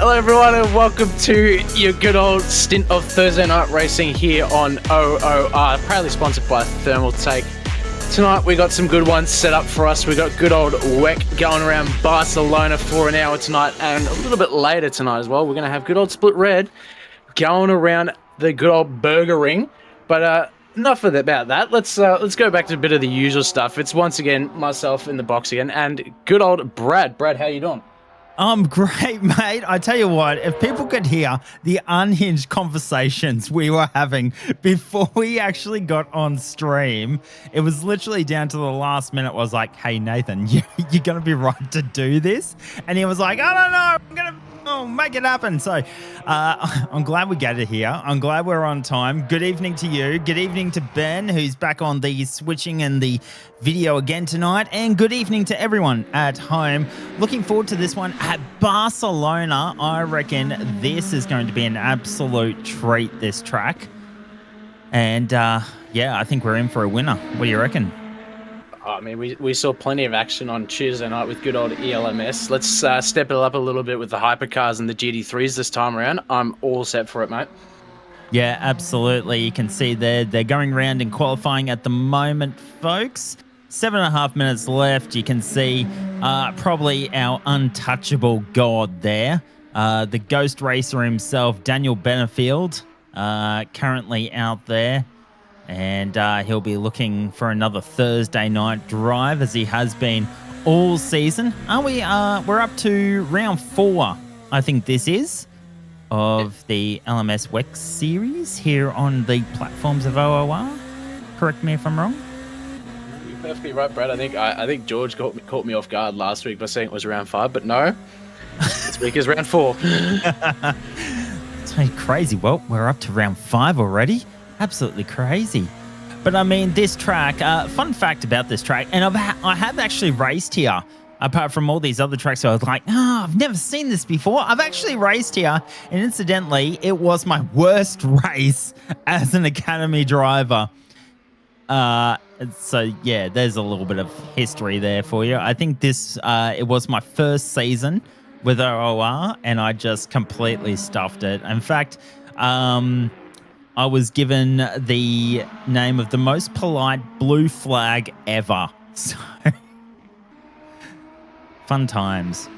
Hello everyone and welcome to your good old stint of Thursday night racing here on OOR, proudly sponsored by Thermaltake. Tonight we got some good ones set up for us. We got good old WEC going around Barcelona for an hour tonight, and a little bit later tonight as well we're going to have good old Split Red going around the good old Burger Ring. But enough about that. Let's go back to a bit of the usual stuff. It's once again myself in the box again and good old Brad. Brad, how you doing? I'm great, mate. I tell you what, if people could hear the unhinged conversations we were having before we actually got on stream, it was literally down to the last minute. I was like, hey, Nathan, you're going to be right to do this? And he was like, I don't know. I'm going to make it happen. So I'm glad we gathered here. I'm glad we're on time. Good evening to you. Good evening to Ben, who's back on the switching and the video again tonight. And good evening to everyone at home. Looking forward to this one at Barcelona. I reckon this is going to be an absolute treat, this track. And yeah, I think we're in for a winner. What do you reckon? I mean, we saw plenty of action on Tuesday night with good old ELMS. Let's step it up a little bit with the hypercars and the GT3s this time around. I'm all set for it, mate. Yeah, absolutely. You can see they're going around in qualifying at the moment, folks. 7.5 minutes left. You can see probably our untouchable god there. The ghost racer himself, Daniel Benefield, currently out there. And he'll be looking for another Thursday night drive as he has been all season. We're up to round 4, I think this is, of the LMS WEC series here on the platforms of OOR. Correct me if I'm wrong. You're perfectly right, Brad. I think George caught me off guard last week by saying it was round 5, but no, this week is round 4. It's crazy. Well, we're up to round 5 already. Absolutely crazy. But I mean, this track, fun fact about this track, and I have actually raced here, apart from all these other tracks. So I was like, I've never seen this before. I've actually raced here, and incidentally, it was my worst race as an academy driver. So yeah, there's a little bit of history there for you. I think this, it was my first season with OOR, and I just completely stuffed it. In fact, I was given the name of the most polite blue flag ever. So, fun times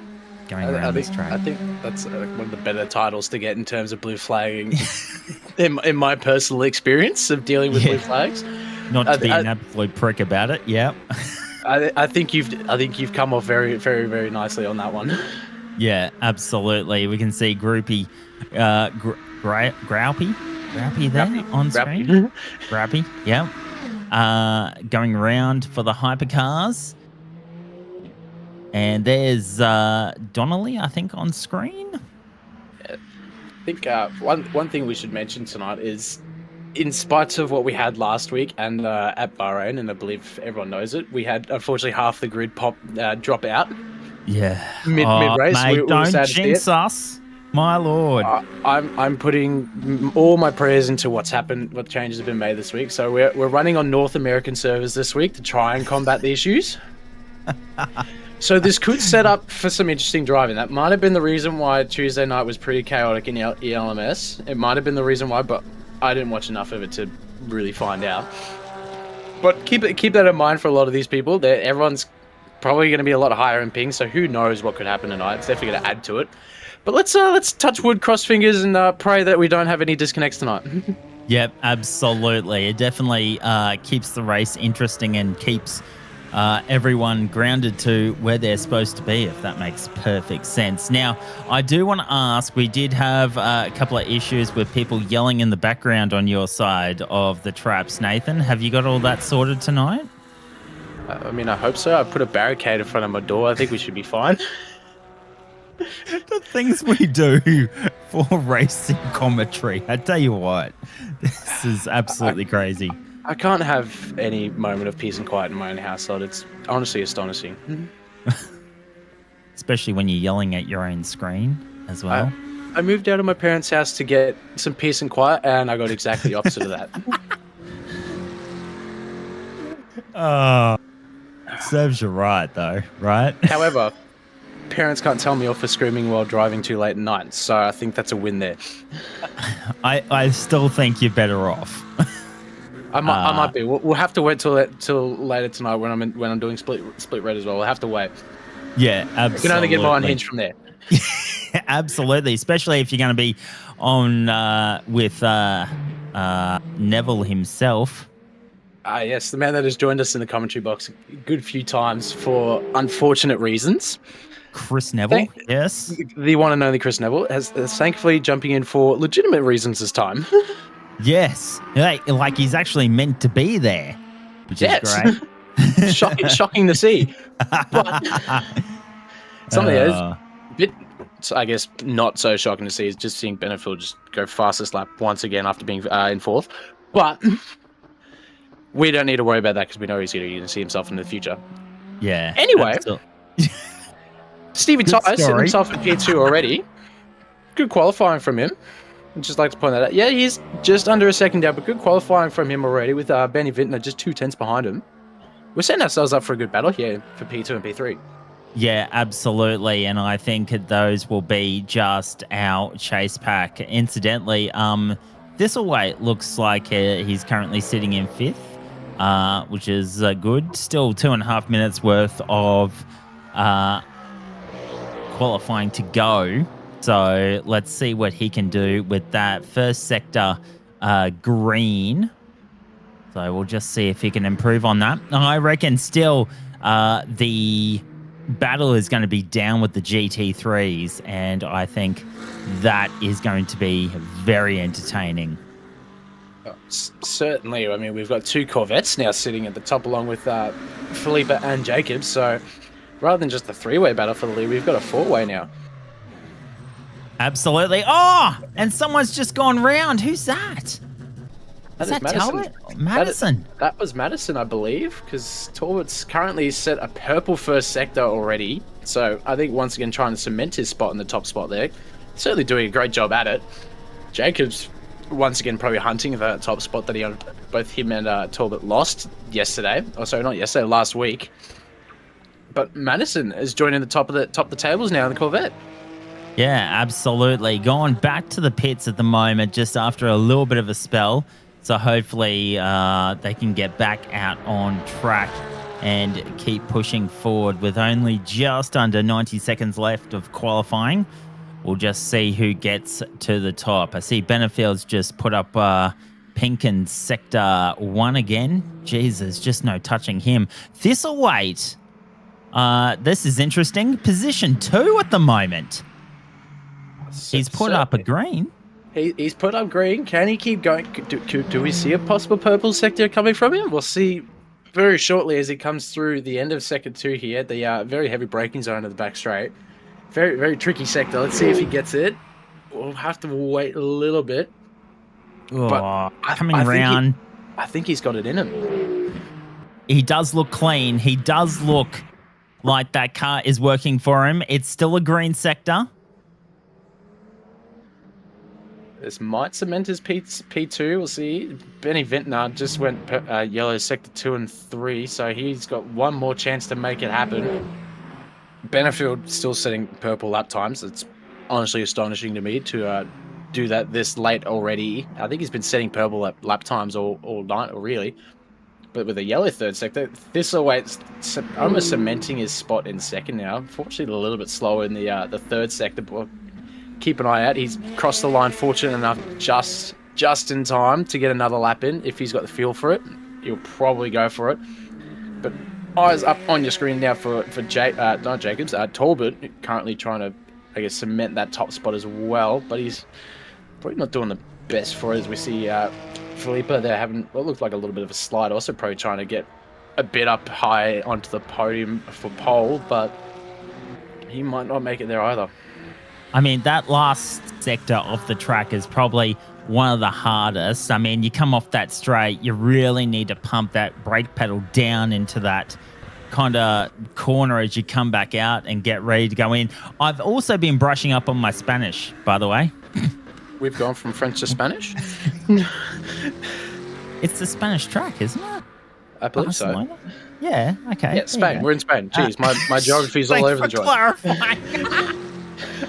going around this track. I think that's one of the better titles to get in terms of blue flagging in my personal experience of dealing with blue flags. Not to be an absolute prick about it, yeah. I think you've come off very, very, very nicely on that one. Yeah, absolutely. We can see Groupie, Graupie there on screen. Graupie, yeah. Going around for the hypercars. And there's Donnelly, I think, on screen. Yeah. I think one thing we should mention tonight is, in spite of what we had last week and at Bahrain, and I believe everyone knows it, we had, unfortunately, half the grid drop out. Yeah. Mid-race. Mate, don't jinx us. My lord. I'm putting all my prayers into what's happened, what changes have been made this week. So we're running on North American servers this week to try and combat the issues. So this could set up for some interesting driving. That might have been the reason why Tuesday night was pretty chaotic in ELMS. It might have been the reason why, but I didn't watch enough of it to really find out. But keep that in mind for a lot of these people. Everyone's probably going to be a lot higher in ping, so who knows what could happen tonight. It's definitely going to add to it. But let's touch wood, cross fingers, and pray that we don't have any disconnects tonight. Yep, absolutely. It definitely keeps the race interesting and keeps everyone grounded to where they're supposed to be, if that makes perfect sense. Now, I do want to ask, we did have a couple of issues with people yelling in the background on your side of the traps. Nathan, have you got all that sorted tonight? I mean, I hope so. I put a barricade in front of my door. I think we should be fine. The things we do for racing commentary, I tell you what, this is absolutely crazy. I can't have any moment of peace and quiet in my own household. It's honestly astonishing. Especially when you're yelling at your own screen as well. I moved out of my parents' house to get some peace and quiet, and I got exactly the opposite of that. Serves you right, though, right? However, parents can't tell me off for screaming while driving too late at night. So I think that's a win there. I still think you're better off. I might be. We'll have to wait till later tonight when I'm doing split red as well. We'll have to wait. Yeah, absolutely. You can only get more unhinged from there. Absolutely, especially if you're going to be on with Neville himself. Yes, the man that has joined us in the commentary box a good few times for unfortunate reasons. Chris Neville, yes. The one and only Chris Neville is thankfully jumping in for legitimate reasons this time. Yes, like he's actually meant to be there, which is great. Shocking to see. But something that is a bit, I guess, not so shocking to see is just seeing Benefield just go fastest lap once again after being in fourth. But we don't need to worry about that because we know he's going to see himself in the future. Yeah. Anyway, Stevie Tyre set himself in P2 already. Good qualifying from him. I'd just like to point that out. Yeah, he's just under a second down, but good qualifying from him already with Benny Vintner just 2/10 behind him. We're setting ourselves up for a good battle here for P2 and P3. Yeah, absolutely. And I think those will be just our chase pack. Incidentally, Thistleweight looks like he's currently sitting in fifth, which is good. Still 2.5 minutes worth of qualifying to go. So let's see what he can do with that first sector green. So we'll just see if he can improve on that. I reckon still the battle is going to be down with the GT3s, and I think that is going to be very entertaining. Certainly. I mean, we've got two Corvettes now sitting at the top along with Felipe and Jacobs. So rather than just a three-way battle for the lead, we've got a four-way now. Absolutely. Oh, and someone's just gone round. Who's that? Is that Madison. Madison. That was Madison, I believe, because Talbot's currently set a purple first sector already. So I think once again trying to cement his spot in the top spot there. Certainly doing a great job at it. Jacobs, once again, probably hunting the top spot that both him and Talbot lost yesterday. Oh, sorry, not yesterday, last week. But Madison is joining the top of the tables now in the Corvette. Yeah, absolutely. Going back to the pits at the moment, just after a little bit of a spell. So hopefully they can get back out on track and keep pushing forward with only just under 90 seconds left of qualifying. We'll just see who gets to the top. I see Benefield's just put up pink in sector 1 again. Jesus, just no touching him. Thistleweight. This is interesting. Position 2 at the moment. He's put up a green. He's put up green. Can he keep going? Do we see a possible purple sector coming from him? We'll see very shortly as he comes through the end of sector 2 here. The very heavy braking zone of the back straight. Very, very tricky sector. Let's see if he gets it. We'll have to wait a little bit. Oh, coming around. I think he's got it in him. He does look clean. He does look like that car is working for him. It's still a green sector. This might cement his P2. We'll see. Benny Vintner just went yellow sector 2 and 3, so he's got one more chance to make it happen. Benefield still setting purple lap times. It's honestly astonishing to me to do that this late already. I think he's been setting purple lap times all night, really. But with a yellow third sector, Thistlewaite's almost cementing his spot in second now. Unfortunately, a little bit slower in the third sector, but keep an eye out. He's crossed the line fortunate enough just in time to get another lap in. If he's got the feel for it, he'll probably go for it. But eyes up on your screen now for not Jacobs, Talbot, currently trying to, I guess, cement that top spot as well. But he's probably not doing the best for it as we see Felipe there having what looked like a little bit of a slide. Also probably trying to get a bit up high onto the podium for pole, but he might not make it there either. I mean, that last sector of the track is probably one of the hardest. I mean, you come off that straight, you really need to pump that brake pedal down into that kind of corner as you come back out and get ready to go in. I've also been brushing up on my Spanish, by the way. We've gone from French to Spanish? It's the Spanish track, isn't it? I believe Barcelona? Yeah, okay. Yeah, Spain. We're in Spain. Jeez, my geography's all over the joint. Clarifying.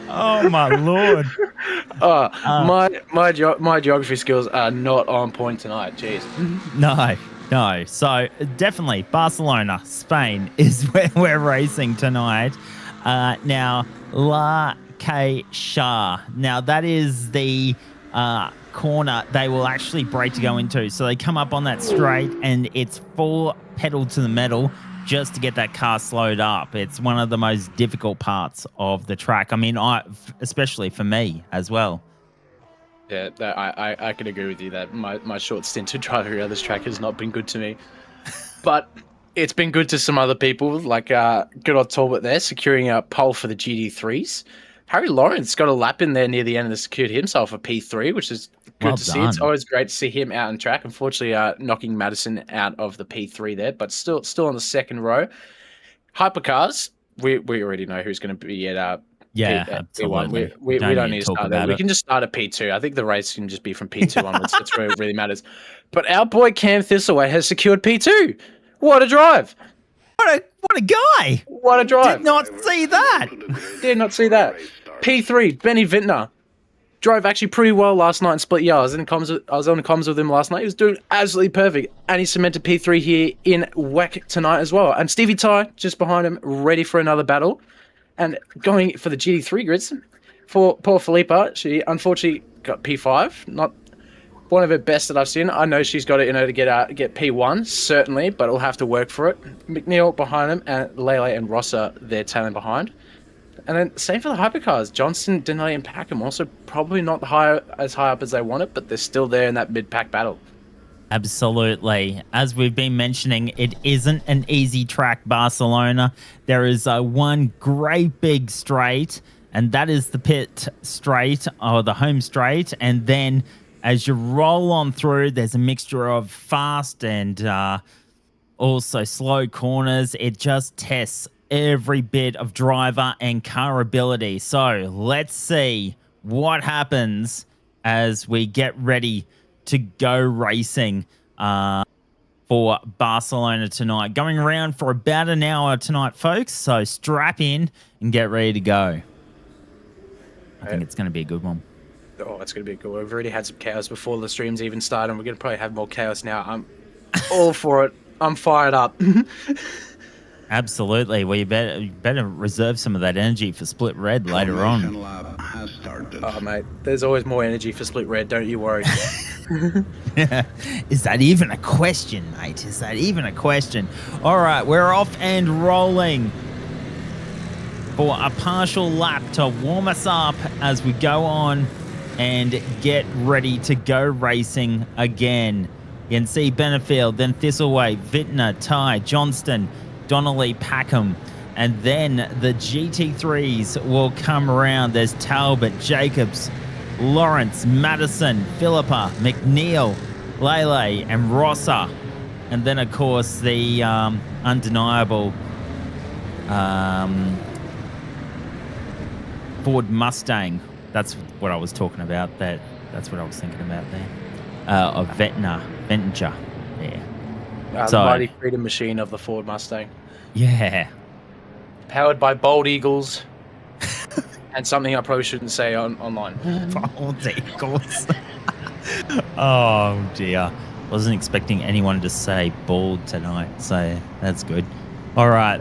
Oh my lord. My geography skills are not on point tonight. Jeez. No. So definitely Barcelona, Spain is where we're racing tonight. Now, La Caixa. Now, that is the corner they will actually brake to go into. So they come up on that straight and it's full pedal to the metal just to get that car slowed up. It's one of the most difficult parts of the track. I mean, especially for me as well. Yeah, I can agree with you that my short stint to driving around this track has not been good to me. But it's been good to some other people, like good old Talbot there, securing a pole for the GT3s. Harry Lawrence got a lap in there near the end and secured himself a P3, which is good to see. It's always great to see him out on track. Unfortunately, knocking Madison out of the P3 there, but still on the second row. Hypercars, we already know who's going to be at absolutely. We don't need to start there. We can just start at P2. I think the race can just be from P2 onwards. That's where it really matters. But our boy Cam Thistleway has secured P2. What a drive! What a guy! What a drive! Did not see that. Did not see that. P3, Benny Vintner. Drove actually pretty well last night in Split. Yeah, I was on comms with him last night. He was doing absolutely perfect. And he cemented P3 here in WEC tonight as well. And Stevie Ty just behind him, ready for another battle. And going for the GT3 grids for poor Felipa. She unfortunately got P5. Not one of her best that I've seen. I know she's got it in her to get P1, certainly, but it'll have to work for it. McNeil behind him, and Lele and Rossa, they're tailing behind. And then same for the hypercars. Johnston, Denali, and Packham also probably not as high up as they want it, but they're still there in that mid-pack battle. Absolutely. As we've been mentioning, it isn't an easy track, Barcelona. There is one great big straight, and that is the pit straight, or the home straight. And then as you roll on through, there's a mixture of fast and also slow corners. It just tests every bit of driver and car ability. So let's see what happens as we get ready to go racing for Barcelona tonight. Going around for about an hour tonight, folks. So strap in and get ready to go. I think it's going to be a good one. Oh, it's going to be good. We've already had some chaos before the streams even started, and we're going to probably have more chaos now. I'm all for it. I'm fired up. Absolutely. Well, you better reserve some of that energy for Split Red later on. Oh, mate, there's always more energy for Split Red. Don't you worry. Is that even a question, mate? Is that even a question? All right, we're off and rolling for a partial lap to warm us up as we go on and get ready to go racing again. You can see Benefield, then Thistleway, Vintner, Ty, Johnston, Donnelly, Packham, and then the GT3s will come around. There's Talbot, Jacobs, Lawrence, Madison, Philippa, McNeil, Lele, and Rossa. And then, of course, the undeniable Ford Mustang. That's what I was talking about. That's what I was thinking about there. Of Venture. Yeah. The mighty freedom machine of the Ford Mustang. Yeah. Powered by Bold Eagles. And something I probably shouldn't say online. Bold Eagles. Oh, dear. Wasn't expecting anyone to say bald tonight, so that's good. All right.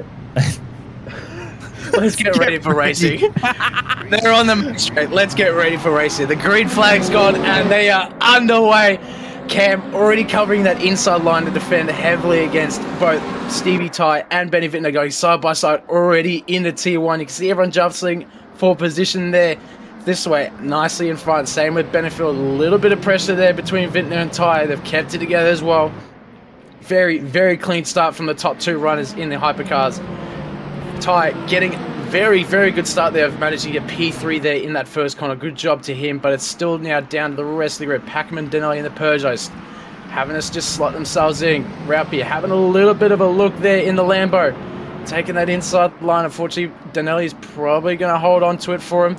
Let's get ready for racing. They're on the straight. Let's get ready for racing. The green flag's gone, and they are underway. Cam already covering that inside line to defend heavily against both Stevie Ty and Benny Vintner, going side by side already into T1. You can see everyone jostling for position there. This way, nicely in front. Same with Benefield. A little bit of pressure there between Vintner and Ty. They've kept it together as well. Very, very clean start from the top two runners in the hypercars. Ty getting very, very good start there. I've managed to get P3 there in that first corner. Good job to him, but it's still now down to the rest of the grid. Pacman, Denali, and the Peugeots having us just slot themselves in. Raupie having a little bit of a look there in the Lambo. Taking that inside line. Unfortunately, Denali is probably going to hold on to it for him.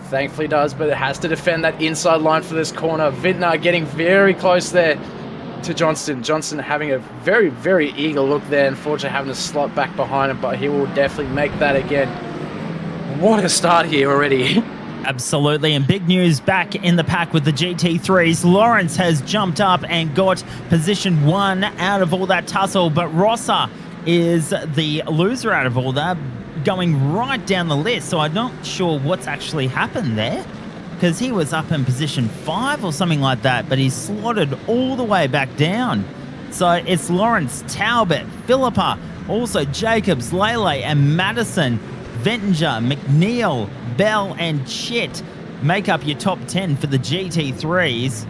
Thankfully does, but it has to defend that inside line for this corner. Vintner getting very close there. to Johnston. Johnston having a very, very eager look there. Unfortunately, having to slot back behind him, but he will definitely make that again. What a start here already. Absolutely, and big news back in the pack with the GT3s. Lawrence has jumped up and got position 1 out of all that tussle, but Rosser is the loser out of all that, going right down the list. So I'm not sure what's actually happened there, because he was up in position 5 or something like that, but he's slotted all the way back down. So it's Lawrence, Talbot, Philippa, also Jacobs, Lele, and Madison, Ventinger, McNeil, Bell, and Chit make up your top 10 for the GT3s.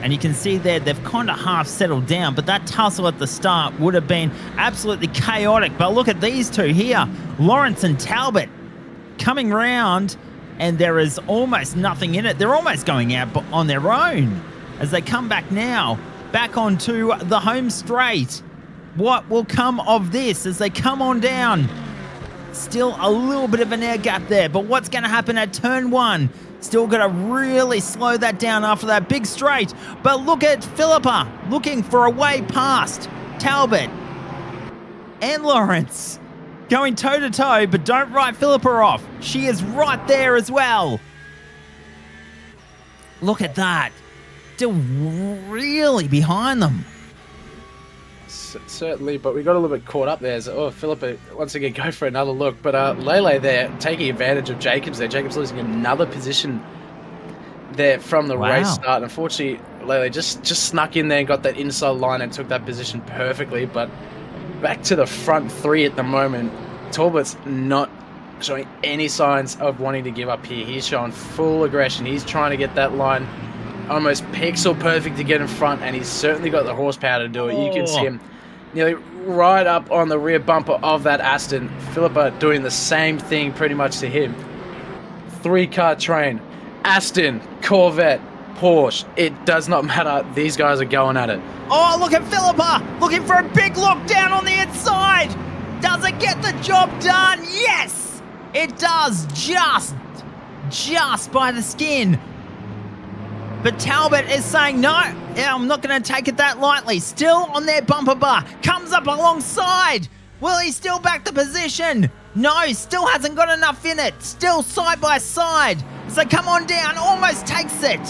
And you can see there they've kind of half settled down, but that tussle at the start would have been absolutely chaotic. But look at these two here, Lawrence and Talbot coming round, and there is almost nothing in it. They're almost going out on their own as they come back now, back onto the home straight. What will come of this as they come on down? Still a little bit of an air gap there, but what's going to happen at turn 1? Still got to really slow that down after that big straight. But look at Philippa looking for a way past Talbot and Lawrence. Going toe-to-toe, but don't write Philippa off. She is right there as well. Look at that. Still really behind them. Certainly, but we got a little bit caught up there. So, Philippa once again go for another look, but Lele there taking advantage of Jacobs there. Jacobs losing another position there from the race start. Unfortunately, Lele just snuck in there and got that inside line and took that position perfectly. But back to the front 3 at the moment. Talbot's not showing any signs of wanting to give up here. He's showing full aggression. He's trying to get that line almost pixel perfect to get in front, and he's certainly got the horsepower to do it. You can see him nearly right up on the rear bumper of that Aston. Philippa doing the same thing pretty much to him. 3-car train, Aston, Corvette, Porsche. It does not matter. These guys are going at it. Oh, look at Philippa looking for a big look down on the inside. Does it get the job done? Yes, it does. Just by the skin. But Talbot is saying, no, I'm not going to take it that lightly. Still on their bumper bar. Comes up alongside. Will he still back the position? No, still hasn't got enough in it. Still side by side. So come on down. Almost takes it.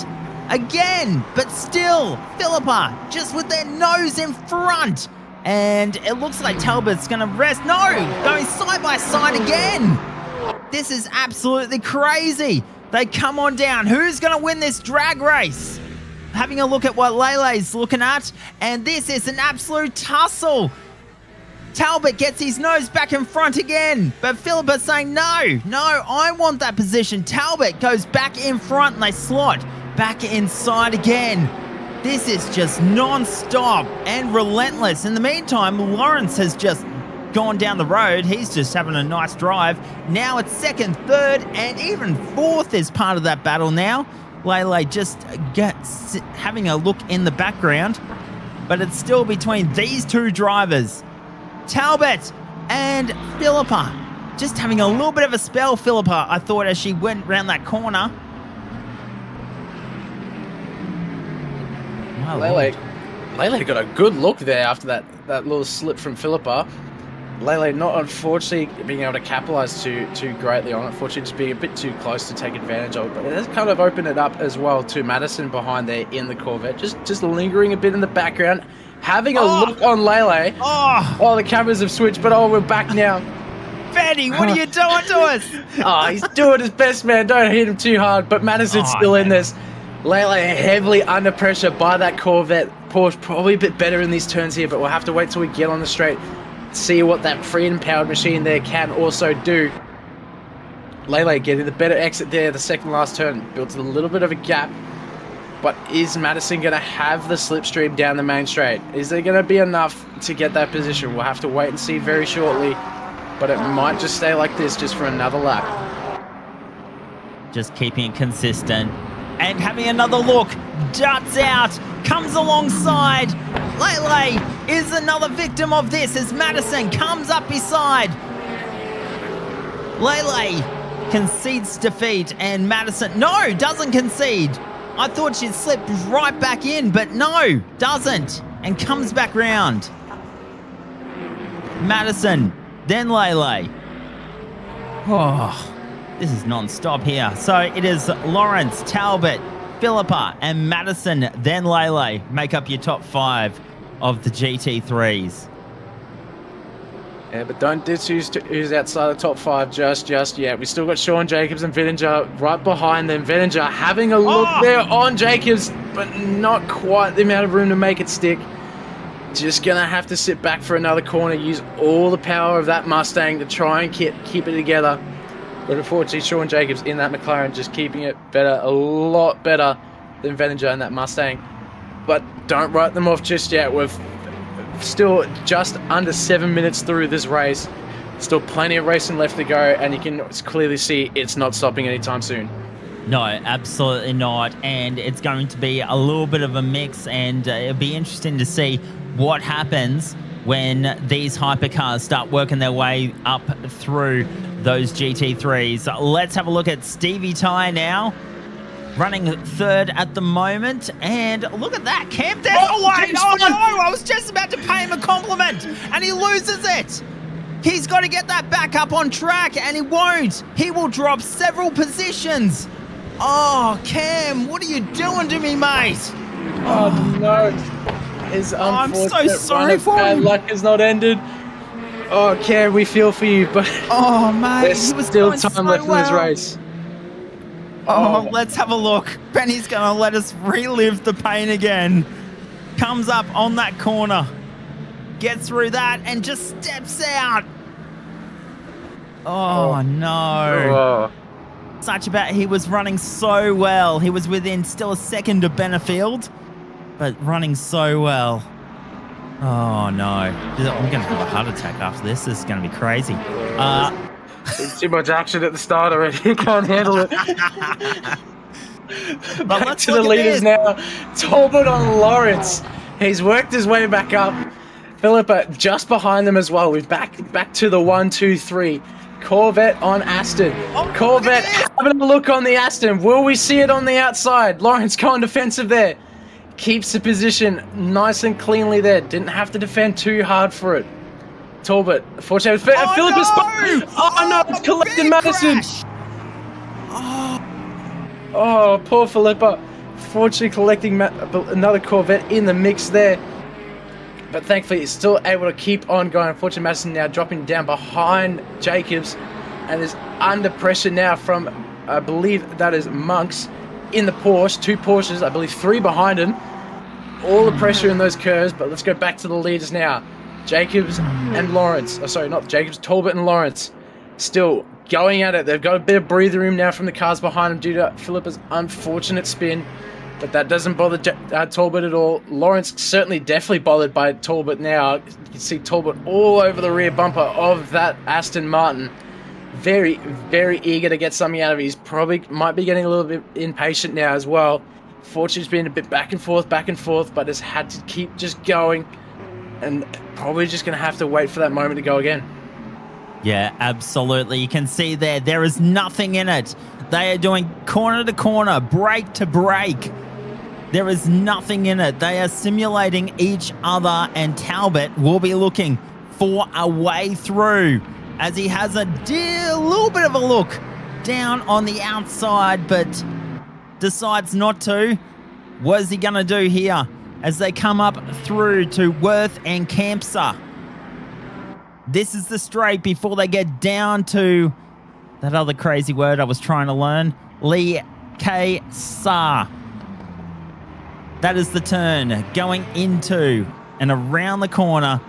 Again. But still, Philippa just with their nose in front. And it looks like Talbot's going to rest. No, going side by side again. This is absolutely crazy. They come on down. Who's going to win this drag race? Having a look at what Lele's looking at, and this is an absolute tussle. Talbot gets his nose back in front again, but Philippa's saying, no, I want that position. Talbot goes back in front, and they slot back inside again. This is just non-stop and relentless. In the meantime, Lawrence has just gone down the road. He's just having a nice drive. Now it's 2nd, 3rd, and even 4th is part of that battle now. Lele just having a look in the background, but it's still between these two drivers, Talbot and Philippa. Just having a little bit of a spell, Philippa, I thought, as she went round that corner. Lele got a good look there after that little slip from Philippa. Lele not unfortunately being able to capitalise too greatly on it. Unfortunately, just being a bit too close to take advantage of it. But it has kind of opened it up as well to Madison behind there in the Corvette. Just lingering a bit in the background. Having a look on Lele. Oh, the cameras have switched, but we're back now. Betty, what are you doing to us? He's doing his best, man. Don't hit him too hard. But Madison's still in this. Lele heavily under pressure by that Corvette. Porsche probably a bit better in these turns here, but we'll have to wait till we get on the straight. See what that freedom-powered machine there can also do. Lele getting the better exit there, the second last turn. Builds a little bit of a gap. But is Madison going to have the slipstream down the main straight? Is there going to be enough to get that position? We'll have to wait and see very shortly. But it might just stay like this just for another lap. Just keeping it consistent. And having another look. Darts out. Comes alongside. Lele is another victim of this as Madison comes up beside. Lele concedes defeat, and Madison, no, doesn't concede. I thought she'd slip right back in, but no, doesn't. And comes back round. Madison, then Lele. Oh, this is non-stop here. So it is Lawrence, Talbot, Philippa, and Madison, then Lele make up your top 5 of the GT3s. Yeah, but don't ditch who's outside the top 5 just yet. We still got Sean Jacobs and Vettinger right behind them. Vettinger having a look there on Jacobs, but not quite the amount of room to make it stick. Just going to have to sit back for another corner, use all the power of that Mustang to try and keep it together. But unfortunately, Sean Jacobs in that McLaren just keeping it better, a lot better than Vettinger in that Mustang. But don't write them off just yet. We've still just under 7 minutes through this race. Still plenty of racing left to go, and you can clearly see it's not stopping anytime soon. No, absolutely not. And it's going to be a little bit of a mix, and it'll be interesting to see what happens when these hypercars start working their way up through those GT3s. Let's have a look at Stevie Ty now. Running 3rd at the moment, and look at that, Camp there. Oh no, I was just about to pay him a compliment, and he loses it. He's got to get that back up on track, and he won't. He will drop several positions. Oh, Cam, what are you doing to me, mate? Oh no. His I'm so sorry for him. Bad luck has not ended. Oh, Cam, we feel for you, but mate, there's still time left in this race. Oh, let's have a look. Benny's going to let us relive the pain again. Comes up on that corner. Gets through that and just steps out. Oh, no. Such a bad... He was running so well. He was within still a second of Benefield, but running so well. Oh, no. I'm going to have a heart attack after this. This is going to be crazy. There's too much action at the start already. He can't handle it. Back to the leaders now. Talbot on Lawrence. He's worked his way back up. Philippa just behind them as well. We're back to the 1, 2, 3. Corvette on Aston. Corvette having a look on the Aston. Will we see it on the outside? Lawrence going defensive there. Keeps the position nice and cleanly there. Didn't have to defend too hard for it. Talbot, fortunately, Philippa spun. Oh no, it's collected Madison. Oh, poor Philippa. Fortunately, collecting another Corvette in the mix there. But thankfully, he's still able to keep on going. Unfortunately, Madison now dropping down behind Jacobs and is under pressure now from, I believe that is Monks in the Porsche. 2 Porsches, I believe 3 behind him. All the pressure in those curves, but let's go back to the leaders now. Jacobs and Lawrence. Oh, sorry, not Jacobs. Talbot and Lawrence still going at it. They've got a bit of breather room now from the cars behind them due to Philippa's unfortunate spin, but that doesn't bother Talbot at all. Lawrence certainly definitely bothered by Talbot now. You can see Talbot all over the rear bumper of that Aston Martin. Very, very eager to get something out of it. He's probably might be getting a little bit impatient now as well. Fortune's been a bit back and forth, but has had to keep just going. And probably just going to have to wait for that moment to go again. Yeah, absolutely. You can see there is nothing in it. They are doing corner to corner, break to break. There is nothing in it. They are simulating each other, and Talbot will be looking for a way through as he has a little bit of a look down on the outside, but decides not to. What is he going to do here as they come up through to Worth and Campsa? This is the straight before they get down to that other crazy word I was trying to learn. Lee K. Sa. That is the turn going into and around the corner.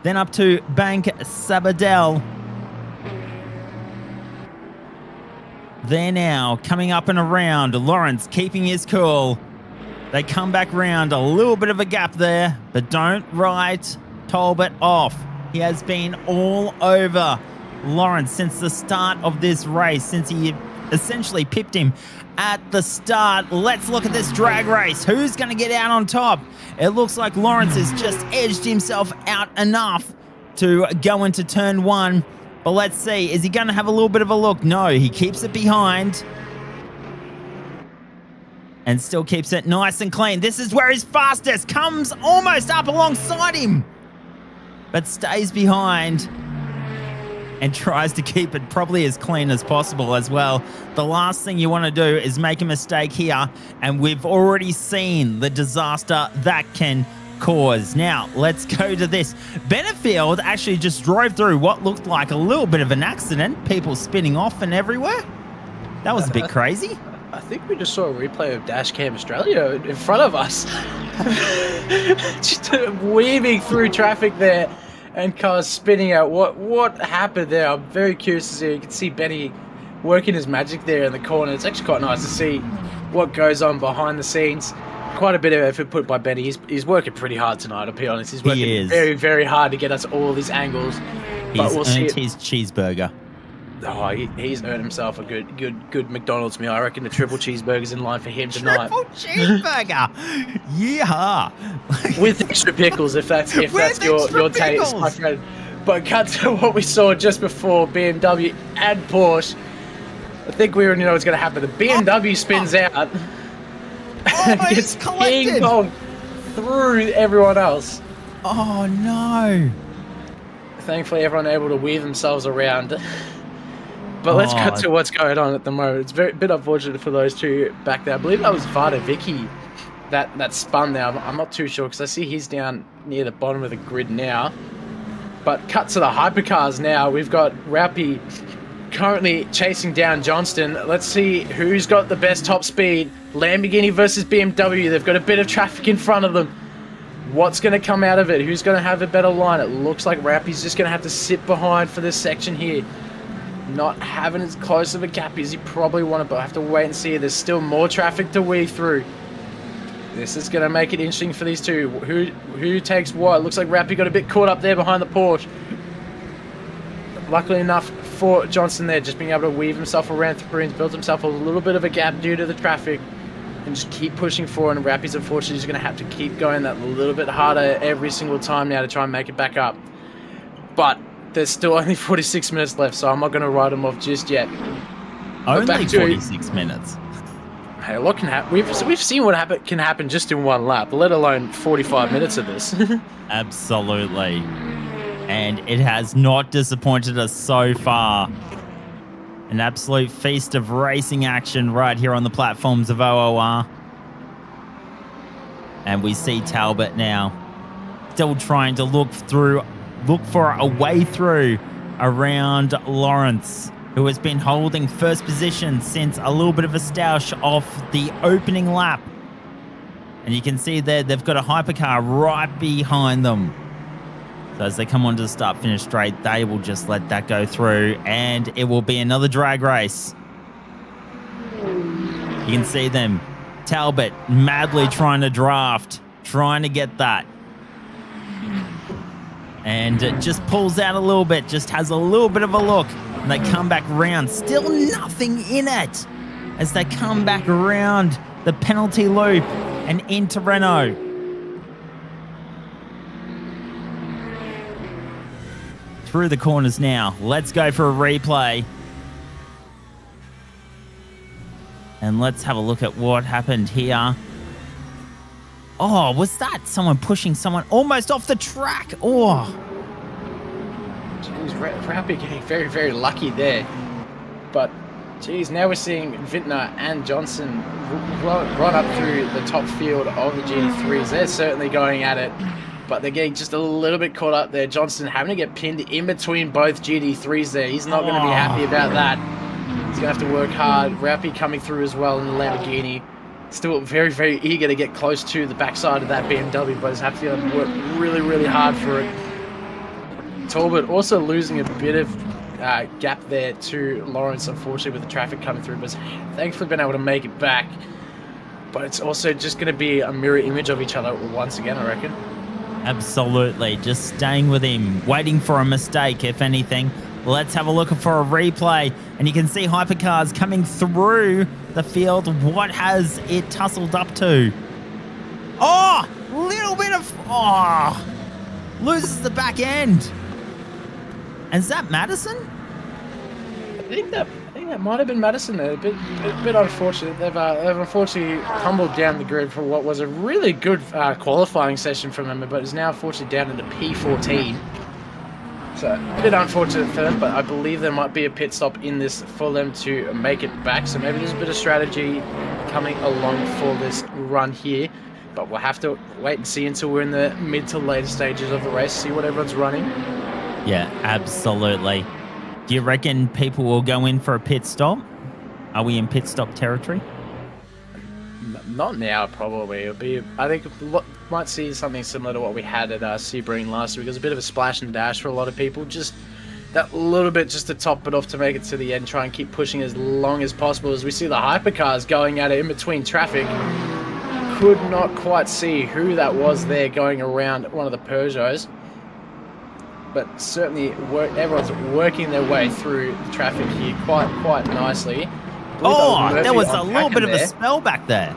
Then up to Bank Sabadell. There now, coming up and around. Lawrence keeping his cool. They come back round, a little bit of a gap there, but don't write Talbot off. He has been all over Lawrence since the start of this race, since he essentially pipped him at the start. Let's look at this drag race. Who's going to get out on top? It looks like Lawrence has just edged himself out enough to go into turn 1. But let's see, is he going to have a little bit of a look? No, he keeps it behind. and still keeps it nice and clean. This is where he's fastest. Comes almost up alongside him, but stays behind and tries to keep it probably as clean as possible as well. The last thing you want to do is make a mistake here, and we've already seen the disaster that can cause. Now, let's go to this. Benefield actually just drove through what looked like a little bit of an accident. People spinning off and everywhere. That was a bit crazy. I think we just saw a replay of Dashcam Australia in front of us. Just weaving through traffic there and cars spinning out. What happened there? I'm very curious to see. You can see Benny working his magic there in the corner. It's actually quite nice to see what goes on behind the scenes. Quite a bit of effort put by Benny. He's working pretty hard tonight, I'll be honest. He's working very, very hard to get us all these angles. But we'll see his cheeseburger. Oh, he's earned himself a good McDonald's meal. I reckon the triple cheeseburger's in line for him tonight. Triple cheeseburger, yeah, with extra pickles, if that's your taste, my friend. But cut to what we saw just before BMW and Porsche. I think we already know what's going to happen. The BMW spins out. And gets King Kong through everyone else. Oh no! Thankfully, everyone able to weave themselves around. But let's cut to what's going on at the moment. It's a bit unfortunate for those two back there. I believe that was Vada Vicky that spun there. I'm not too sure because I see he's down near the bottom of the grid now. But cut to the hypercars now. We've got Raupi currently chasing down Johnston. Let's see who's got the best top speed. Lamborghini versus BMW. They've got a bit of traffic in front of them. What's going to come out of it? Who's going to have a better line? It looks like Raupi's just going to have to sit behind for this section here. Not having as close of a gap as he probably wanted, but I have to wait and see. There's still more traffic to weave through. This is going to make it interesting for these two. Who takes what? It looks like Raupi got a bit caught up there behind the Porsche. Luckily enough for Johnson there, just being able to weave himself around through and build himself a little bit of a gap due to the traffic and just keep pushing forward. And Raupi's unfortunately just going to have to keep going that little bit harder every single time now to try and make it back up. But there's still only 46 minutes left, so I'm not going to write him off just yet. Only 46 minutes. Hey, what can happen? We've seen what can happen just in one lap, let alone 45 minutes of this. Absolutely. And it has not disappointed us so far. An absolute feast of racing action right here on the platforms of OOR. And we see Talbot now still trying to look for a way through around Lawrence, who has been holding first position since a little bit of a stoush off the opening lap. And you can see there they've got a hypercar right behind them. So as they come onto the start-finish straight, they will just let that go through, and it will be another drag race. You can see them, Talbot madly trying to draft, trying to get that. And it just pulls out a little bit, just has a little bit of a look. And they come back around, still nothing in it. As they come back around the penalty loop and into Renault. Through the corners now. Let's go for a replay. And let's have a look at what happened here. Oh, was that someone pushing someone almost off the track? Oh. Jeez, Raupi getting very, very lucky there. But, geez, now we're seeing Vintner and Johnson run up through the top field of the GT3s. They're certainly going at it. But they're getting just a little bit caught up there. Johnson having to get pinned in between both GT3s there. He's not going to be happy about that. He's going to have to work hard. Raupi coming through as well in the Lamborghini. Still very, very eager to get close to the backside of that BMW, but he's have to work really, really hard for it. Talbot also losing a bit of gap there to Lawrence, unfortunately, with the traffic coming through, but thankfully been able to make it back. But it's also just going to be a mirror image of each other once again, I reckon. Absolutely. Just staying with him, waiting for a mistake, if anything. Let's have a look for a replay. And you can see hypercars coming through the field. What has it tussled up to? Oh, little bit of... Oh, loses the back end. And is that Madison? I think think that might have been Madison there. A bit unfortunate. They've unfortunately tumbled down the grid for what was a really good qualifying session from them, but is now unfortunately down into P14. So a bit unfortunate for them, but I believe there might be a pit stop in this for them to make it back. So maybe there's a bit of strategy coming along for this run here. But we'll have to wait and see until we're in the mid to later stages of the race, see what everyone's running. Yeah, absolutely. Do you reckon people will go in for a pit stop? Are we in pit stop territory? Not now, probably. It'll be. I think might see something similar to what we had at Sebring last week. It was a bit of a splash and dash for a lot of people. Just that little bit just to top it off to make it to the end. Try and keep pushing as long as possible as we see the hypercars going at it in between traffic. Could not quite see who that was there going around one of the Peugeots. But certainly everyone's working their way through the traffic here quite nicely. Oh, there was a little bit of a spell back there.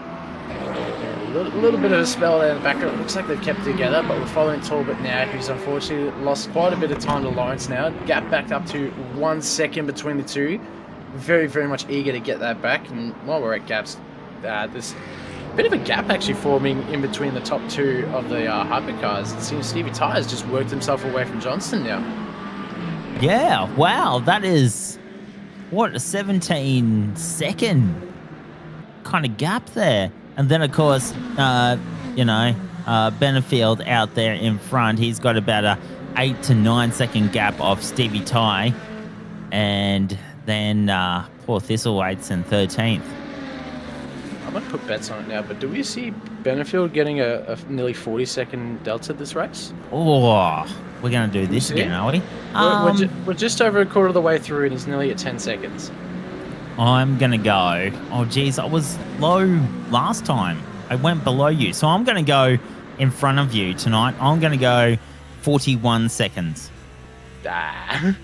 A little bit of a spell there in the back. It looks like they've kept it together, but we're following Talbot now, who's unfortunately lost quite a bit of time to Lawrence now. Gap backed up to 1 second between the two. Very, very much eager to get that back. And while we're at gaps, there's a bit of a gap actually forming in between the top two of the hypercars. It seems Stevie Tyres just worked himself away from Johnston now. Yeah, wow, that is, what, a 17-second kind of gap there. And then, of course, Benefield out there in front. He's got about a 8 to 9 second gap off Stevie Ty. And then poor Thistlewaite's in 13th. I might put bets on it now, but do we see Benefield getting a nearly 40-second delta this race? Oh, we're going to do this again, are we? We're just over a quarter of the way through, and he's nearly at 10 seconds. I'm going to go... Oh, geez, I was low last time. I went below you. So I'm going to go in front of you tonight. I'm going to go 41 seconds. Of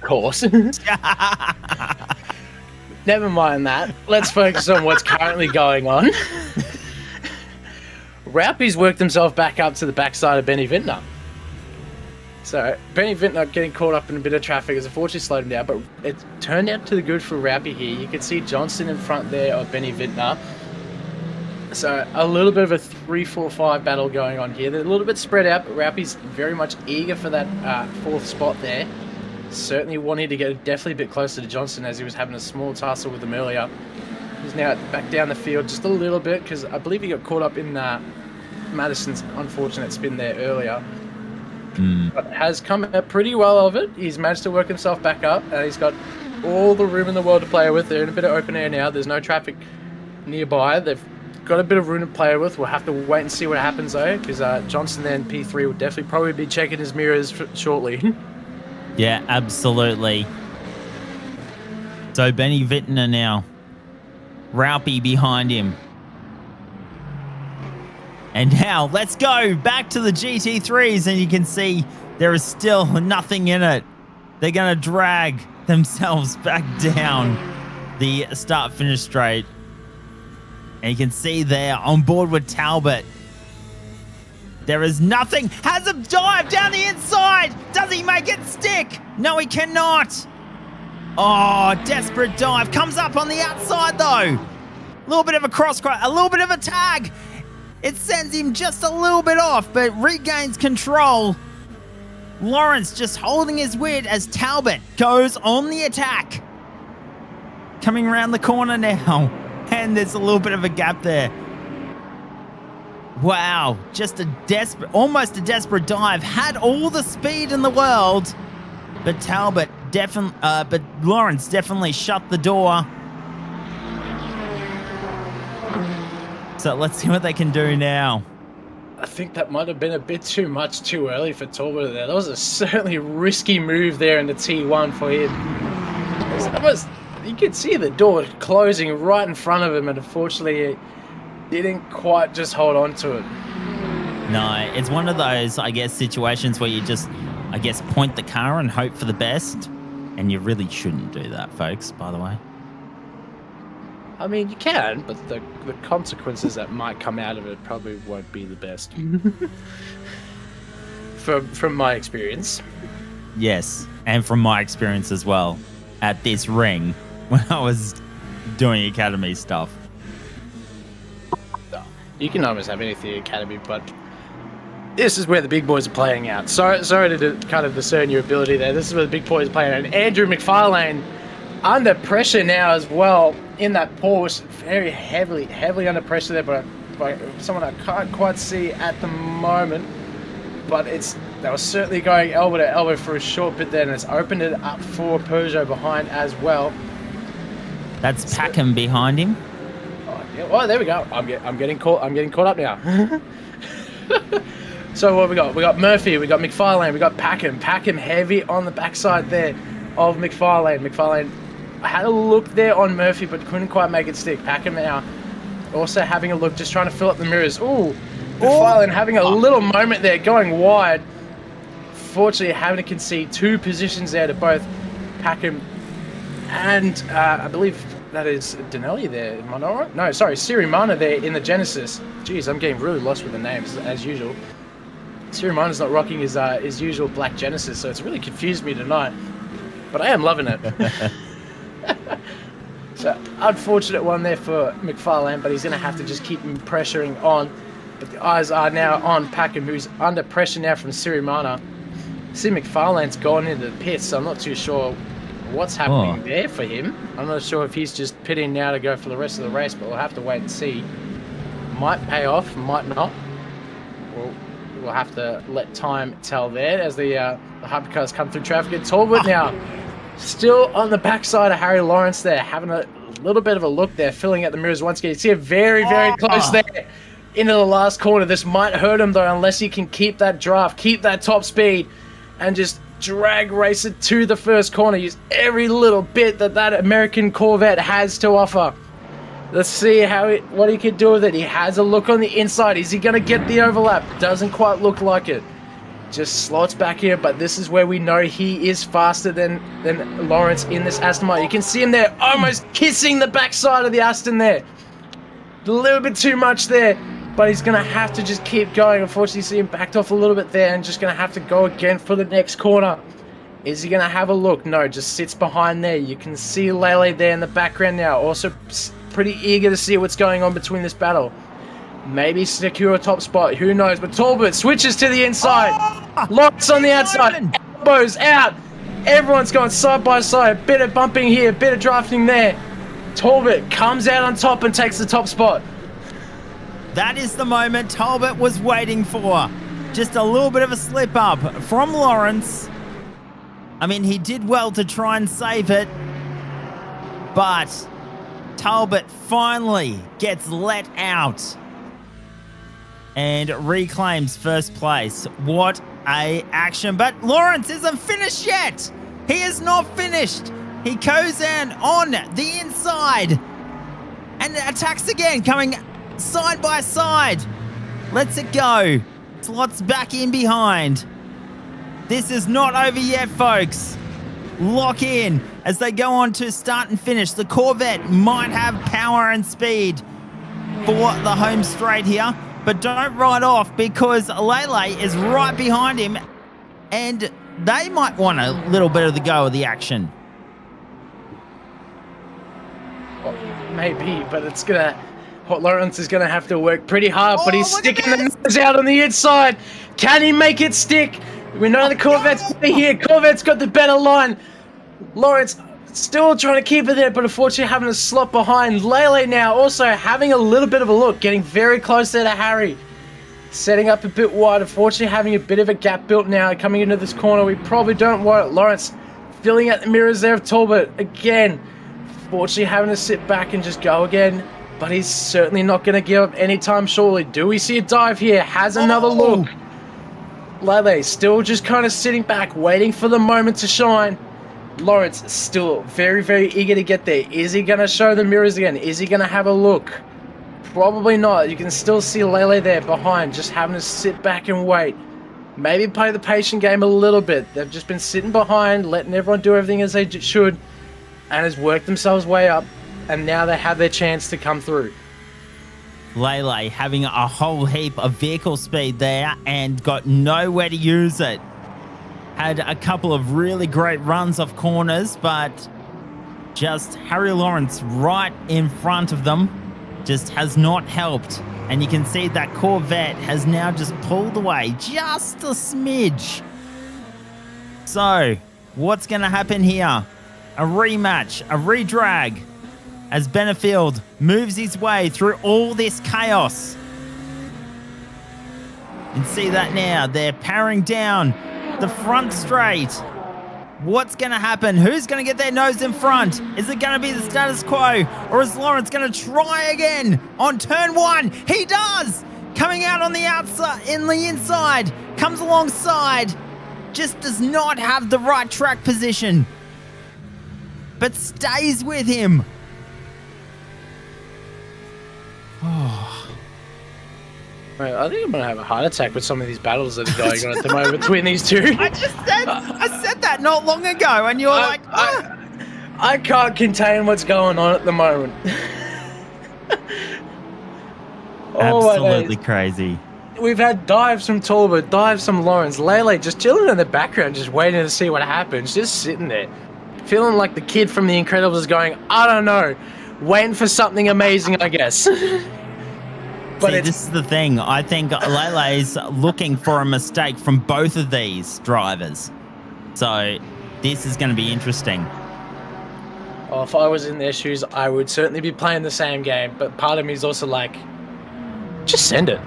course. Never mind that. Let's focus on what's currently going on. Raupi's worked himself back up to the backside of Benny Vintner. So, Benny Vintner getting caught up in a bit of traffic has unfortunately slowed him down, but it turned out to the good for Raupi here. You can see Johnson in front there of Benny Vintner. So, a little bit of a 3-4-5 battle going on here. They're a little bit spread out, but Raupi's very much eager for that fourth spot there. Certainly wanting to get definitely a bit closer to Johnson as he was having a small tussle with him earlier. He's now back down the field just a little bit because I believe he got caught up in Madison's unfortunate spin there earlier. But has come out pretty well of it. He's managed to work himself back up, and he's got all the room in the world to play with. They're in a bit of open air now. There's no traffic nearby. They've got a bit of room to play with. We'll have to wait and see what happens though, because Johnson then P3 will definitely probably be checking his mirrors shortly. Yeah, absolutely. So Benny Vintner now. Raupi behind him. And now, let's go back to the GT3s, and you can see there is still nothing in it. They're going to drag themselves back down the start-finish straight. And you can see there, on board with Talbot, there is nothing. Has a dive down the inside. Does he make it stick? No, he cannot. Oh, desperate dive. Comes up on the outside, though. A little bit of a cross-cry, a little bit of a tag. It sends him just a little bit off, but regains control. Lawrence just holding his wit as Talbot goes on the attack. Coming around the corner now. And there's a little bit of a gap there. Wow, just almost a desperate dive. Had all the speed in the world, but but Lawrence definitely shut the door. So let's see what they can do now. I think that might have been a bit too much too early for Talbot there. That was a certainly risky move there in the T1 for him. You could see the door closing right in front of him, and unfortunately he didn't quite just hold on to it. No, it's one of those, I guess, situations where you just, I guess, point the car and hope for the best. And you really shouldn't do that, folks, by the way. I mean, you can, but the consequences that might come out of it probably won't be the best. From my experience. Yes, and from my experience as well. at this ring when I was doing academy stuff. You can almost have anything academy, but this is where the big boys are playing out. Sorry to kind of discern your ability there. This is where the big boys are playing out. And Andrew McFarlane under pressure now as well in that Porsche. Very heavily under pressure there, but by someone I can't quite see at the moment. But they were certainly going elbow to elbow for a short bit there, and it's opened it up for Peugeot behind as well. That's Packham behind him. Oh, yeah. Oh, there we go. I'm getting caught up now. So what we got? We got Murphy, we got McFarlane, we got Packham. Packham heavy on the backside there of McFarlane. McFarlane had a look there on Murphy, but couldn't quite make it stick. Packham now also having a look, just trying to fill up the mirrors. Ooh, McFarlane having a little moment there, going wide. Fortunately, having to concede 2 positions there to both Packham and I believe that is Denelli there. Am I not right? No, sorry, Sirimana there in the Genesis. Jeez, I'm getting really lost with the names as usual. Sirimana's not rocking his usual black Genesis, so it's really confused me tonight. But I am loving it. So, unfortunate one there for McFarlane, but he's going to have to just keep pressuring on. But the eyes are now on Packham, who's under pressure now from Sirimana. See, McFarlane's gone into the pits, so I'm not too sure what's happening there for him. I'm not sure if he's just pitting now to go for the rest of the race, but we'll have to wait and see. Might pay off, might not. We'll have to let time tell there as the hypercars come through traffic. And Talbot now still on the backside of Harry Lawrence there, having a little bit of a look there, filling out the mirrors once again. You see it very close there into the last corner. This might hurt him though, unless he can keep that draft, keep that top speed, and just drag race it to the first corner. Use every little bit that American Corvette has to offer. Let's see what he can do with it. He has a look on the inside. Is he going to get the overlap? Doesn't quite look like it. Just slots back here, but this is where we know he is faster than Lawrence in this Aston Martin. You can see him there almost kissing the backside of the Aston there. A little bit too much there, but he's going to have to just keep going. Unfortunately, you see him backed off a little bit there and just going to have to go again for the next corner. Is he going to have a look? No, just sits behind there. You can see Lele there in the background now. Also pretty eager to see what's going on between this battle. Maybe secure a top spot. Who knows? But Talbot switches to the inside. Lawrence on the outside. Elbows out. Everyone's going side by side. Bit of bumping here. Bit of drafting there. Talbot comes out on top and takes the top spot. That is the moment Talbot was waiting for. Just a little bit of a slip up from Lawrence. I mean, he did well to try and save it, but Talbot finally gets let out and reclaims first place. What a action. But Lawrence isn't finished yet. He is not finished. He goes in on the inside and attacks again, coming side by side. Lets it go. Slots back in behind. This is not over yet, folks. Lock in as they go on to start and finish. The Corvette might have power and speed for the home straight here, but don't ride off because Lele is right behind him and they might want a little bit of the go of the action. Well, maybe, but it's gonna... Lawrence is gonna have to work pretty hard, but he's sticking the nose out on the inside. Can he make it stick? We know the Corvette's here. Corvette's got the better line. Lawrence still trying to keep it there, but unfortunately having to slot behind. Lele now also having a little bit of a look, getting very close there to Harry. Setting up a bit wide, unfortunately having a bit of a gap built now. Coming into this corner, we probably don't want it. Lawrence filling out the mirrors there of Talbot again. Fortunately having to sit back and just go again, but he's certainly not going to give up any time shortly. Do we see a dive here? Has another look. Lele still just kind of sitting back, waiting for the moment to shine. Lawrence still very eager to get there. Is he going to show the mirrors again? Is he going to have a look? Probably not. You can still see Lele there behind, just having to sit back and wait. Maybe play the patient game a little bit. They've just been sitting behind, letting everyone do everything as they should, and has worked themselves way up, and now they have their chance to come through. Lele having a whole heap of vehicle speed there and got nowhere to use it. Had a couple of really great runs off corners, but Just Harry Lawrence right in front of them just has not helped. And you can see that Corvette has now just pulled away just a smidge. So, what's going to happen here? A rematch, a redrag, as Benefield moves his way through all this chaos. You can see that now. They're powering down the front straight. What's going to happen? Who's going to get their nose in front? Is it going to be the status quo? Or is Lawrence going to try again on turn 1? He does! Coming out on the outside, in the inside, comes alongside, just does not have the right track position, but stays with him. Oh. Right, I think I'm gonna have a heart attack with some of these battles that are going on at the moment between these two. I said that not long ago, and you're like, I can't contain what's going on at the moment. Absolutely crazy. We've had dives from Talbot, dives from Lawrence, Lele just chilling in the background, just waiting to see what happens, just sitting there, feeling like the kid from The Incredibles is going, I don't know, waiting for something amazing, I guess. But see, this is the thing. I think Lele's looking for a mistake from both of these drivers. So this is going to be interesting. Oh, if I was in their shoes, I would certainly be playing the same game. But part of me is also like, just send it.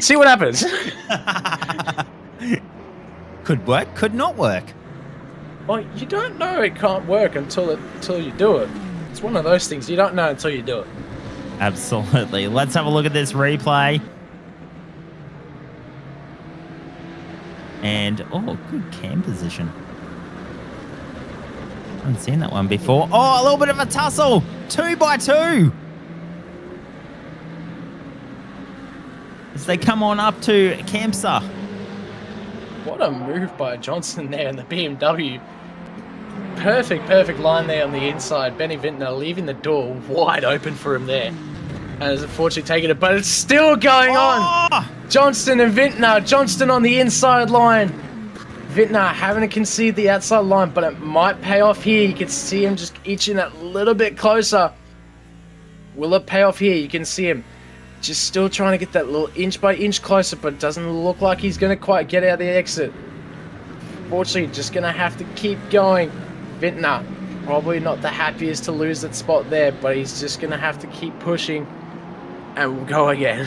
See what happens. Could work, could not work. Well, you don't know it can't work until you do it. It's one of those things you don't know until you do it. Absolutely. Let's have a look at this replay. And, oh, good cam position. I haven't seen that one before. Oh, a little bit of a tussle. 2 by 2. As they come on up to Kempsa. What a move by Johnson there in the BMW. Perfect line there on the inside. Benny Vintner leaving the door wide open for him there. And has unfortunately taken it, but it's still going on. Johnston and Vintner. Johnston on the inside line. Vintner having to concede the outside line, but it might pay off here. You can see him just inching that little bit closer. Will it pay off here? You can see him just still trying to get that little inch by inch closer, but it doesn't look like he's going to quite get out the exit. Fortunately, just going to have to keep going. Vintner, probably not the happiest to lose that spot there, but he's just going to have to keep pushing, and we'll go again.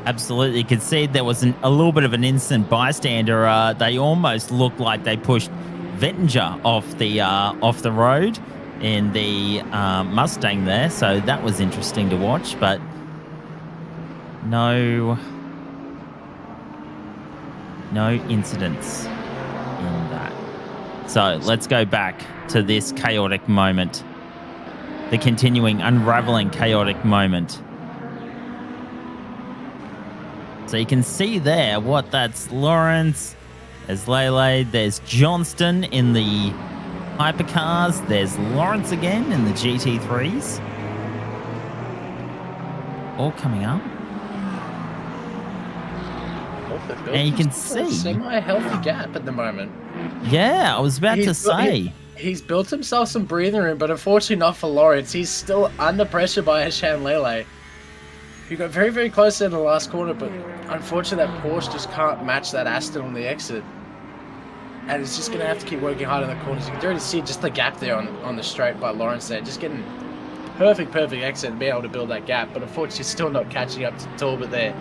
Absolutely. You could see there was a little bit of an instant bystander. They almost looked like they pushed Vettinger off the road in the Mustang there, so that was interesting to watch, but no incidents in that. So let's go back to this chaotic moment, the continuing unraveling chaotic moment. So you can see there what that's Lawrence, there's Lele, there's Johnston in the hypercars, there's Lawrence again in the GT3s. All coming up. And you can see a semi-healthy gap at the moment. Yeah, I was about to say. He's built himself some breathing room, but unfortunately not for Lawrence. He's still under pressure by Hashan Lele, who got very, very close in the last corner, but unfortunately that Porsche just can't match that Aston on the exit. And it's just going to have to keep working hard in the corners. You can already see just the gap there on the straight by Lawrence there. Just getting perfect exit and being able to build that gap, but unfortunately still not catching up to Talbot there.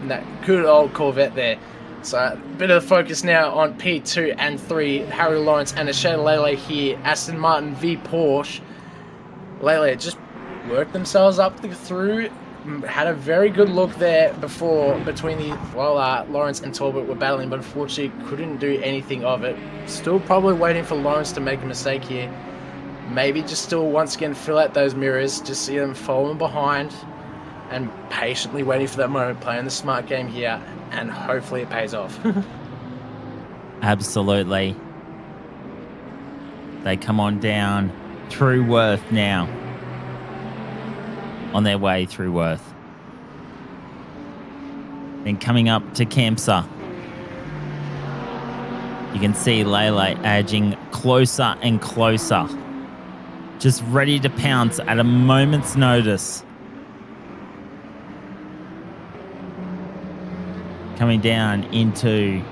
And that good old Corvette there. So a bit of the focus now on P2 and 3. Harry Lawrence and Ashane Lele here. Aston Martin v Porsche. Lele just worked themselves up through. Had a very good look there before between Lawrence and Talbot were battling, but unfortunately couldn't do anything of it. Still probably waiting for Lawrence to make a mistake here. Maybe just still once again fill out those mirrors, just see them falling behind and patiently waiting for that moment, playing the smart game here, and hopefully it pays off. Absolutely. They come on down through Worth now. On their way through Worth. Then coming up to Kempsa. You can see Lele edging closer and closer, just ready to pounce at a moment's notice. Coming down into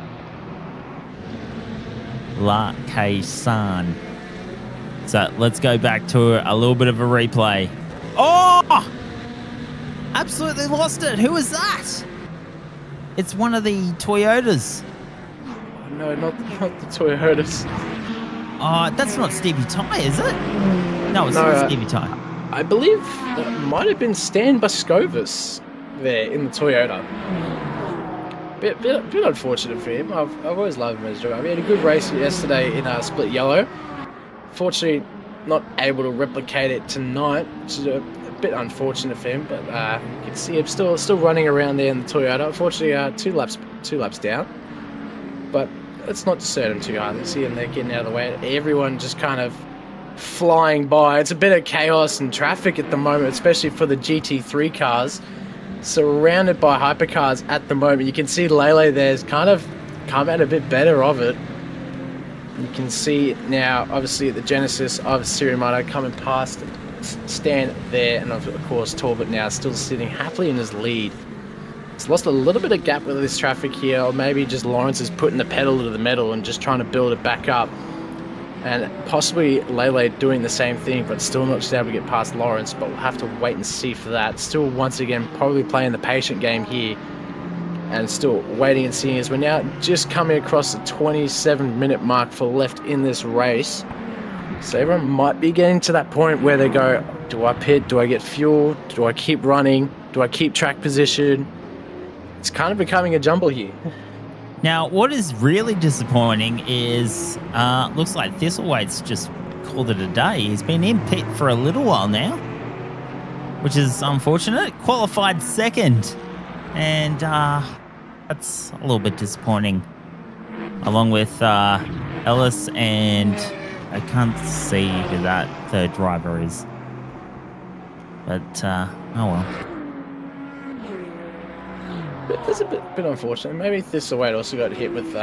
La Kaysan. So let's go back to a little bit of a replay. Oh! Absolutely lost it. Who was that? It's one of the Toyotas. No, not the Toyotas. Oh, that's not Stevie Ty, is it? No, it's not Stevie Ty. I believe it might have been Stan Boscovas there in the Toyota. Bit unfortunate for him. I've always loved him as a driver. He had a good race yesterday in Split Yellow. Fortunately, not able to replicate it tonight, which is a bit unfortunate for him. But you can see him still running around there in the Toyota. Unfortunately, two laps down. But let's not disturb him too hard. Let's see him there getting out of the way. Everyone just kind of flying by. It's a bit of chaos and traffic at the moment, especially for the GT3 cars. Surrounded by hypercars at the moment. You can see Lele there's kind of come out a bit better of it. You can see now, obviously, at the Genesis of Sirimato coming past Stan there, and of course Talbot now still sitting happily in his lead. It's lost a little bit of gap with this traffic here, or maybe just Lawrence is putting the pedal to the metal and just trying to build it back up. And possibly Lele doing the same thing, but still not just able to get past Lawrence. But we'll have to wait and see for that. Still, once again, probably playing the patient game here. And still waiting and seeing as we're now just coming across the 27-minute mark for left in this race. So everyone might be getting to that point where they go, do I pit? Do I get fuel? Do I keep running? Do I keep track position? It's kind of becoming a jumble here. Now, what is really disappointing is looks like Thistlewaite's just called it a day. He's been in pit for a little while now, which is unfortunate. Qualified second, and that's a little bit disappointing. Along with Ellis, and I can't see who that third driver is. But, oh well. It's a bit unfortunate. Maybe Thistlewaite also got hit with,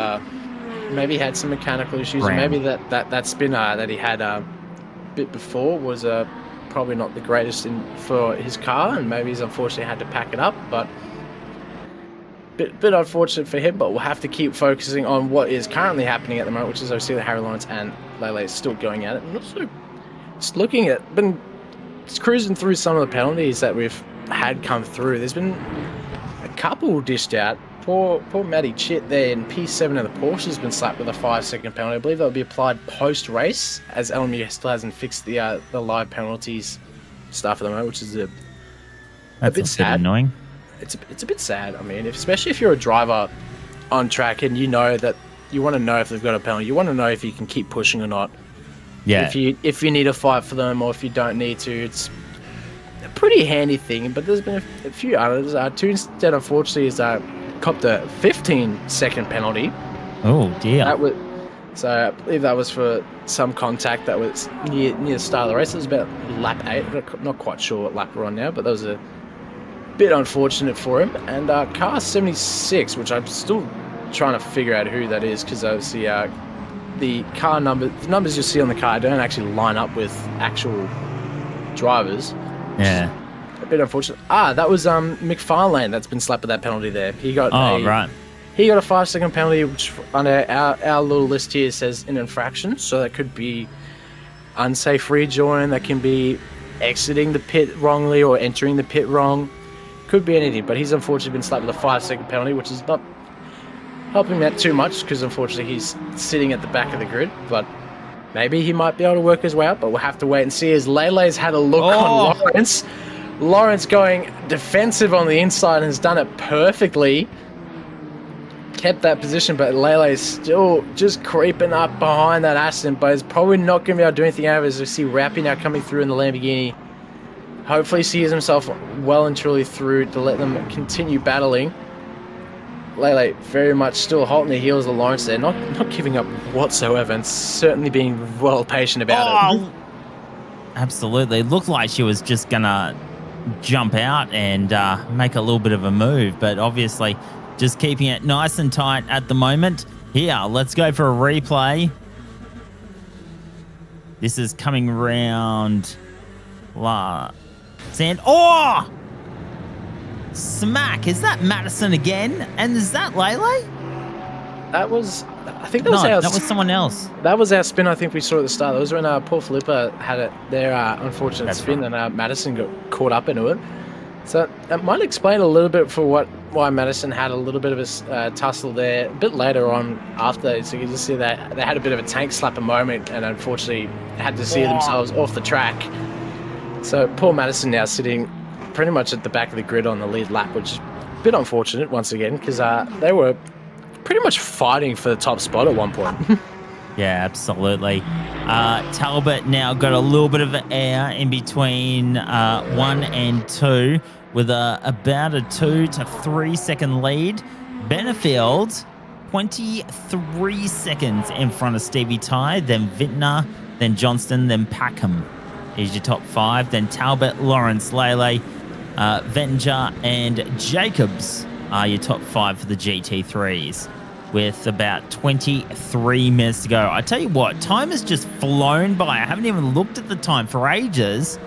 maybe he had some mechanical issues. Or maybe that spinner that he had a bit before was probably not the greatest for his car, and maybe he's unfortunately had to pack it up. But bit unfortunate for him, but we'll have to keep focusing on what is currently happening at the moment, which is obviously that Harry Lawrence and Lele is still going at it. And also just looking at, just cruising through some of the penalties that we've had come through. There's been a couple dished out. Poor Matty Chit there in P7 of the Porsche has been slapped with a 5-second penalty. I believe that will be applied post-race, as LMU still hasn't fixed the live penalties stuff at the moment, which is a bit sad. Annoying. It's a bit sad. I mean, especially if you're a driver on track and you know that you want to know if they've got a penalty, you want to know if you can keep pushing or not. Yeah. If you need to fight for them or if you don't need to, it's a pretty handy thing. But there's been a few others. Tunstead, unfortunately, has copped a 15-second penalty. Oh dear. So I believe that was for some contact that was near the start of the race. It was about lap 8. Not quite sure what lap we're on now, but that was a bit unfortunate for him. And car 76, which I'm still trying to figure out who that is, because obviously the numbers you see on the car don't actually line up with actual drivers. Yeah. A bit unfortunate. That was McFarlane that's been slapped with that penalty there. He got right. He got a 5-second penalty, which under our little list here says an infraction. So that could be unsafe rejoin. That can be exiting the pit wrongly or entering the pit wrong. Could be anything. But he's unfortunately been slapped with a 5-second penalty, which is not helping that too much because unfortunately he's sitting at the back of the grid. But maybe he might be able to work his way out. But we'll have to wait and see. As Lele's had a look on Lawrence. Lawrence going defensive on the inside and has done it perfectly. Kept that position, but Lele's still just creeping up behind that Aston, but is probably not going to be able to do anything out of it as we see Rappi now coming through in the Lamborghini. Hopefully sees himself well and truly through to let them continue battling. Lele very much still holding the heels of Lawrence there, not giving up whatsoever, and certainly being well patient about it. Absolutely. It looked like she was just going to jump out and make a little bit of a move, but obviously just keeping it nice and tight at the moment. Here, let's go for a replay. This is coming round. Sand. Oh! Smack. Is that Madison again? And is that Lele? That was, I think that was that was someone else. That was our spin. I think we saw at the start. That was when Paul Filippa had their unfortunate spin, right. And Madison got caught up into it. So that might explain a little bit for why Madison had a little bit of a tussle there. A bit later on, after, so you can just see that they had a bit of a tank slapper moment, and unfortunately had to see themselves off the track. So Paul Madison now sitting pretty much at the back of the grid on the lead lap, which is a bit unfortunate once again, because they were pretty much fighting for the top spot at one point. Yeah, absolutely. Talbot now got a little bit of an air in between 1 and 2 with about a 2 to 3 second lead. Benefield, 23 seconds in front of Stevie Ty, then Vintner, then Johnston, then Packham is your top 5. Then Talbot, Lawrence, Lele, Vettinger, and Jacobs are your top 5 for the GT3s. With about 23 minutes to go. I tell you what, time has just flown by. I haven't even looked at the time for ages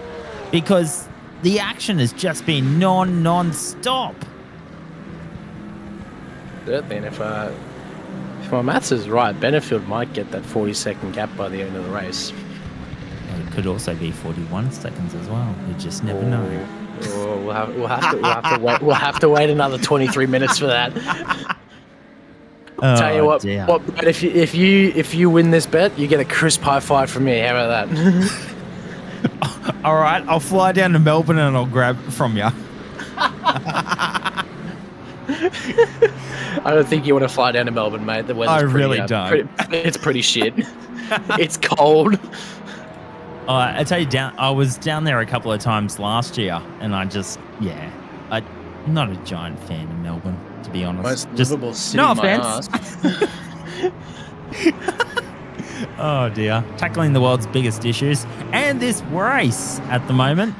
because the action has just been non-stop. Certainly, and if my maths is right, Benefield might get that 40-second gap by the end of the race. It could also be 41 seconds as well. You just never know. Oh, we'll have to wait another 23 minutes for that. Tell you what, if you win this bet, you get a crisp high five from me. How about that? All right, I'll fly down to Melbourne and I'll grab it from you. I don't think you want to fly down to Melbourne, mate. The weather's really don't. It's pretty shit. It's cold. I tell you, I was down there a couple of times last year, and I'm not a giant fan of Melbourne, to be honest. Most livable city. No offense. Oh dear, tackling the world's biggest issues, and this race at the moment.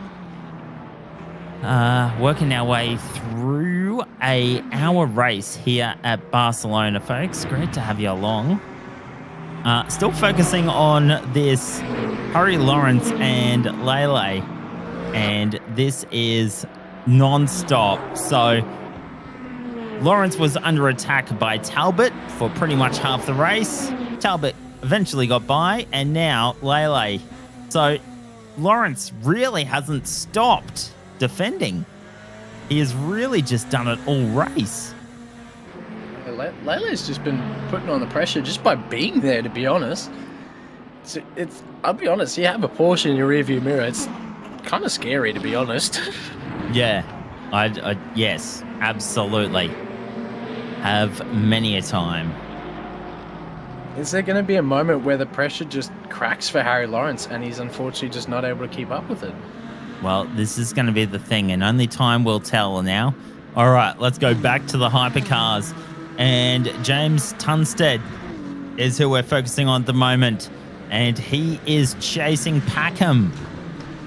Working our way through our race here at Barcelona, folks. Great to have you along. Still focusing on this Harry Lawrence and Lele, and this is non-stop. So Lawrence was under attack by Talbot for pretty much half the race. Talbot eventually got by, and now Lele. So Lawrence really hasn't stopped defending. He has really just done it all race. Lele's just been putting on the pressure just by being there, to be honest. I'll be honest, you have a Porsche in your rearview mirror. It's kind of scary, to be honest. Yeah, yes, absolutely. Have many a time. Is there going to be a moment where the pressure just cracks for Harry Lawrence and he's unfortunately just not able to keep up with it? Well, this is going to be the thing, and only time will tell now. All right, let's go back to the hypercars. And James Tunstead is who we're focusing on at the moment. And he is chasing Packham.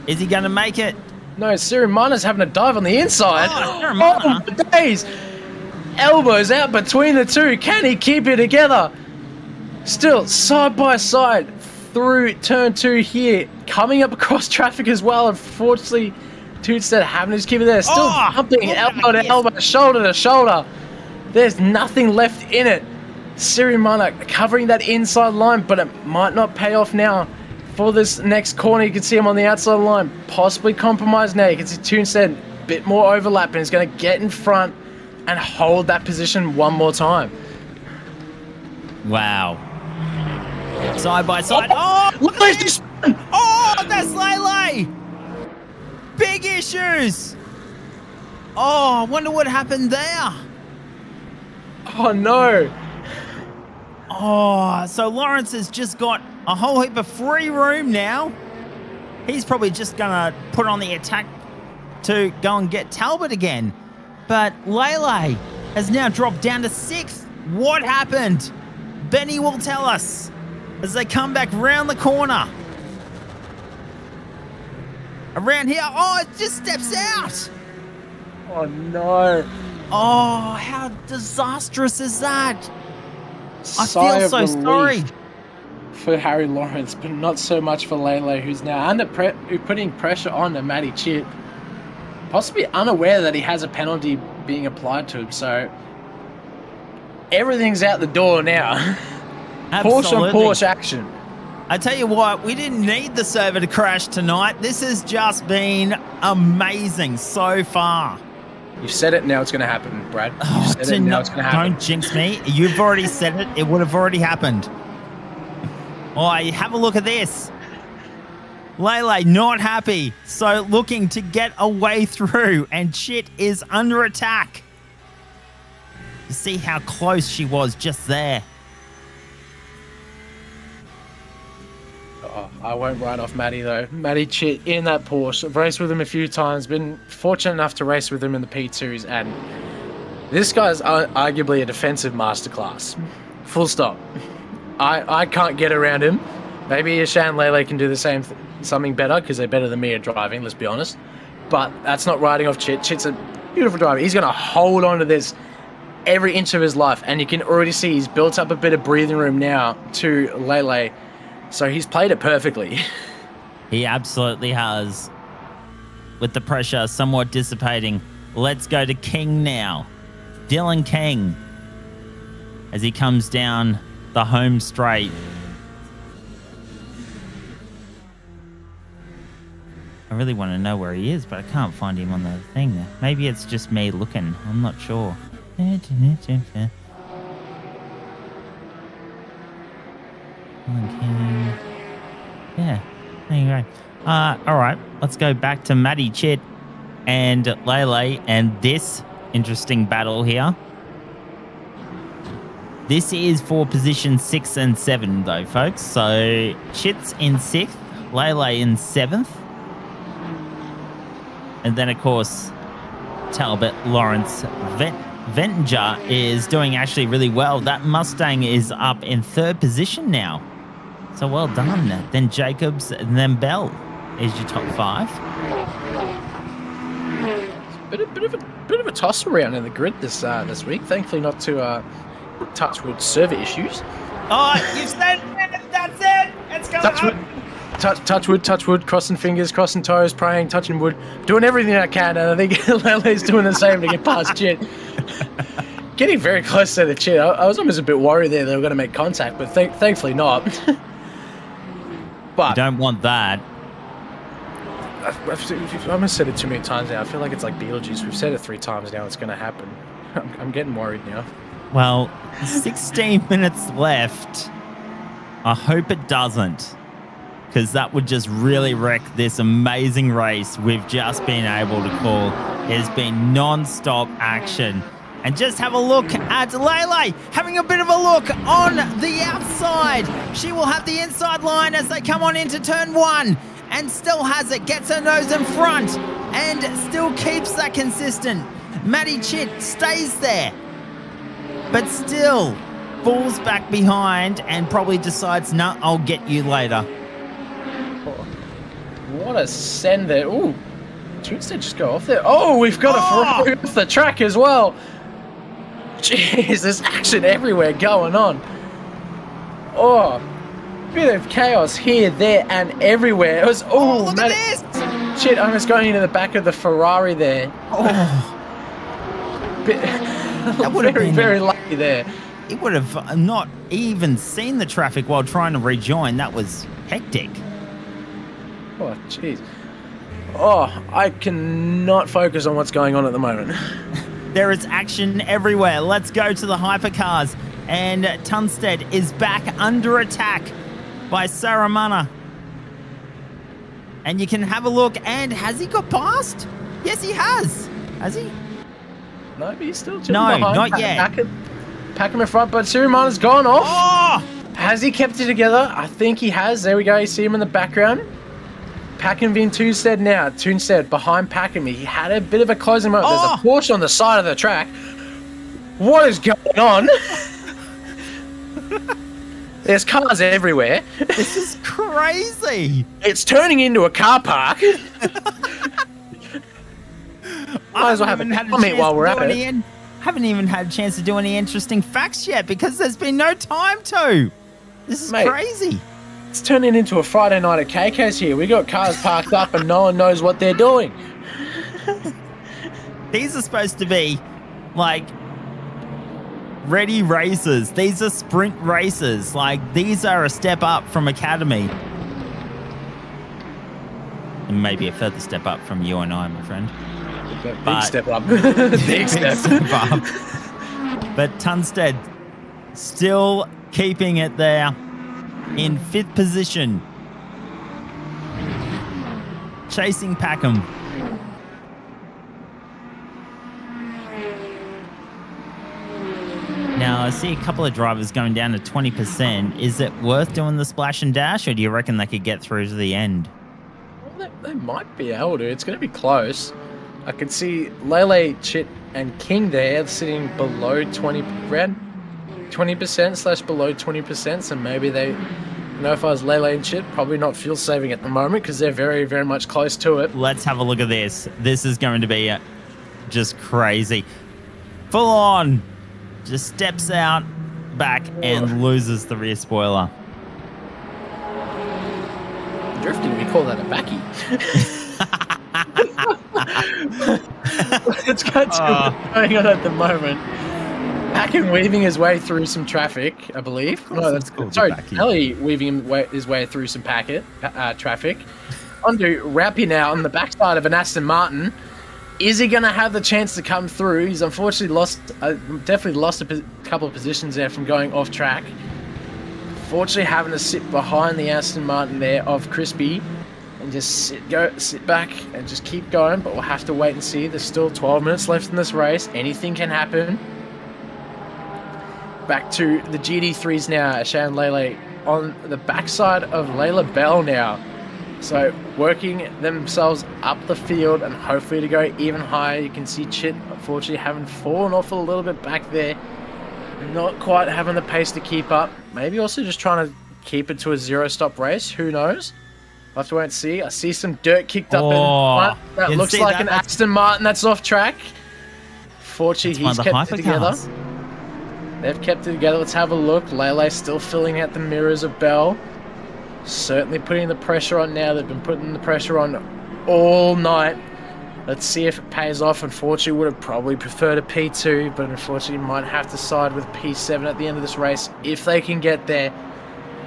Is he going to make it? No, Sirimana's having a dive on the inside. Oh, my days. Elbows out between the two. Can he keep it together? Still, side by side through turn 2 here. Coming up across traffic as well. Unfortunately, Tunstead having to keep it there. Still jumping elbow to elbow, shoulder to shoulder. There's nothing left in it. Sirimana covering that inside line, but it might not pay off now. For this next corner, you can see him on the outside line, possibly compromised now. You can see Tunstead, a bit more overlap, and he's going to get in front and hold that position one more time. Wow. Side by side. That's Lele. Big issues. I wonder what happened there. Oh, no. So Lawrence has just got a whole heap of free room now. He's probably just going to put on the attack to go and get Talbot again. But Lele has now dropped down to 6th. What happened? Benny will tell us as they come back round the corner. Around here. It just steps out. Oh, no. How disastrous is that? I feel so sorry for Harry Lawrence, but not so much for Lele, who's now putting pressure on to Matty Chit, possibly unaware that he has a penalty being applied to him. So everything's out the door now. Porsche on Porsche action. I tell you what, we didn't need the server to crash tonight. This has just been amazing so far. You've said it, now it's going to happen, Brad. You've said it, now it's going to happen. Don't jinx me. You've already said it. It would have already happened. Oh, have a look at this. Lele not happy, so looking to get away through, and Chit is under attack. You see how close she was just there. Oh, I won't write off Matty, though. Matty Chit in that Porsche. I've raced with him a few times. Been fortunate enough to race with him in the P2s, and this guy's arguably a defensive masterclass. Full stop. I can't get around him. Maybe Ishan and Lele can do the same, something better, because they're better than me at driving, let's be honest. But that's not riding off Chit. Chit's a beautiful driver. He's going to hold on to this every inch of his life, and you can already see he's built up a bit of breathing room now to Lele. So he's played it perfectly. He absolutely has. With the pressure somewhat dissipating, let's go to King now. Dylan King, as he comes down the home straight. I really want to know where he is, but I can't find him on the thing there. Maybe it's just me looking. I'm not sure. Dylan King. Yeah, there you go. All right, let's go back to Matty Chit and Lele and this interesting battle here. This is for position 6 and 7, though, folks. So Chit's in 6th, Lele in 7th. And then, of course, Talbot Lawrence Ventinger is doing actually really well. That Mustang is up in 3rd position now. So well done. Then Jacobs and then Bell is your top 5. Bit of a toss around in the grid this week. Thankfully, not to touch wood server issues. Oh, you said it. That's it. It's going touch wood, crossing fingers, crossing toes, praying, touching wood, doing everything I can, and I think Lele's doing the same to get past Chit. Getting very close to the Chit. I was almost a bit worried there they were going to make contact, but thankfully not. But you don't want that. I've almost said it too many times now. I feel like it's like Beetlejuice. We've said it 3 times now. It's going to happen. I'm getting worried now. Well, 16 minutes left. I hope it doesn't, because that would just really wreck this amazing race we've just been able to call. It has been non-stop action. And just have a look at Lele having a bit of a look on the outside. She will have the inside line as they come on into turn 1 and still has it, gets her nose in front and still keeps that consistent. Matty Chit stays there, but still falls back behind and probably decides, no, I'll get you later. What a send there. Ooh, Tuesday just go off there. Oh, we've got a Ferrari off the track as well. Jeez, there's action everywhere going on. Oh, bit of chaos here, there, and everywhere. It was, look at this! Shit, almost going into the back of the Ferrari there. Oh. That would have been very lucky there. It would have not even seen the traffic while trying to rejoin. That was hectic. Oh, jeez. Oh, I cannot focus on what's going on at the moment. There is action everywhere. Let's go to the hypercars. And Tunstead is back under attack by Saramana. And you can have a look. And has he got past? Yes, he has. Has he? No, but he's still chilling No, behind. not yet. Pack him in front, but Saramana's gone off. Oh! Has he kept it together? I think he has. There we go. You see him in the background. Packenby and Tunstead now. Tunstead behind Packenby. He had a bit of a closing moment. There's a Porsche on the side of the track. What is going on? There's cars everywhere. This is crazy. It's turning into a car park. I haven't had a chance while we're to at do it. any Haven't even had a chance to do any interesting facts yet because there's been no time to. This is crazy. It's turning into a Friday night at KK's here. We got cars parked up and no one knows what they're doing. These are supposed to be like ready races. These are sprint races. Like, these are a step up from Academy. And maybe a further step up from you and I, my friend. Big step up. Big step up. But Tunstead still keeping it there in 5th position. Chasing Packham. Now, I see a couple of drivers going down to 20%. Is it worth doing the splash and dash, or do you reckon they could get through to the end? Well, they might be able to. It's going to be close. I can see Lele, Chit, and King there sitting below 20% / below 20%. So maybe they, you know, if I was Lele and Chit, probably not fuel saving at the moment because they're very, very much close to it. Let's have a look at this. This is going to be just crazy. Full on. Just steps out back and loses the rear spoiler. Drifting, we call that a backy. Let's go to what's going on at the moment. Packham weaving his way through some traffic, I believe. No, that's cool. Sorry, Kelly weaving his way through some traffic. Onto Rappy now on the backside of an Aston Martin. Is he going to have the chance to come through? He's unfortunately definitely lost a couple of positions there from going off track. Fortunately, having to sit behind the Aston Martin there of Crispy and just sit back and just keep going. But we'll have to wait and see. There's still 12 minutes left in this race. Anything can happen. Back to the GD3s now. Shan Lele on the backside of Layla Bell now. So working themselves up the field and hopefully to go even higher. You can see Chit unfortunately having fallen off a little bit back there. Not quite having the pace to keep up. Maybe also just trying to keep it to a 0-stop race. Who knows? We'll have to wait and see. I see some dirt kicked up in front. That looks like an Aston Martin that's off track. Fortunately, he's kept it together. They've kept it together. Let's have a look. Lele still filling out the mirrors of Bell. Certainly putting the pressure on now. They've been putting the pressure on all night. Let's see if it pays off. Unfortunately, would have probably preferred a P2, but unfortunately might have to side with P7 at the end of this race if they can get there.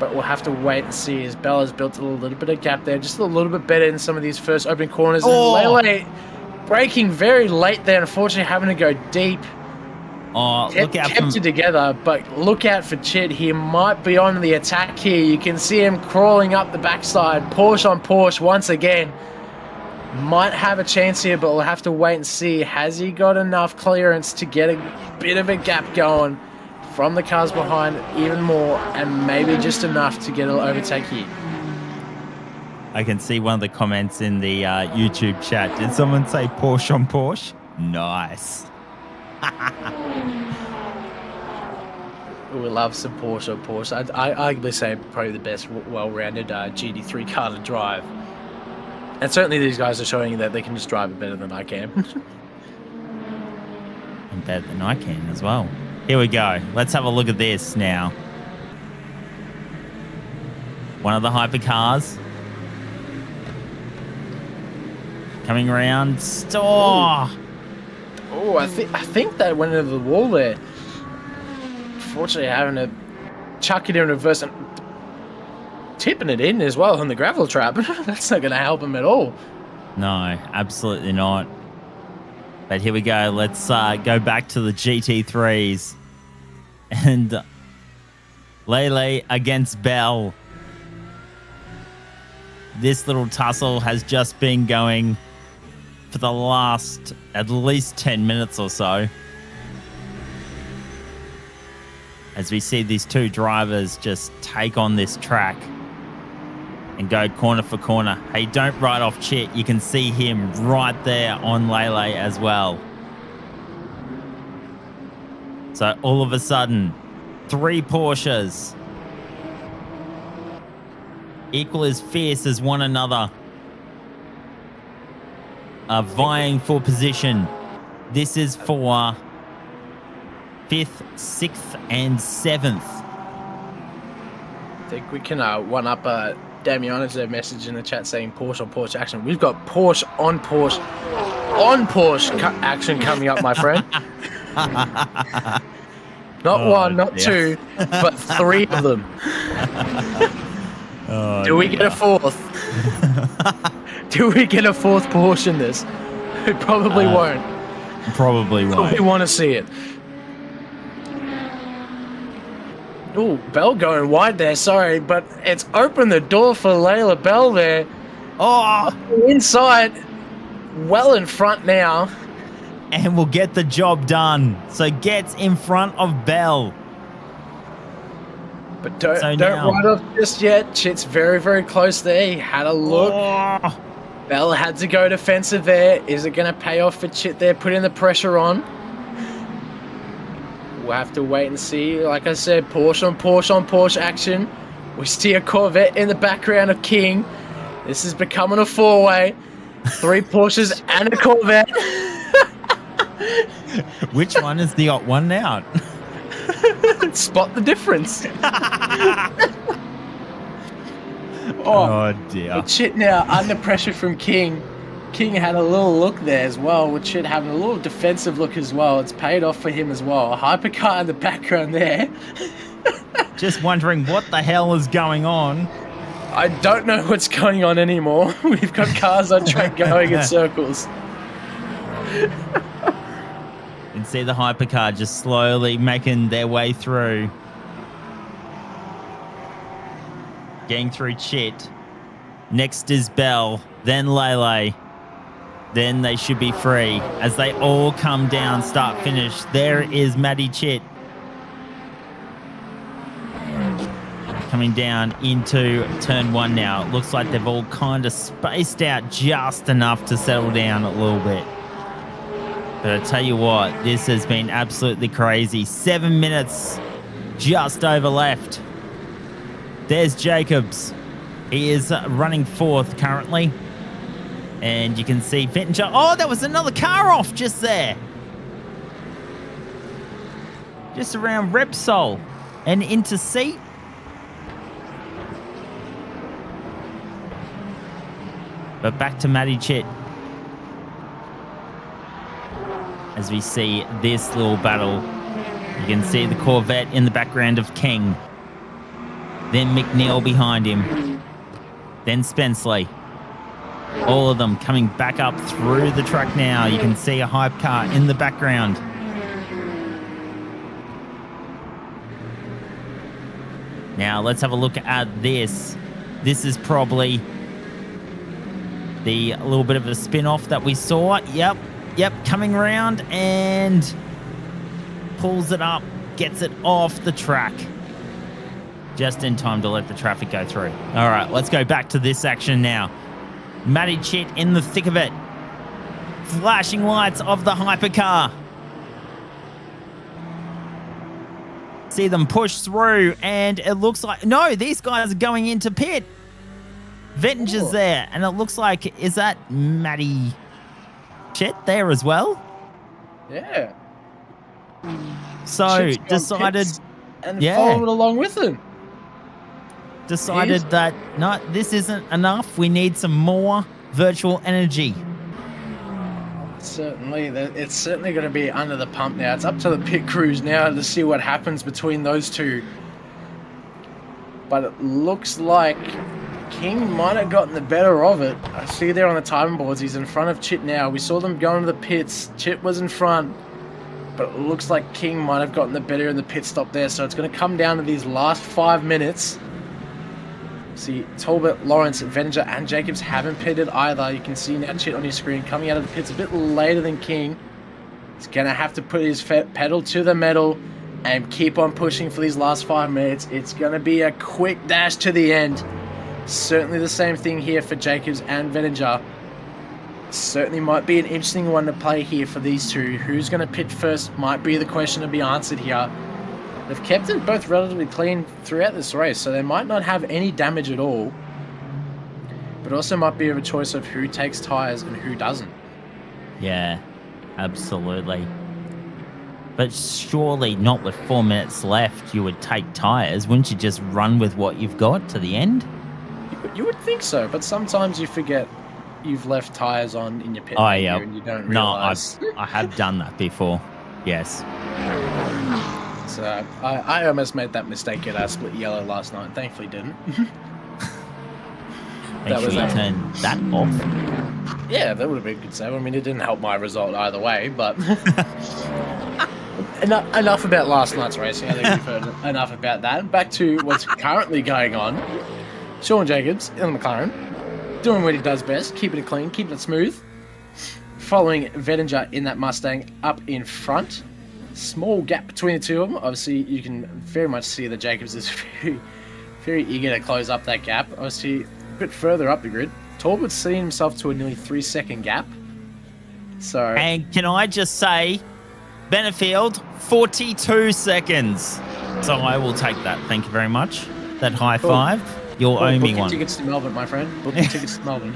But we'll have to wait and see as Bella's built a little bit of gap there. Just a little bit better in some of these first opening corners. Oh. And Lele braking very late there, unfortunately having to go deep. Oh, look out! Kept it together, but look out for Chit. He might be on the attack here. You can see him crawling up the backside. Porsche on Porsche once again. Might have a chance here, but we'll have to wait and see. Has he got enough clearance to get a bit of a gap going from the cars behind even more, and maybe just enough to get an overtake here? I can see one of the comments in the YouTube chat. Did someone say Porsche on Porsche? Nice. We love some Porsche on Porsche. I arguably say probably the best well-rounded GD3 car to drive. And certainly these guys are showing that they can just drive it better than I can. And better than I can as well. Here we go. Let's have a look at this now. One of the hypercars. Coming around. Oh, I think that went into the wall there. Fortunately, having to chuck it in reverse and tipping it in as well on the gravel trap. That's not going to help him at all. No, absolutely not. But here we go. Let's go back to the GT3s. And Lele against Bell. This little tussle has just been going for the last at least 10 minutes or so. As we see these two drivers just take on this track and go corner for corner. Hey, don't write off Chit. You can see him right there on Lele as well. So all of a sudden, 3 Porsches, equal as fierce as one another, are vying for position. This is for 5th, 6th, and 7th. I think we can one up Damiana's message in the chat saying Porsche on Porsche action. We've got Porsche on Porsche action coming up, my friend. Not one, not two, but 3 of them. Do we get a 4th? Do we get a 4th Porsche in this? We probably won't. Probably won't. We want to see it. Oh, Bell going wide there, sorry, but it's opened the door for Layla Bell there. Oh! Inside, well in front now. And will get the job done. So gets in front of Bell. But don't write off just yet. Chit's very, very close there. He had a look. Oh. Bell had to go defensive there. Is it going to pay off for Chit there, putting the pressure on? We'll have to wait and see. Like I said, Porsche on Porsche action. We see a Corvette in the background of King. This is becoming a 4-way. 3 Porsches and a Corvette. Which one is the hot one now? Spot the difference. Oh dear. But Chit now under pressure from King. King had a little look there as well, with Chit having a little defensive look as well. It's paid off for him as well. A hypercar in the background there. Just wondering what the hell is going on. I don't know what's going on anymore. We've got cars on track going in circles. You can see the hypercar just slowly making their way through. Getting through Chit. Next is Bell, then Lele. Then they should be free as they all come down, start, finish. There is Maddie Chit. Coming down into turn 1 now. It looks like they've all kind of spaced out just enough to settle down a little bit. But I tell you what, this has been absolutely crazy. 7 minutes just over left. There's Jacobs. He is running 4th currently. And you can see Vettinger. Oh, there was another car off just there. Just around Repsol and into seat. But back to Matty Chit. As we see this little battle, you can see the Corvette in the background of King. Then McNeil behind him. Then Spenceley. All of them coming back up through the track now. You can see a hype car in the background. Now let's have a look at this. This is probably the little bit of a spin-off that we saw. Yep, coming around and pulls it up, gets it off the track. Just in time to let the traffic go through. All right, let's go back to this action now. Matty Chit in the thick of it. Flashing lights of the hypercar. See them push through, and it looks like... No, these guys are going into pit. Vettinger's there, and it looks like... Is that Matty Chit there as well? Yeah. So, decided... And followed along with him. Decided that, no, this isn't enough. We need some more virtual energy. Certainly. It's certainly going to be under the pump now. It's up to the pit crews now to see what happens between those two. But it looks like King might have gotten the better of it. I see there on the timing boards, he's in front of Chit now. We saw them go into the pits. Chit was in front. But it looks like King might have gotten the better in the pit stop there. So it's going to come down to these last 5 minutes. See, Talbot, Lawrence, Vettinger, and Jacobs haven't pitted either. You can see now Chit on your screen coming out of the pits a bit later than King. He's going to have to put his pedal to the metal and keep on pushing for these last 5 minutes. It's going to be a quick dash to the end. Certainly the same thing here for Jacobs and Vettinger. Certainly might be an interesting one to play here for these two. Who's going to pit first might be the question to be answered here. They've kept it both relatively clean throughout this race, so they might not have any damage at all. But also might be a choice of who takes tyres and who doesn't. Yeah, absolutely. But surely not with 4 minutes left, you would take tyres. Wouldn't you just run with what you've got to the end? You would think so, but sometimes you forget you've left tyres on in your pit Oh, menu yeah. and you don't No, realise. I have done that before. Yes. So I almost made that mistake at split yellow last night. Thankfully didn't. Make sure you turn that off. Yeah, that would have been a good save. I mean, it didn't help my result either way, but enough about last night's racing. I think we've heard enough about that. Back to what's currently going on. Sean Jacobs in the McLaren, doing what he does best, keeping it clean, keeping it smooth. Following Vettinger in that Mustang up in front. Small gap between the two of them. Obviously, you can very much see that Jacobs is very, very eager to close up that gap. Obviously, a bit further up the grid. Talbot's seen himself to a nearly 3-second gap. So, And can I just say, Benefield, 42 seconds. So I will take that. Thank you very much. That high five. You'll owe me book one. your tickets to Melbourne, my friend. Book your tickets to Melbourne.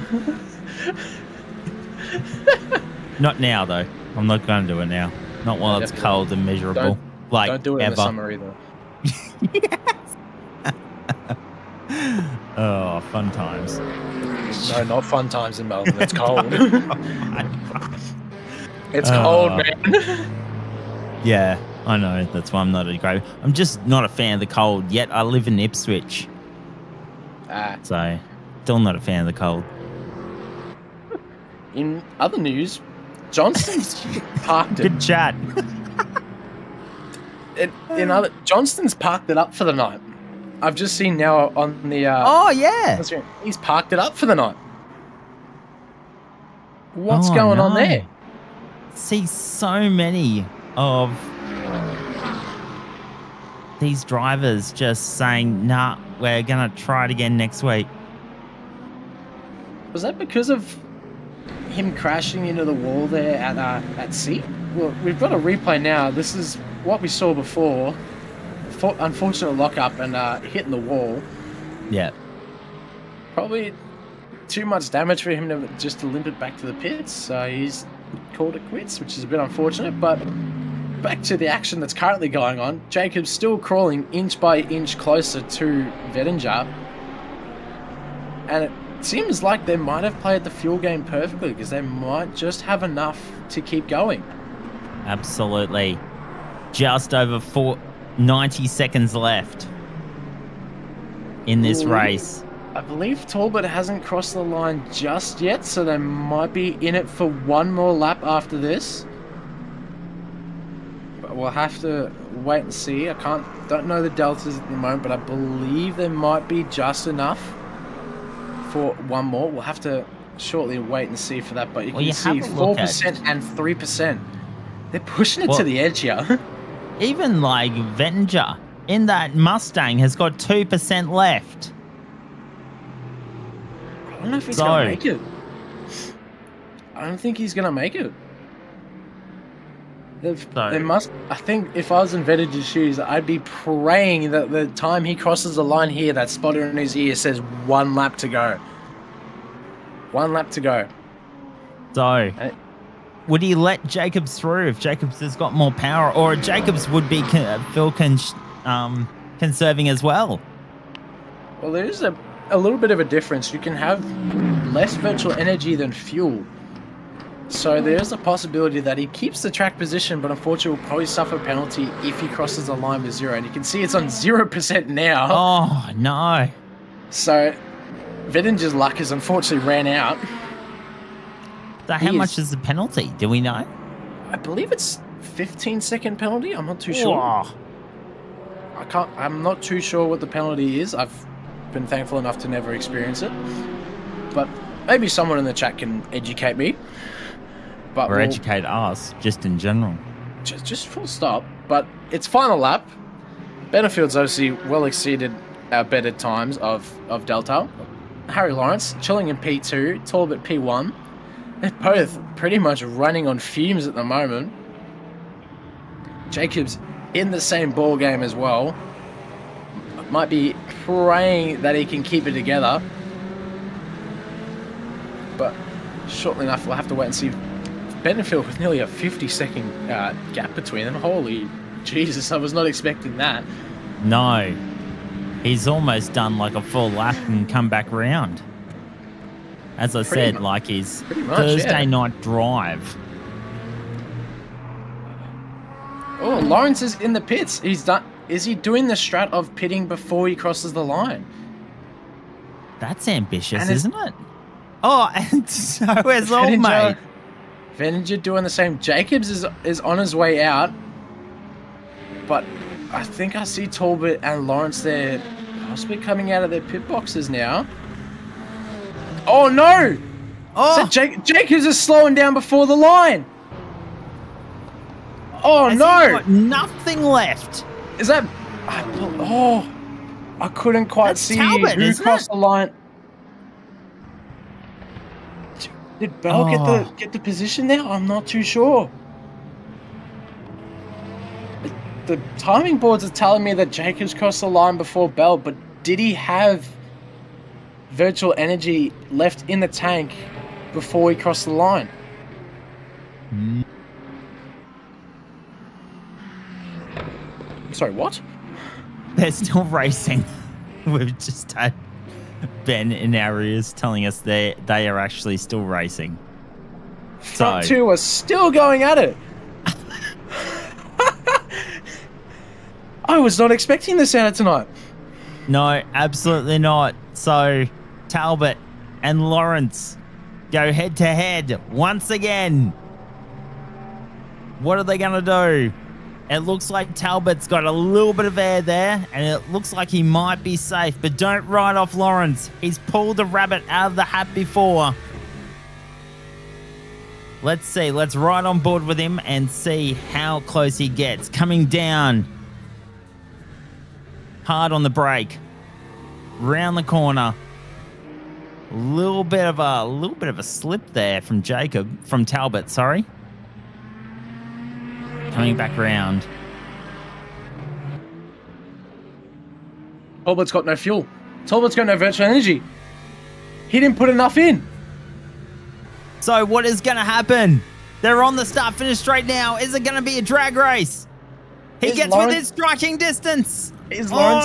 Not now, though. I'm not going to do it now. Not while it's cold and miserable. Don't do it ever. in the summer either. Oh, fun times. No, not fun times in Melbourne. It's cold. It's cold, man. Yeah, I know. That's why I'm not a great. I'm just not a fan of the cold. Yet I live in Ipswich, so still not a fan of the cold. In other news, Johnston's parked it. Good chat. Johnston's parked it up for the night. I've just seen now on the. Oh yeah. He's parked it up for the night. What's going on there? See so many of these drivers just saying, "Nah, we're gonna try it again next week." Was that because of him crashing into the wall there at sea? Well, we've got a replay now. This is what we saw before. Unfortunate lockup and hitting the wall. Yeah. Probably too much damage for him to limp it back to the pits. So he's called it quits, which is a bit unfortunate. But back to the action that's currently going on. Jacobs still crawling inch by inch closer to Vettinger. And it seems like they might have played the fuel game perfectly because they might just have enough to keep going. Absolutely. Just over 90 seconds left in this race. I believe Talbot hasn't crossed the line just yet, so they might be in it for one more lap after this. But we'll have to wait and see. Don't know the deltas at the moment, but I believe there might be just enough for one more. We'll have to shortly wait and see for that, but you can see 4% and 3%. They're pushing it to the edge here. Even like Vettinger in that Mustang has got 2% left. I don't know if he's going to make it. I don't think he's going to make it. They must. I think if I was in Vettinger's shoes, I'd be praying that the time he crosses the line here, that spotter in his ear says 1 lap to go. 1 lap to go. So, would he let Jacobs through if Jacobs has got more power, or Jacobs would be conserving as well? Well, there is a little bit of a difference. You can have less virtual energy than fuel. So there's a possibility that he keeps the track position, but unfortunately will probably suffer a penalty if he crosses the line with 0. And you can see it's on 0% now. Oh, no. So Vettinger's luck has unfortunately ran out. So how much is the penalty? Do we know? I believe it's 15-second penalty. I'm not too sure. I'm not too sure what the penalty is. I've been thankful enough to never experience it. But maybe someone in the chat can educate me. Or educate us, just in general. Just full stop. But it's final lap. Benefield's obviously well exceeded our better times of Delta. Harry Lawrence chilling in P2, Talbot P1. They're both pretty much running on fumes at the moment. Jacobs in the same ball game as well. Might be praying that he can keep it together. But shortly enough, we'll have to wait and see Benfield with nearly a 50-second gap between them. Holy Jesus, I was not expecting that. No. He's almost done like a full lap and come back round. As I said, like his Thursday night drive. Oh, Lawrence is in the pits. He's done. Is he doing the strat of pitting before he crosses the line? That's ambitious, isn't it? Oh, and so is old mate. Veninger doing the same. Jacobs is on his way out, but I think I see Talbot and Lawrence there possibly coming out of their pit boxes now. Oh no! Oh, so Jacobs is slowing down before the line. Oh no! Got nothing left. Is that? Oh, I couldn't quite see Talbot, who crossed the line. Did Bell get the position there? I'm not too sure. The timing boards are telling me that Jacobs crossed the line before Bell, but did he have virtual energy left in the tank before he crossed the line? Sorry, what? They're still racing. We've just had Ben in our ears telling us they are actually still racing. Front two are still going at it. I was not expecting this out of tonight. No, absolutely not. So Talbot and Lawrence go head to head once again. What are they going to do? It looks like Talbot's got a little bit of air there, and it looks like he might be safe, but don't ride off Lawrence. He's pulled a rabbit out of the hat before. Let's see. Let's ride on board with him and see how close he gets. Coming down. Hard on the brake. Round the corner. Little bit of a slip there from Talbot, sorry. Coming back round. Talbot's got no fuel. Talbot's got no virtual energy. He didn't put enough in. So what is going to happen? They're on the start-finish straight now. Is it going to be a drag race? He gets within striking distance. Is Lawrence...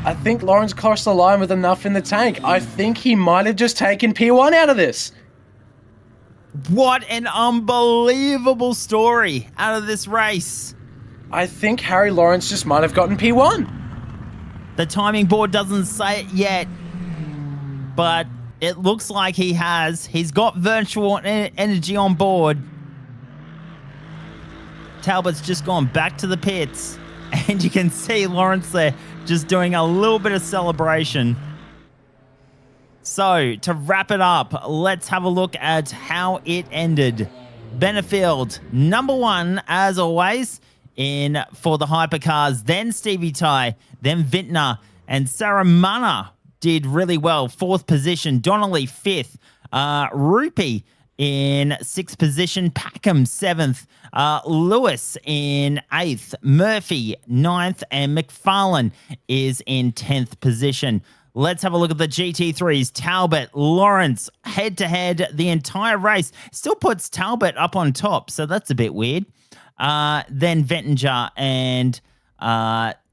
I think Lawrence crossed the line with enough in the tank. I think he might have just taken P1 out of this. What an unbelievable story out of this race. I think Harry Lawrence just might have gotten P1. The timing board doesn't say it yet, but it looks like he has. He's got virtual energy on board. Talbot's just gone back to the pits, and you can see Lawrence there just doing a little bit of celebration. So, to wrap it up, let's have a look at how it ended. Benefield, number one, as always, for the hypercars. Then Stevie Ty, then Vintner, and Saramana did really well. 4th position. Donnelly, 5th. Rupee in 6th position. Packham, 7th. Lewis in 8th. Murphy, 9th. And McFarlane is in 10th position. Let's have a look at the GT3s. Talbot, Lawrence, head-to-head the entire race. Still puts Talbot up on top, so that's a bit weird. Then Vettinger, and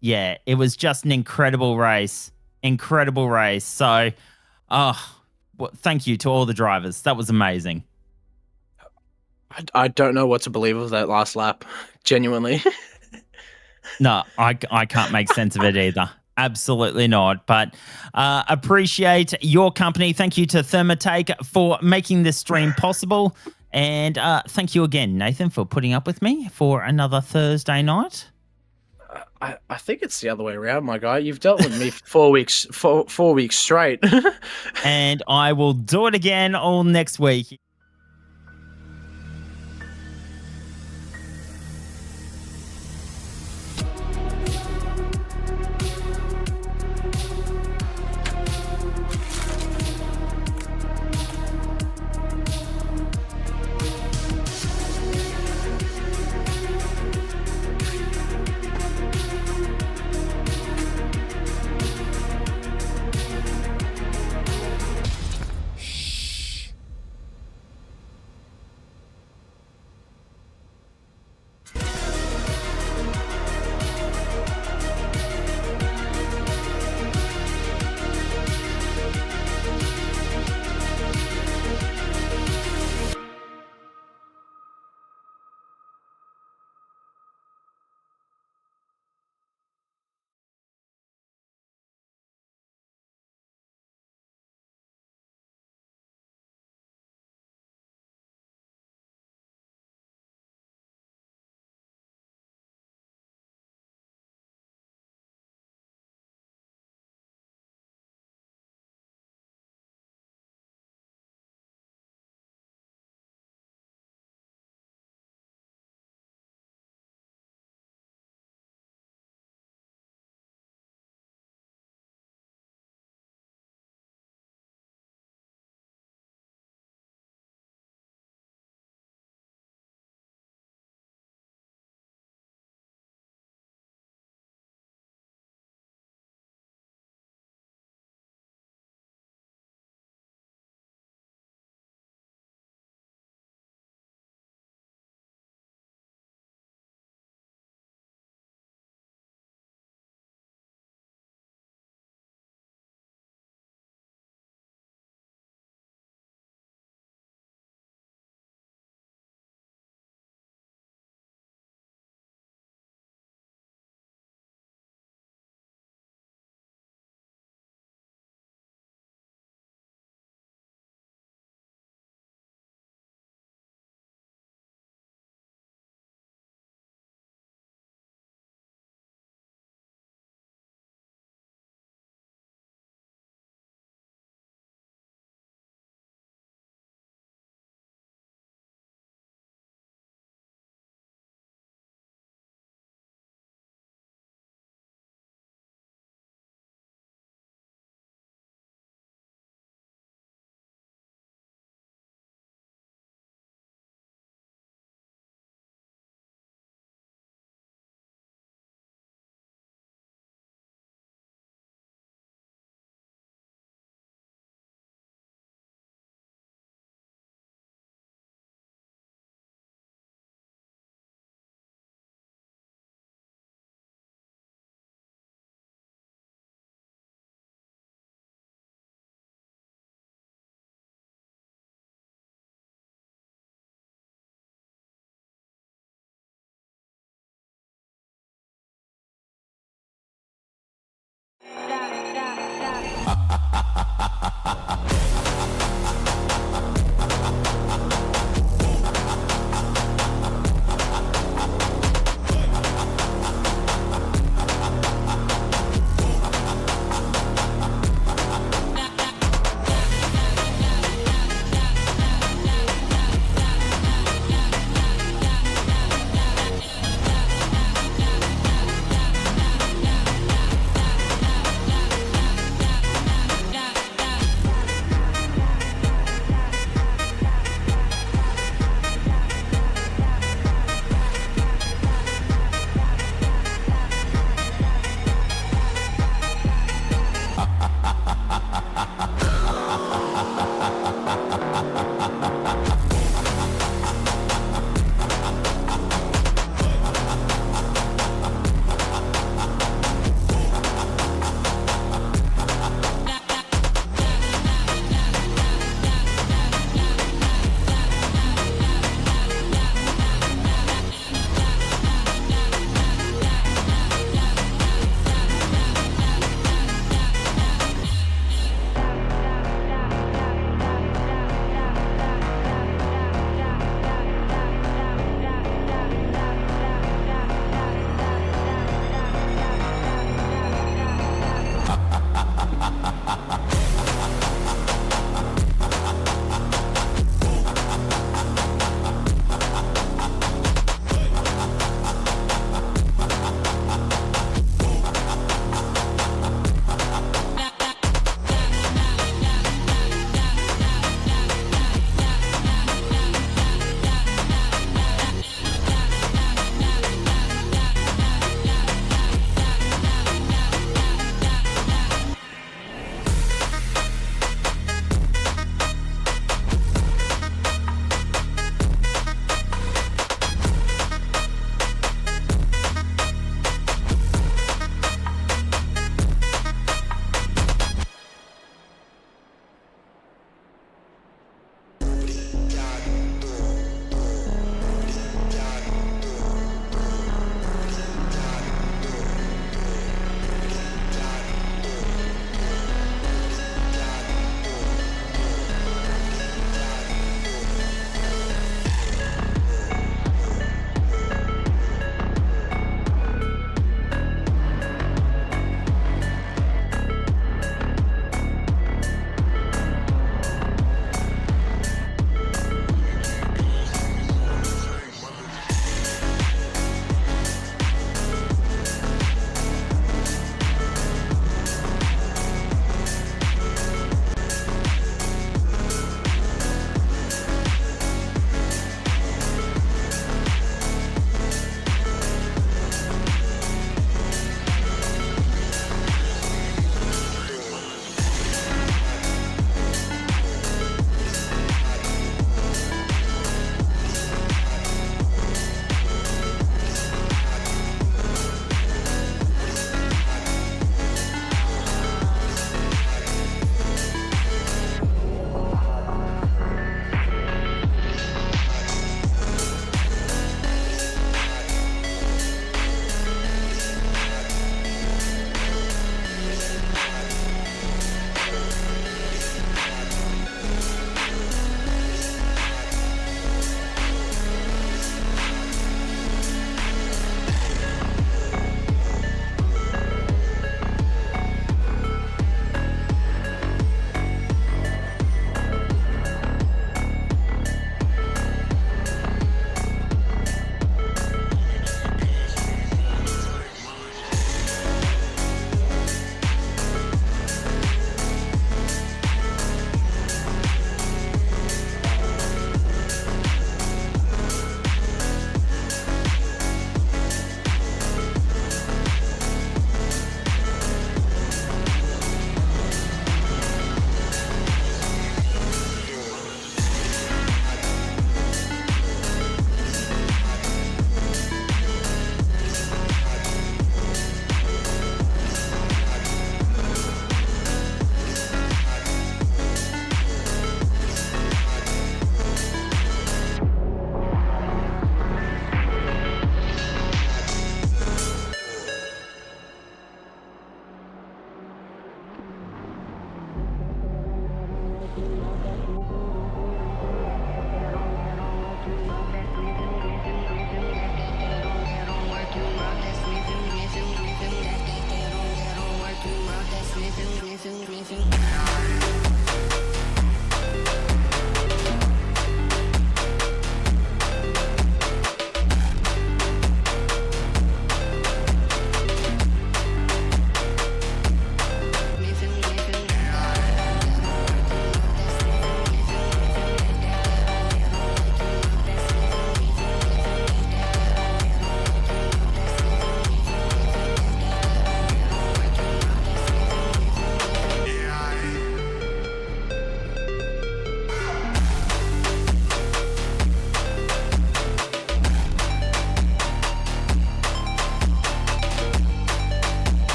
yeah, it was just an incredible race. Incredible race. So, thank you to all the drivers. That was amazing. I don't know what to believe of that last lap, genuinely. No, I can't make sense of it either. Absolutely not. But appreciate your company. Thank you to Thermaltake for making this stream possible. And thank you again, Nathan, for putting up with me for another Thursday night. I think it's the other way around, my guy. You've dealt with me for 4 weeks straight. And I will do it again all next week.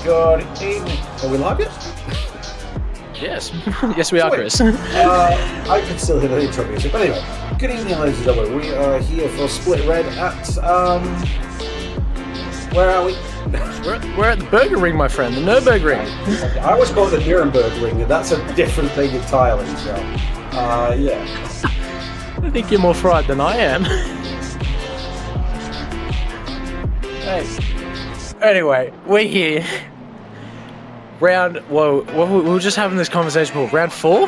Good evening. Are we live yet? Yes. Yes, we are, Chris. I can still hear the intro music. But anyway, good evening, ladies and gentlemen. We are here for Split Red at, where are we? We're at the Burger Ring, my friend, the NURBURGRING. I always call it the Nuremberg-Ring, and that's a different thing entirely, so, yeah. I think you're more fried than I am. Hey. Anyway, we're here. We were just having this conversation before. Round 4?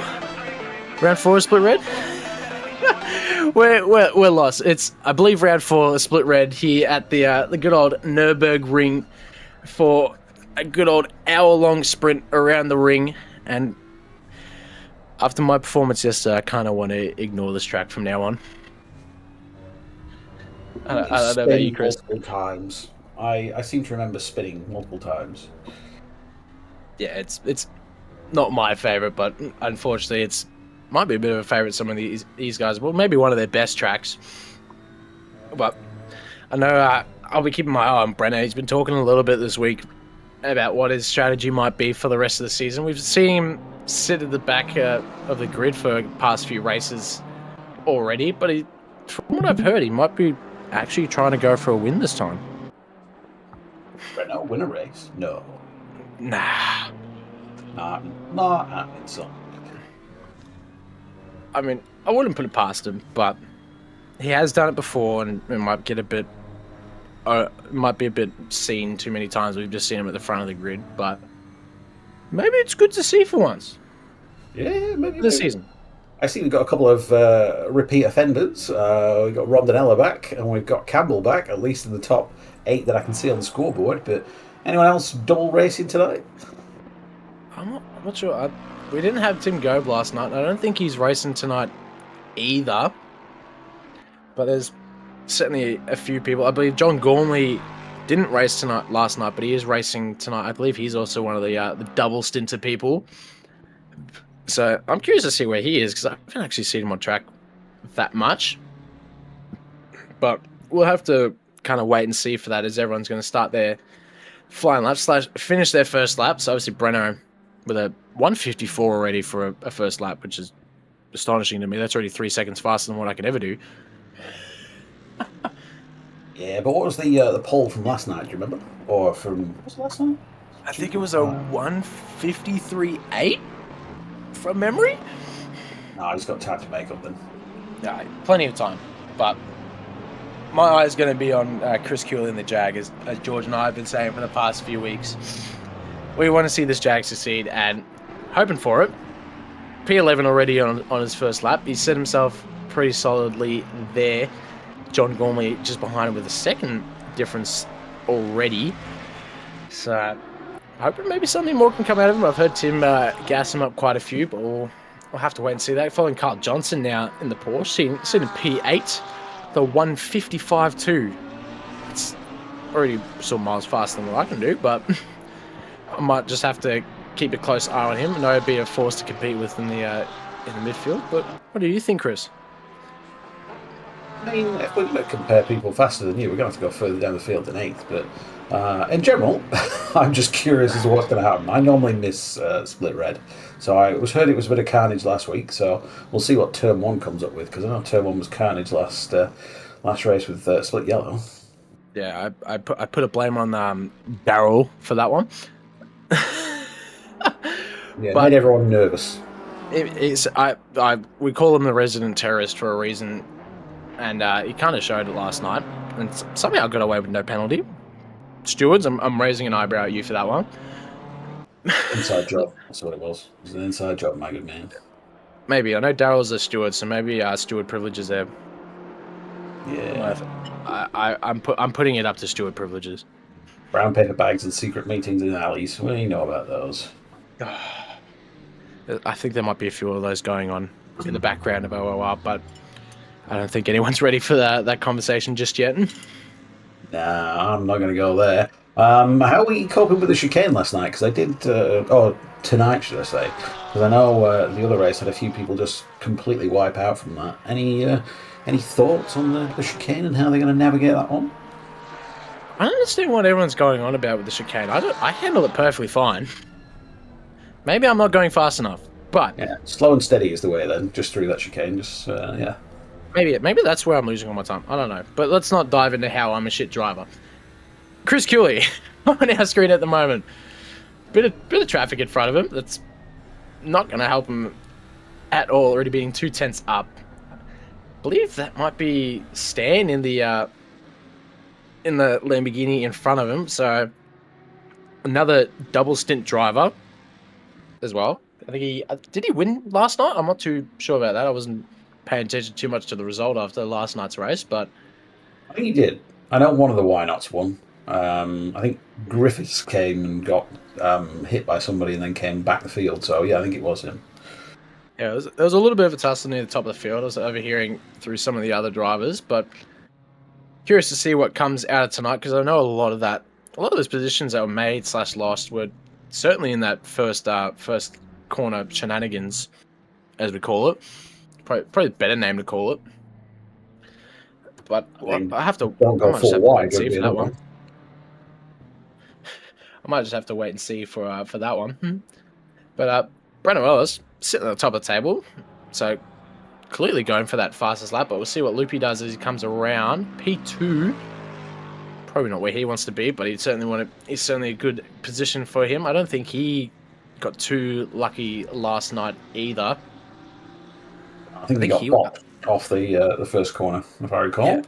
Round 4 of Split Red? we're lost. It's, I believe, round 4 of Split Red here at the good old NURBURGRING for a good old hour-long sprint around the ring. And after my performance yesterday, I kind of want to ignore this track from now on. I don't know about you, Chris. Multiple times. I seem to remember spinning multiple times. Yeah, it's not my favorite, but unfortunately, might be a bit of a favorite. Some of these guys, well, maybe one of their best tracks. But I know I'll be keeping my eye on Brenner. He's been talking a little bit this week about what his strategy might be for the rest of the season. We've seen him sit at the back of the grid for the past few races already, but from what I've heard, he might be actually trying to go for a win this time. Brenner, win a race? No. Nah. Not happening, so. I mean, I wouldn't put it past him, but he has done it before, and it might get a bit, might be a bit seen too many times. We've just seen him at the front of the grid, but maybe it's good to see for once. Yeah, maybe this season. I see we've got a couple of repeat offenders. We've got Rondinella back, and we've got Campbell back, at least in the top 8 that I can see on the scoreboard. But anyone else double racing tonight? I'm not sure. We didn't have Tim Gobe last night. I don't think he's racing tonight either. But there's certainly a few people. I believe John Gormley didn't race last night, but he is racing tonight. I believe he's also one of the double stinter people. So I'm curious to see where he is, because I haven't actually seen him on track that much. But we'll have to kind of wait and see for that, as everyone's going to start their flying laps / finish their first lap. So obviously Brenner with a 154 already for a first lap, which is astonishing to me. That's already 3 seconds faster than what I can ever do. Yeah, but what was the poll from last night? Do you remember? Or from, was it last night? I think it was a 153.8 from memory. No, he's got time to make up then. Yeah, plenty of time. But my eye is going to be on Chris Kuehl in the Jag, as George and I have been saying for the past few weeks. We want to see this Jag succeed, and hoping for it. P11 already on his first lap. He set himself pretty solidly there. John Gormley just behind him with a second difference already. So hoping maybe something more can come out of him. I've heard Tim gas him up quite a few, but we'll have to wait and see that. Following Carl Johnson now in the Porsche, seen in P8, the 155.2. It's already still miles faster than what I can do, but I might just have to keep a close eye on him. I know it'd be a force to compete with in the midfield. But what do you think, Chris? I mean, if we're going to compare people faster than you, we're going to have to go further down the field than 8th. But in general, I'm just curious as to what's going to happen. I normally miss Split Red. So I heard it was a bit of carnage last week. So we'll see what Turn 1 comes up with. Because I know Turn 1 was carnage last race with Split Yellow. Yeah, I put a blame on Barrel for that one. Yeah, made everyone nervous. We call him the resident terrorist for a reason. And he kind of showed it last night, and somehow I got away with no penalty. Stewards, I'm raising an eyebrow at you for that one. Inside job, that's what it was. It was an inside job, my good man. Maybe. I know Daryl's a steward, so maybe steward privileges there. Yeah. I'm putting it up to steward privileges. Brown paper bags and secret meetings in alleys. We know about those. I think there might be a few of those going on in the background of OOR, but I don't think anyone's ready for that conversation just yet. Nah, I'm not going to go there. How are we coping with the chicane last night? Because I did, tonight, should I say? Because I know the other race had a few people just completely wipe out from that. Any thoughts on the chicane and how they're going to navigate that one? I don't understand what everyone's going on about with the chicane. I handle it perfectly fine. Maybe I'm not going fast enough, but Yeah, slow and steady is the way then, just through that chicane, just, yeah. maybe that's where I'm losing all my time. I don't know. But let's not dive into how I'm a shit driver. Chris Cooley on our screen at the moment. Bit of traffic in front of him. That's not going to help him at all, already being 2 tenths up. I believe that might be Stan in the Lamborghini in front of him. So another double stint driver as well. I think did he win last night? I'm not too sure about that. I wasn't paying attention too much to the result after last night's race, but I think he did. I know one of the Why Nots won. I think Griffiths came and got hit by somebody and then came back the field. So yeah, I think it was him. Yeah, there was a little bit of a tussle near the top of the field. I was overhearing through some of the other drivers, but curious to see what comes out of tonight, because I know a lot of those positions that were made / lost were certainly in that first corner shenanigans, as we call it. Probably a better name to call it. But I have to. Don't go full wide. See for that one. I might just have to wait and see for that one. But Brennan Wells sitting at the top of the table, so clearly going for that fastest lap. But we'll see what Loopy does as he comes around. P2, probably not where he wants to be, but it's certainly a good position for him. I don't think he got too lucky last night either. I think he got popped off the first corner, if I recall. Yeah,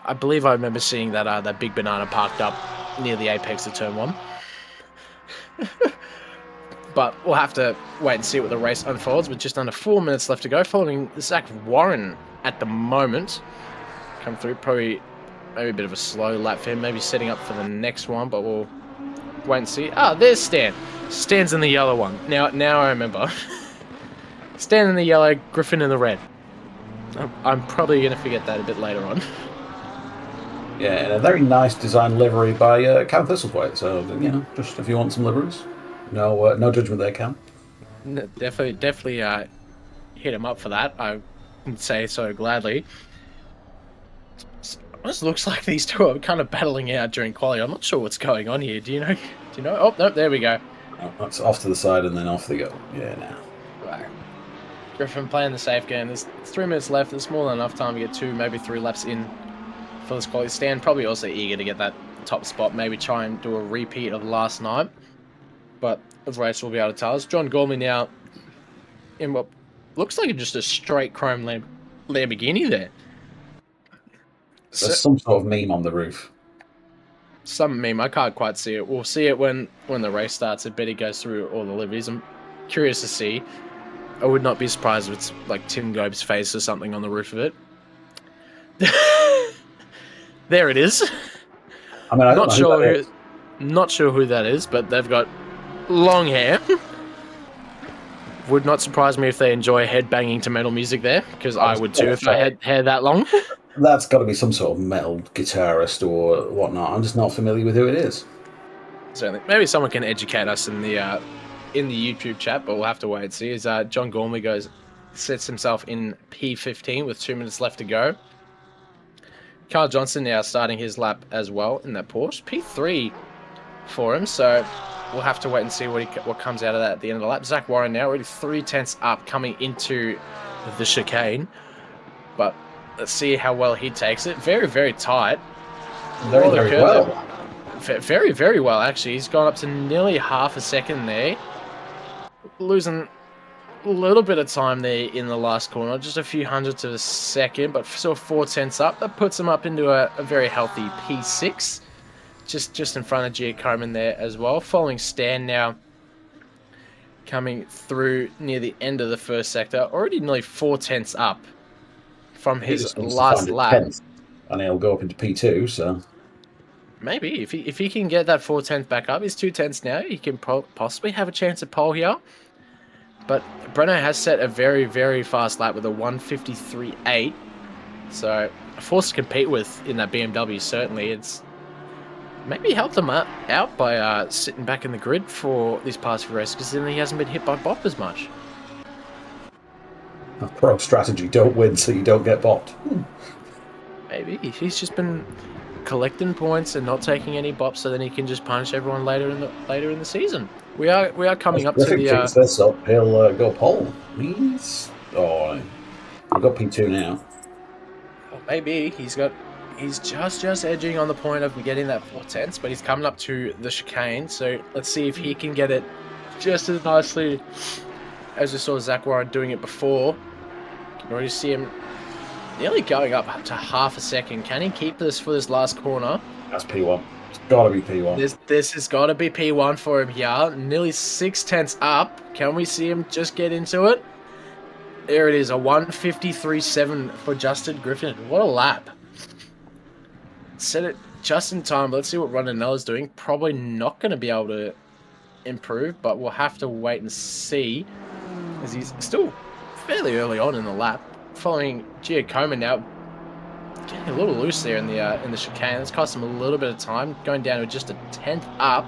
I believe I remember seeing that big banana parked up near the apex of turn 1. But we'll have to wait and see what the race unfolds with just under 4 minutes left to go. Following Zach Warren at the moment. Come through, probably maybe a bit of a slow lap for him. Maybe setting up for the next one, but we'll wait and see. Ah, there's Stan. Stan's in the yellow one. Now I remember. Stan in the yellow, Griffin in the red. I'm probably going to forget that a bit later on. Yeah, and a very nice design livery by Cam Thistlethwaite. So, just if you want some liveries. No judgment there, Cam. Definitely hit him up for that. I would say so gladly. It just looks like these two are kind of battling out during quali. I'm not sure what's going on here. Do you know? Oh, no, there we go. Oh, that's off to the side and then off they go. Yeah, now. Right. Griffin playing the safe game. There's 3 minutes left. There's more than enough time to get 2, maybe 3 laps in for this quality. Stan probably also eager to get that top spot. Maybe try and do a repeat of last night. But the race will be able to tell us. John Gormley now in what looks like just a straight chrome Lamborghini there. There's some sort of meme on the roof. Some meme. I can't quite see it. We'll see it when the race starts. I bet he goes through all the liveries. I'm curious to see. I would not be surprised if it's like Tim Gobe's face or something on the roof of it. There it is. I mean, not sure who that is, but they've got long hair. Would not surprise me if they enjoy headbanging to metal music there, because I would too if I had hair that long. That's got to be some sort of metal guitarist or whatnot. I'm just not familiar with who it is. Certainly, maybe someone can educate us in the YouTube chat, but we'll have to wait and see. As John Gormley sets himself in P15 with 2 minutes left to go. Carl Johnson now starting his lap as well in that Porsche. P3 for him, so we'll have to wait and see what comes out of that at the end of the lap. Zach Warren now already 3 tenths up coming into the chicane, but let's see how well he takes it. Very, very tight. Very, very well. Very, very well, actually. He's gone up to nearly half a second there. Losing a little bit of time there in the last corner. Just a few hundredths of a second, but still 4 tenths up. That puts him up into a very healthy P6. Just in front of Giacomin there as well. Following Stan now coming through near the end of the first sector. Already nearly 4 tenths up from his last lap. And he'll go up into P2, so... Maybe. If he can get that 4 tenths back up, he's 2 tenths now. He can possibly have a chance at pole here. But Breno has set a very, very fast lap with a 153.8. So, a force to compete with in that BMW, certainly. It's maybe helped him out by sitting back in the grid for these past few races, because then he hasn't been hit by bop as much. A pro strategy, don't win so you don't get bopped. Maybe. He's just been collecting points and not taking any bops, so then he can just punish everyone later in the season. We are coming up to the. Picks this up. He'll go pole. He's we've got P2 now. Well, maybe he's just edging on the point of getting that 4/10, but he's coming up to the chicane. So let's see if he can get it just as nicely as we saw Zach Warren doing it before. You can already see him nearly going up to half a second. Can he keep this for this last corner? That's P1. It's got to be P1. This has got to be P1 for him here. Nearly 6/10 up. Can we see him just get into it? There it is, a 1:53.7 for Justin Griffin. What a lap. Set it just in time. Let's see what Rondanella's doing. Probably not going to be able to improve, but we'll have to wait and see, as he's still fairly early on in the lap. Following Giacomo now, getting a little loose there in the chicane. That's cost him a little bit of time, going down to just a 10th up,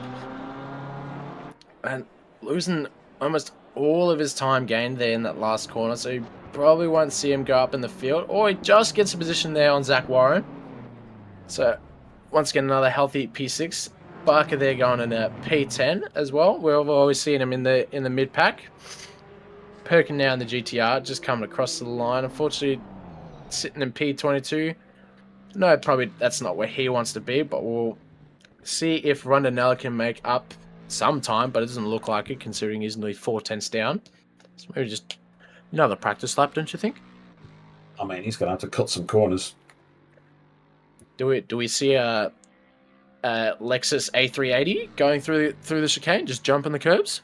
and losing almost all of his time gained there in that last corner. So you probably won't see him go up in the field, or he just gets a position there on Zach Warren. So once again, another healthy P6. Barker there going in a P10 as well. We've always seen him in the mid pack. Perkin now in the GTR, just coming across the line. Unfortunately, sitting in P22. No, probably that's not where he wants to be, but we'll see if Rondanella can make up some time, but it doesn't look like it, considering he's nearly 4/10 down. So maybe just another practice lap, don't you think? I mean, he's going to have to cut some corners. Do we see a Lexus A380 going through the chicane, just jumping the curbs?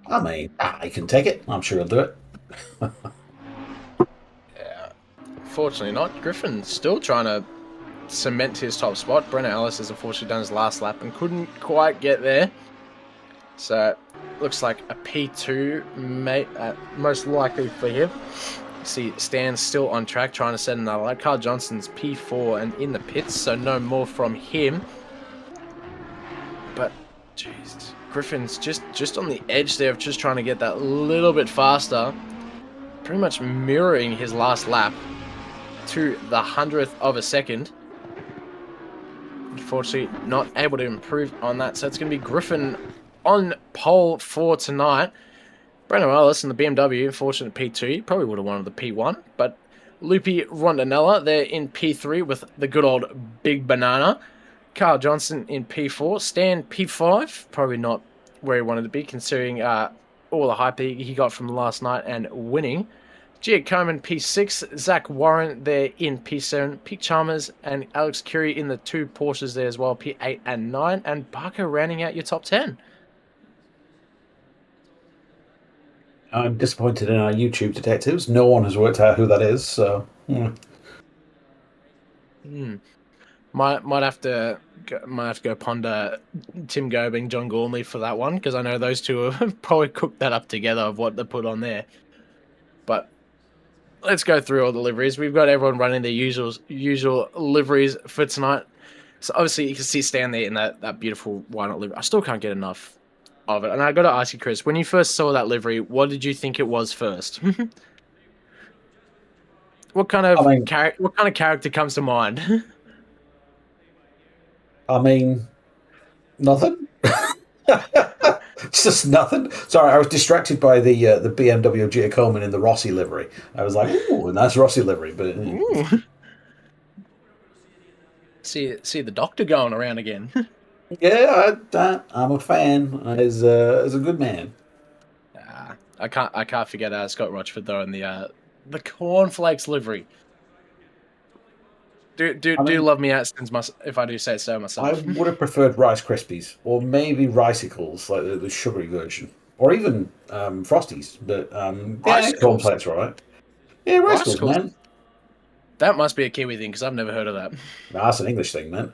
I mean, he can take it. I'm sure he'll do it. Yeah, fortunately not. Griffin's still trying to cement his top spot. Brenner Ellis has unfortunately done his last lap and couldn't quite get there. So looks like a P2 most likely for him. See, Stan's still on track trying to set another lap. Carl Johnson's P4 and in the pits, so no more from him. But jeez, Griffin's just on the edge there of just trying to get that little bit faster. Pretty much mirroring his last lap to the 100th of a second. Unfortunately, not able to improve on that. So it's going to be Griffin on pole for tonight. Brendan Ellis in the BMW, unfortunate P2. Probably would have wanted the P1. But Loopy Rondanella, they're in P3 with the good old Big Banana. Carl Johnson in P4. Stan P5. Probably not where he wanted to be, considering all the hype he got from last night and winning. Giacomo P6, Zach Warren there in P7, Pete Chalmers and Alex Curie in the two Porsches there as well, P8 and 9, and Barker rounding out your top 10. I'm disappointed in our YouTube detectives. No one has worked out who that is, so... Might have to go ponder Tim Gobing, John Gormley for that one, because I know those two have probably cooked that up together of what they put on there. But let's go through all the liveries. We've got everyone running their usual liveries for tonight. So obviously you can see Stan there in that beautiful why-not livery. I still can't get enough of it. And I got to ask you, Chris, when you first saw that livery, what did you think it was first? What kind of character comes to mind? I mean, nothing. It's just nothing. Sorry, I was distracted by the BMW Giacomo in the Rossi livery. I was like, ooh, a nice Rossi livery. But see the doctor going around again. Yeah, I'm a fan. He's a good man. I can't forget Scott Rochford though in the cornflakes livery. Do love me out if I do say so myself. I would have preferred Rice Krispies or maybe Ricicles, like the sugary version, or even Frosties. But cornflakes, right? Yeah, Ricicles, man. That must be a Kiwi thing because I've never heard of that. Nah, that's an English thing, man.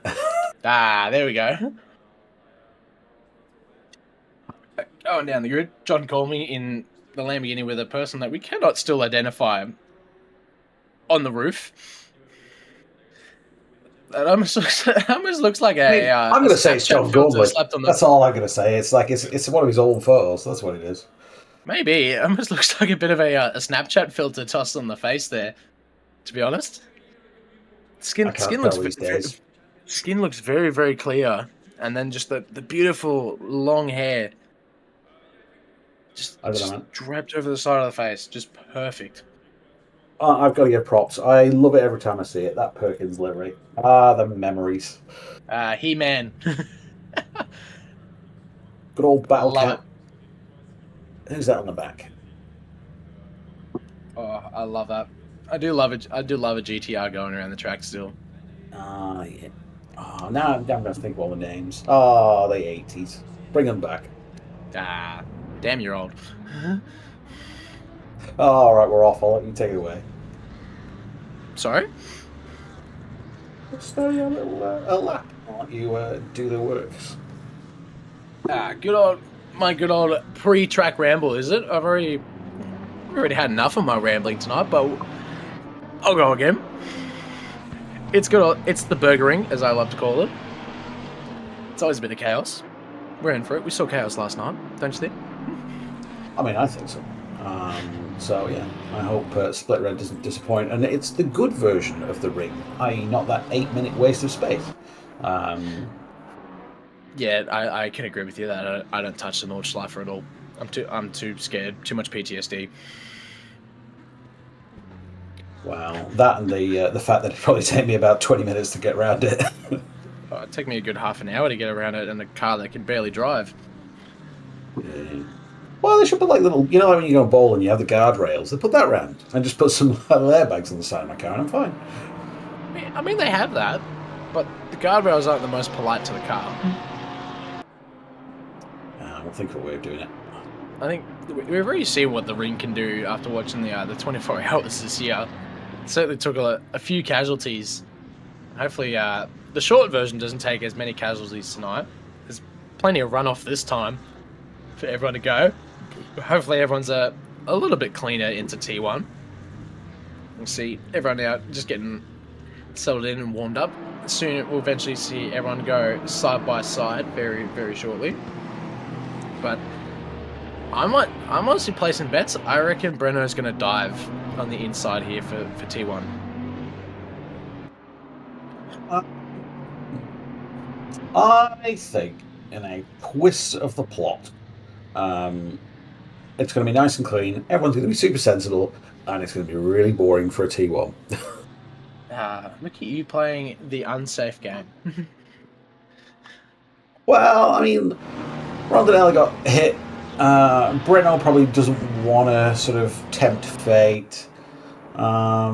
There we go. Going down the grid, John Colmy in the Lamborghini with a person that we cannot still identify on the roof. That almost looks like a. I'm going to say it's John Gormley. That's all I'm going to say. It's like it's one of his old photos. That's what it is. Maybe it almost looks like a bit of a Snapchat filter tossed on the face there. To be honest, I can't tell these days. Skin looks very, very clear, and then just the beautiful long hair, I don't know, just man. draped over the side of the face, just perfect. I've got to give props. I love it every time I see it. That Perkins livery. Ah, the memories. He-Man. Good old Battle Love Cat. it. Who's that on the back? Oh, I love that. I do love it. I do love a GTR going around the track still. Ah, yeah. Oh, now I'm going to think of all the names. Oh, the 80s. Bring them back. Ah, damn, you're old. Oh, all right, we're off. I'll let you take it away. Sorry? Just a little a lap. I'll let you do the works. My good old pre-track ramble, is it? I've already had enough of my rambling tonight, but I'll go again. It's good. It's the burgering, as I love to call it. It's always a bit of chaos. We're in for it. We saw chaos last night, don't you think? I mean, I think so. So yeah, I hope Split Red doesn't disappoint, and it's the good version of the ring, i.e., not that 8-minute waste of space. Yeah, I can agree with you that I don't touch the Nordschleifer at all. I'm too scared. Too much PTSD. Wow, that and the fact that it probably take me about 20 minutes to get around it. It'd take me a good half an hour to get around it in a car that can barely drive. Yeah. Well, they should put like little, like when you go bowl and you have the guardrails, they put that round and just put some airbags on the side of my car and I'm fine. I mean, they have that, but the guardrails aren't the most polite to the car. We'll think of a way of doing it. I think we've already seen what the ring can do after watching the 24 hours this year. It certainly took a few casualties. Hopefully, the short version doesn't take as many casualties tonight. There's plenty of runoff this time for everyone to go. Hopefully, everyone's a little bit cleaner into T1. We'll see everyone now just getting settled in and warmed up. Soon, we'll eventually see everyone go side by side very, very shortly. But I'm honestly placing bets. I reckon Breno's going to dive on the inside here for T1. I think in a twist of the plot, it's going to be nice and clean. Everyone's going to be super sensible, and it's going to be really boring for a T1. Look at you playing the unsafe game. Well, I mean, Rondinelli got hit. Breno probably doesn't want to sort of tempt fate. I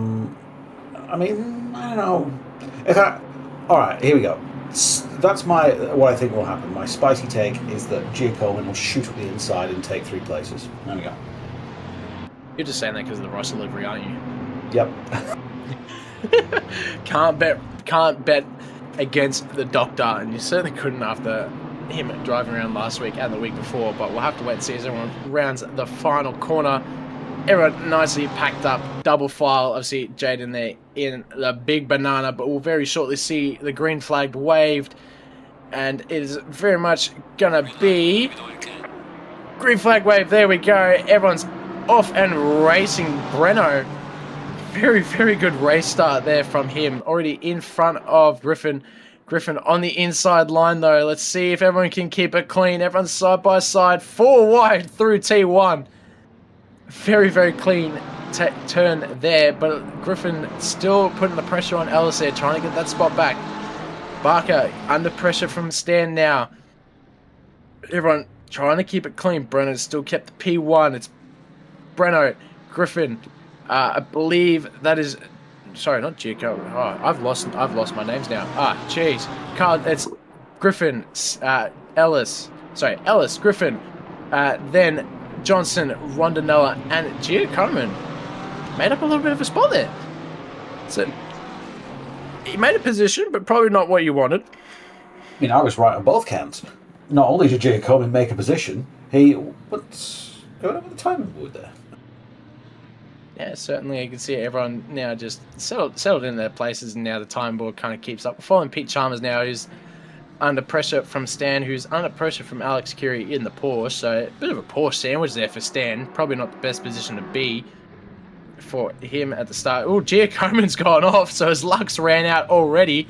mean, I don't know. All right, here we go. That's what I think will happen. My spicy take is that Giacomin will shoot up the inside and take 3 places. There we go. You're just saying that because of the Russell livery, aren't you? Yep. Can't bet against the doctor, and you certainly couldn't after him driving around last week and the week before. But we'll have to wait and see as everyone rounds the final corner. Everyone nicely packed up, double file. Obviously, Jaden there in the big banana, but we'll very shortly see the green flag waved, and it is very much gonna be green flag wave. There we go. Everyone's off and racing. Breno, very, very good race start there from him. Already in front of Griffin. Griffin on the inside line though. Let's see if everyone can keep it clean. Everyone's side by side, 4 wide through T1. Very, very clean turn there, but Griffin still putting the pressure on Ellis there, trying to get that spot back. Barker under pressure from Stan now. Everyone trying to keep it clean. Breno still kept the P1. It's Breno, Griffin. I believe that is... Sorry, not Giacomo. Oh, I've lost my names now. Jeez. Carl, it's Griffin, Ellis. Sorry, Ellis, Griffin. Then Johnson, Rondinella, and Giacomin made up a little bit of a spot there. So he made a position, but probably not what you wanted. I mean, I was right on both counts. Not only did Giacomin make a position, what's going on with the timing board there? Yeah, certainly you can see everyone now just settled in their places, and now the time board kind of keeps up. We're following Pete Chalmers now, who's under pressure from Stan, who's under pressure from Alex Curie in the Porsche. So a bit of a Porsche sandwich there for Stan. Probably not the best position to be. for him at the start. Oh, Giacomo's gone off, so his luck's ran out already.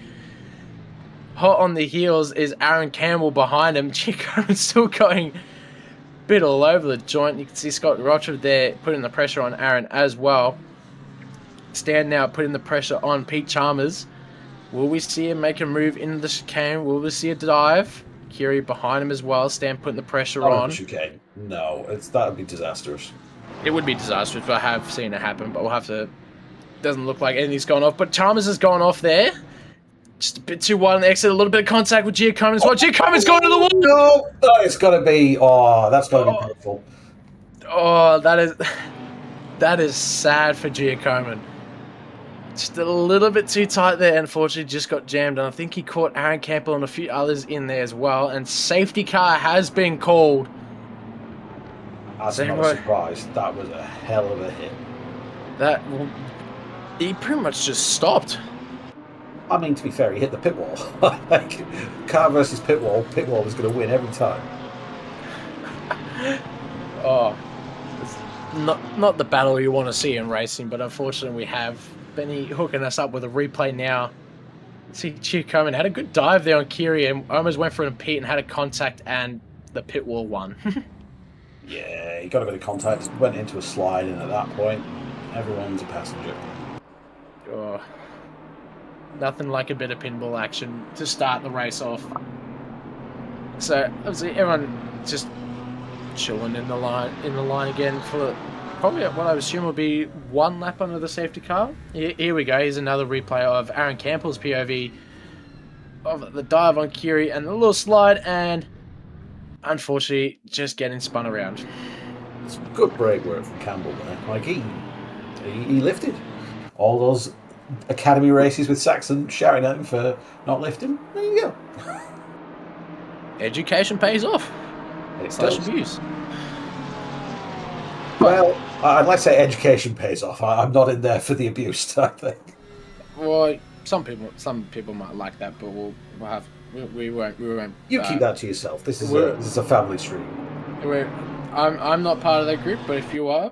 Hot on the heels is Aaron Campbell behind him. Giacomo's still going a bit all over the joint. You can see Scott Rochford there putting the pressure on Aaron as well. Stan now putting the pressure on Pete Chalmers. Will we see him make a move into the chicane? Will we see a dive? Kiri behind him as well. Stan putting the pressure on. Chicane. No, that would be disastrous. It would be disastrous, but I have seen it happen. But we'll have to... Doesn't look like anything's gone off. But Chalmers has gone off there. Just a bit too wide on the exit. A little bit of contact with Giacomo as well. Giacomo's gone to the wall! No! It's got to be... Oh, that's got to be painful. Oh, that is sad for Giacomo. Just a little bit too tight there. Unfortunately, just got jammed. And I think he caught Aaron Campbell and a few others in there as well. And safety car has been called. That's not a surprise. That was a hell of a hit. He pretty much just stopped. I mean, to be fair, he hit the pit wall. Like, car versus pit wall was going to win every time. Oh, it's not the battle you want to see in racing, but unfortunately we have Benny hooking us up with a replay now. See Giacomo had a good dive there on Kiri and almost went for an Pete and had a contact, and the pit wall won. Yeah, he got a bit of contact, went into a slide, and at that point, everyone's a passenger. Oh, nothing like a bit of pinball action to start the race off. So obviously everyone just chilling in the line again for probably what I assume will be one lap under the safety car. Here we go. Here's another replay of Aaron Campbell's POV of the dive on Kiri and the little slide, and unfortunately just getting spun around. It's good brake work from Campbell there. Like he lifted. All those academy races with Saxon shouting at him for not lifting. There you go. Education pays off. Slash abuse. Well, I'd like to say education pays off. I'm not in there for the abuse, I think. Well, some people might like that, but we won't. You keep that to yourself. This is a family stream. I'm not part of that group, but if you are,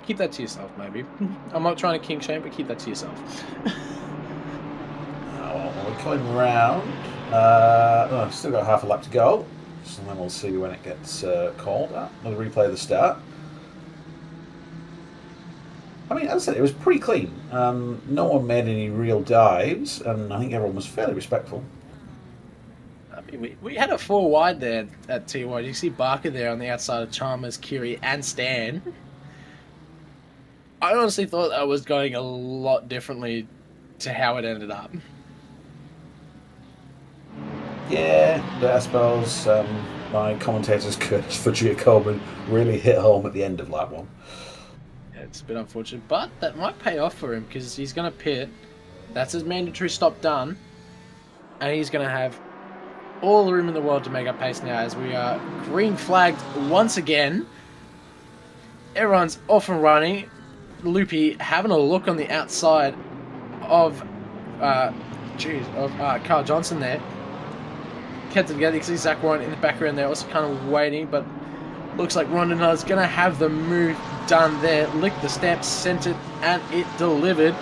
keep that to yourself, maybe. I'm not trying to kink shame, but keep that to yourself. We're coming round. Still got half a lap to go. So then we'll see when it gets called. Another replay of the start. I mean, as I said, it was pretty clean. No one made any real dives, and I think everyone was fairly respectful. I mean, we had a 4 wide there at T1. You see Barker there on the outside of Chalmers, Kiri, and Stan. I honestly thought that was going a lot differently to how it ended up. Yeah, but I suppose my commentator's curse for Giacomo really hit home at the end of lap 1. Yeah, it's a bit unfortunate, but that might pay off for him because he's going to pit. That's his mandatory stop done, and he's going to have all the room in the world to make up pace now as we are green flagged once again. Everyone's off and running. Loopy having a look on the outside of Carl Johnson there. Kept it together. You can see Zach Warren in the background there, also kind of waiting, but looks like Rondon's going to have the move done there. Licked the stamp, sent it, and it delivered.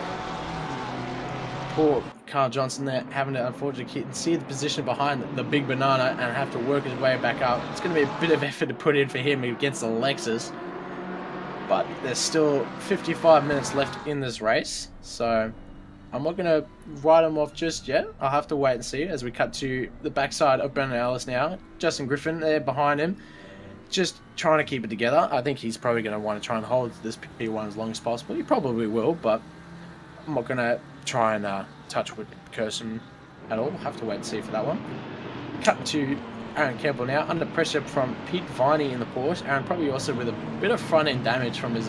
Poor Carl Johnson there, having to unfortunately see the position behind the big banana and have to work his way back up. It's going to be a bit of effort to put in for him against the Lexus, but there's still 55 minutes left in this race, so I'm not going to write him off just yet. I'll have to wait and see as we cut to the backside of Brendan Ellis now. Justin Griffin there behind him, just trying to keep it together. I think he's probably going to want to try and hold this P1 as long as possible. He probably will, but I'm not going to try and touch with Kirsten at all. We'll have to wait and see for that one. Cut to Aaron Campbell now, under pressure from Pete Viney in the Porsche. Aaron probably also with a bit of front end damage from his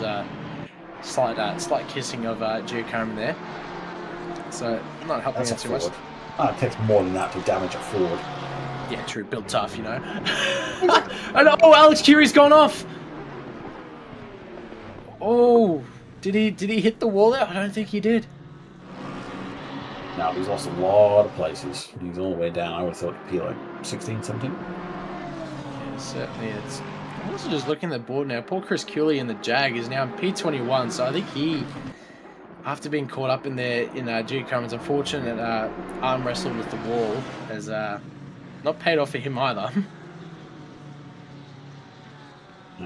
slight kissing of Giacomo there. So not helping out too much. It takes more than that to damage a Ford. Yeah, true. Built tough, you know. And Alex Curie's gone off. Oh, did he hit the wall there? I don't think he did. No, he's lost a lot of places. He's all the way down. I would have thought it'd be like 16 something. Yeah, certainly it's I'm also just looking at the board now. Poor Chris Cooley in the Jag is now in P21, so I think he, after being caught up in there in G Cummins, unfortunate arm wrestle with the wall, has not paid off for him either.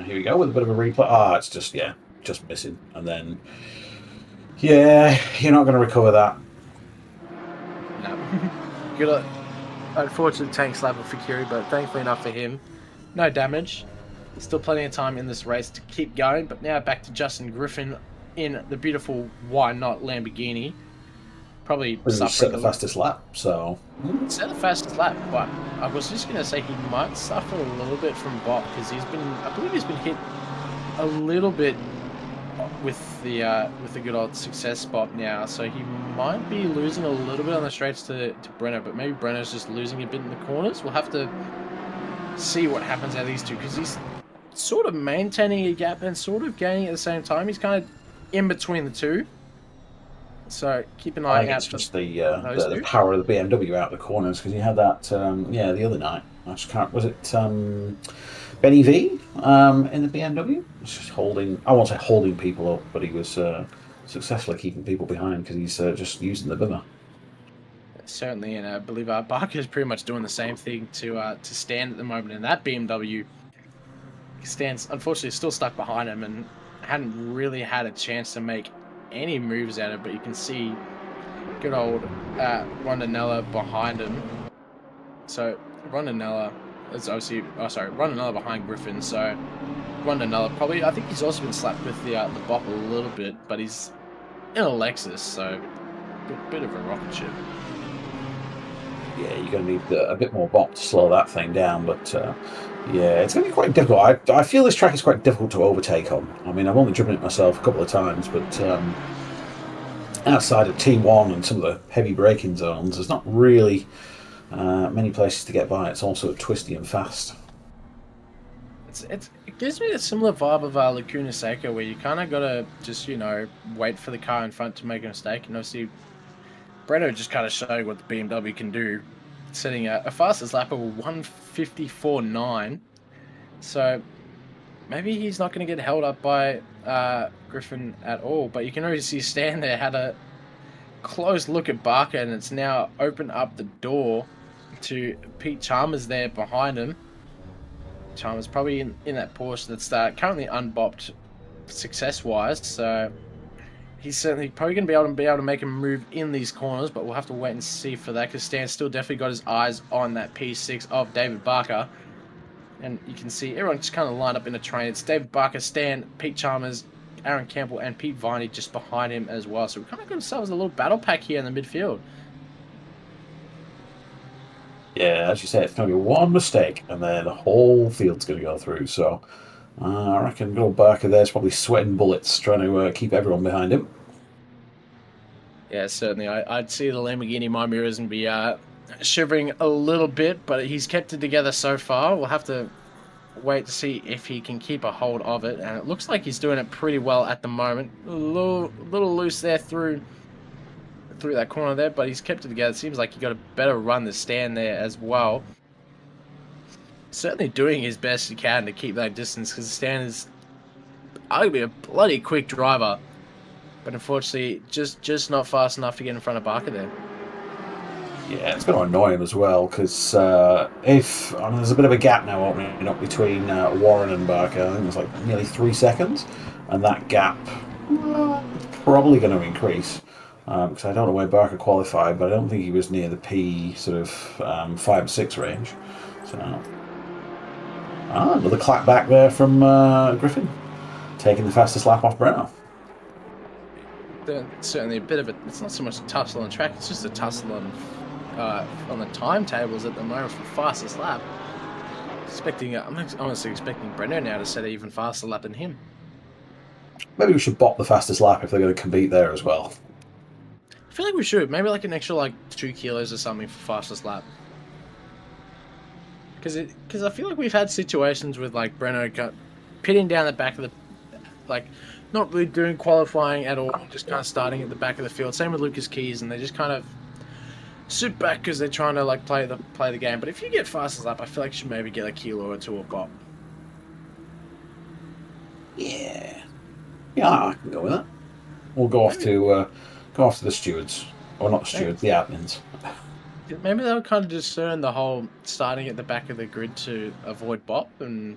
Here we go with a bit of a replay. Ah, it's just, yeah, just missing. And then, yeah, you're not going to recover that. No. Good, unfortunate tank slapper for Curie, but thankfully enough for him. No damage. Still plenty of time in this race to keep going, but now back to Justin Griffin in the beautiful why not Lamborghini. Probably set the fastest lap, so... Set the fastest lap, but I was just going to say he might suffer a little bit from bot, because he's been, I believe he's been hit a little bit with the good old success spot now, so he might be losing a little bit on the straights to Brenner, but maybe Brenner's just losing a bit in the corners. We'll have to see what happens out of these two, because he's sort of maintaining a gap and sort of gaining at the same time. He's kind of in between the two. So keep an eye out. It's just the power of the BMW out the corners, because you had that the other night. I just can't. Was it Benny V in the BMW? It's just holding. I won't say holding people up, but he was successfully keeping people behind because he's just using the bimmer. Certainly, and I believe Barker is pretty much doing the same thing to Stan at the moment in that BMW. Stan's unfortunately still stuck behind him and hadn't really had a chance to make any moves at it, but you can see good old Rondinella behind him. So Rondinella is obviously, Rondinella behind Griffin, so Rondinella probably, I think he's also been slapped with the bop a little bit, but he's in a Lexus, so bit of a rocket ship. Yeah, you're going to need a bit more bop to slow that thing down, but yeah, it's going to be quite difficult. I feel this track is quite difficult to overtake on. I mean, I've only driven it myself a couple of times, but outside of T1 and some of the heavy braking zones, there's not really many places to get by. It's also twisty and fast. It gives me a similar vibe of Laguna Seca, where you kind of got to just, wait for the car in front to make a mistake. And obviously, Breno just kind of showing what the BMW can do, setting a fastest lap of 1:54.9. So maybe he's not going to get held up by Griffin at all. But you can already see Stan there had a close look at Barker, and it's now opened up the door to Pete Chalmers there behind him. Chalmers probably in that Porsche that's currently unbopped success-wise, so he's certainly probably going to be able to make a move in these corners, but we'll have to wait and see for that, because Stan's still definitely got his eyes on that P6 of David Barker. And you can see everyone just kind of lined up in a train. It's David Barker, Stan, Pete Chalmers, Aaron Campbell, and Pete Viney just behind him as well. So we've kind of got ourselves a little battle pack here in the midfield. Yeah, as you say, it's going to be one mistake, and then the whole field's going to go through. So I reckon good old Barker there's probably sweating bullets trying to keep everyone behind him. Yeah, certainly. I'd see the Lamborghini My Mirrors and be shivering a little bit, but he's kept it together so far. We'll have to wait to see if he can keep a hold of it, and it looks like he's doing it pretty well at the moment. A little loose there through that corner there, but he's kept it together. It seems like he got a better run than Stan there as well. Certainly doing his best he can to keep that distance, because Stan is arguably a bloody quick driver, but unfortunately just not fast enough to get in front of Barker there. Yeah, it's going to annoy him as well, because if there's a bit of a gap now opening up between Warren and Barker. I think it's like nearly 3 seconds, and that gap is probably going to increase, because I don't know where Barker qualified, but I don't think he was near the P sort of 5 or 6 range. So another clap back there from Griffin, taking the fastest lap off Breno. Certainly a bit of it's not so much a tussle on track, it's just a tussle on the timetables at the moment for fastest lap. I'm honestly expecting Breno now to set an even faster lap than him. Maybe we should bop the fastest lap if they're going to compete there as well. I feel like we should. Maybe like an extra 2 kilos or something for fastest lap. Because I feel like we've had situations with Breno pitting down the back of the not really doing qualifying at all, just kind of starting at the back of the field. Same with Lucas Keys, and they just kind of sit back because they're trying to play the game. But if you get fastest lap, I feel like you should maybe get a kilo or two of bop. Yeah. Yeah, I can go with that. We'll go off Maybe, to the stewards. Or not the maybe, stewards, the admins. maybe they'll kind of discern the whole starting at the back of the grid to avoid bop and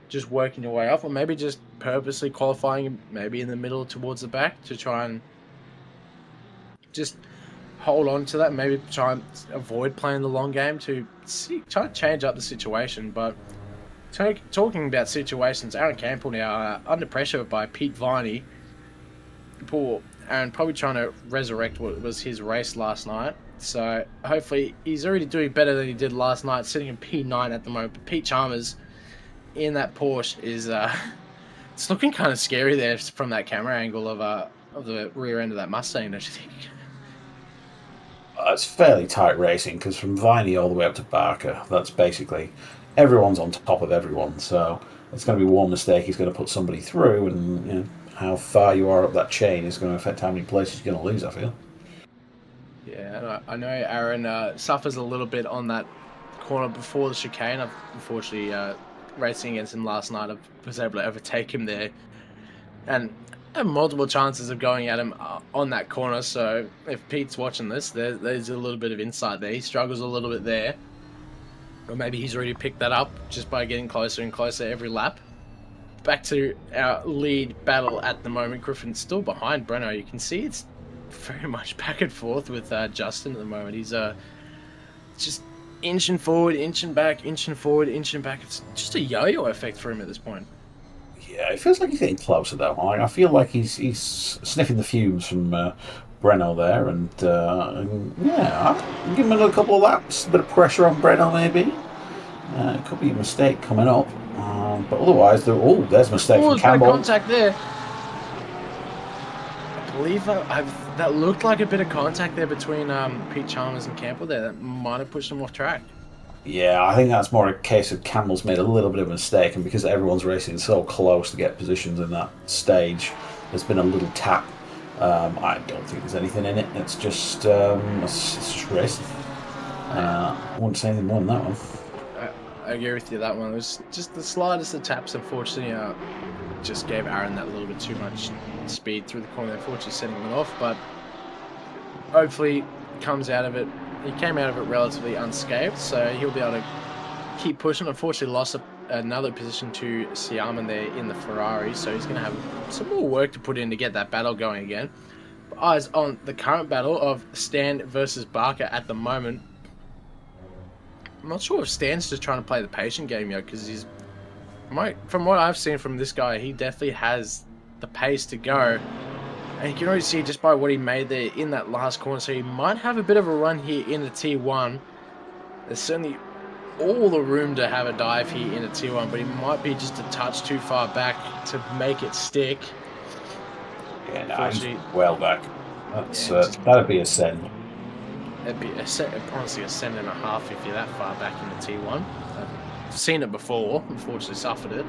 just working your way up, or maybe just purposely qualifying maybe in the middle towards the back to try and just hold on to that, maybe try and avoid playing the long game to try and change up the situation. But talking about situations, Aaron Campbell now under pressure by Pete Viney. Poor Aaron probably trying to resurrect what was his race last night. So hopefully he's already doing better than he did last night, sitting in P9 at the moment. But Pete Chalmers in that Porsche is it's looking kind of scary there from that camera angle of the rear end of that Mustang, don't you think? It's fairly tight racing because from Viney all the way up to Barker, that's basically everyone's on top of everyone. So it's going to be one mistake he's going to put somebody through, and how far you are up that chain is going to affect how many places you're going to lose, I feel. Yeah, and I know Aaron suffers a little bit on that corner before the chicane. I've unfortunately racing against him last night, I was able to overtake him there, and had multiple chances of going at him on that corner. So if Pete's watching this, there's a little bit of insight there. He struggles a little bit there, or maybe he's already picked that up just by getting closer and closer every lap. Back to our lead battle at the moment. Griffin's still behind Breno. You can see it's very much back and forth with Justin at the moment. He's just inching forward, inching back, inching forward, inching back. It's just a yo-yo effect for him at this point. Yeah, it feels like he's getting closer though. I feel like he's sniffing the fumes from Breno there, and yeah, I'll give him another couple of laps. A bit of pressure on Breno maybe. It could be a mistake coming up, but otherwise, there's a mistake from Campbell. Contact there. I believe that looked like a bit of contact there between Pete Chalmers and Campbell there. That might have pushed him off track. Yeah, I think that's more a case of Campbell's made a little bit of a mistake, and because everyone's racing so close to get positions in that stage, there's been a little tap. I don't think there's anything in it. It's just racing. I wouldn't say anything more than that one. I agree with you. That one was just the slightest of taps. Unfortunately, just gave Aaron that little bit too much speed through the corner. Unfortunately, setting him off, but hopefully comes out of it. He came out of it relatively unscathed, so he'll be able to keep pushing. Unfortunately, lost another position to Siaman there in the Ferrari, so he's going to have some more work to put in to get that battle going again. But eyes on the current battle of Stan versus Barker at the moment. I'm not sure if Stan's just trying to play the patient game yet, because from what I've seen from this guy, he definitely has the pace to go. And you can already see just by what he made there in that last corner. So he might have a bit of a run here in the T1. There's certainly all the room to have a dive here in the T1, but he might be just a touch too far back to make it stick. Yeah, no, he's well back. That'd be a send. It'd be honestly a send and a half if you're that far back in the T1. I've seen it before, unfortunately suffered it.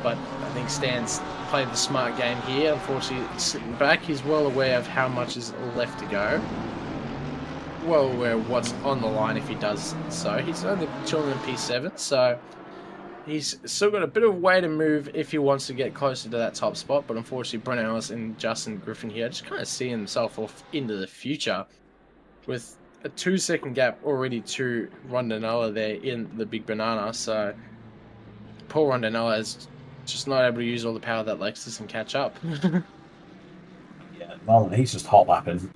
But I think Stan's played the smart game here. Unfortunately, sitting back, he's well aware of how much is left to go. Well aware of what's on the line if he does so. He's only chilling in P7, so he's still got a bit of way to move if he wants to get closer to that top spot. But unfortunately, Brennan Ellis and Justin Griffin here just kind of seeing himself off into the future with a 2-second gap already to Rondinella there in the Big Banana. So poor Rondinella is just not able to use all the power that Lexus and catch up. Yeah, at the moment he's just hot lapping.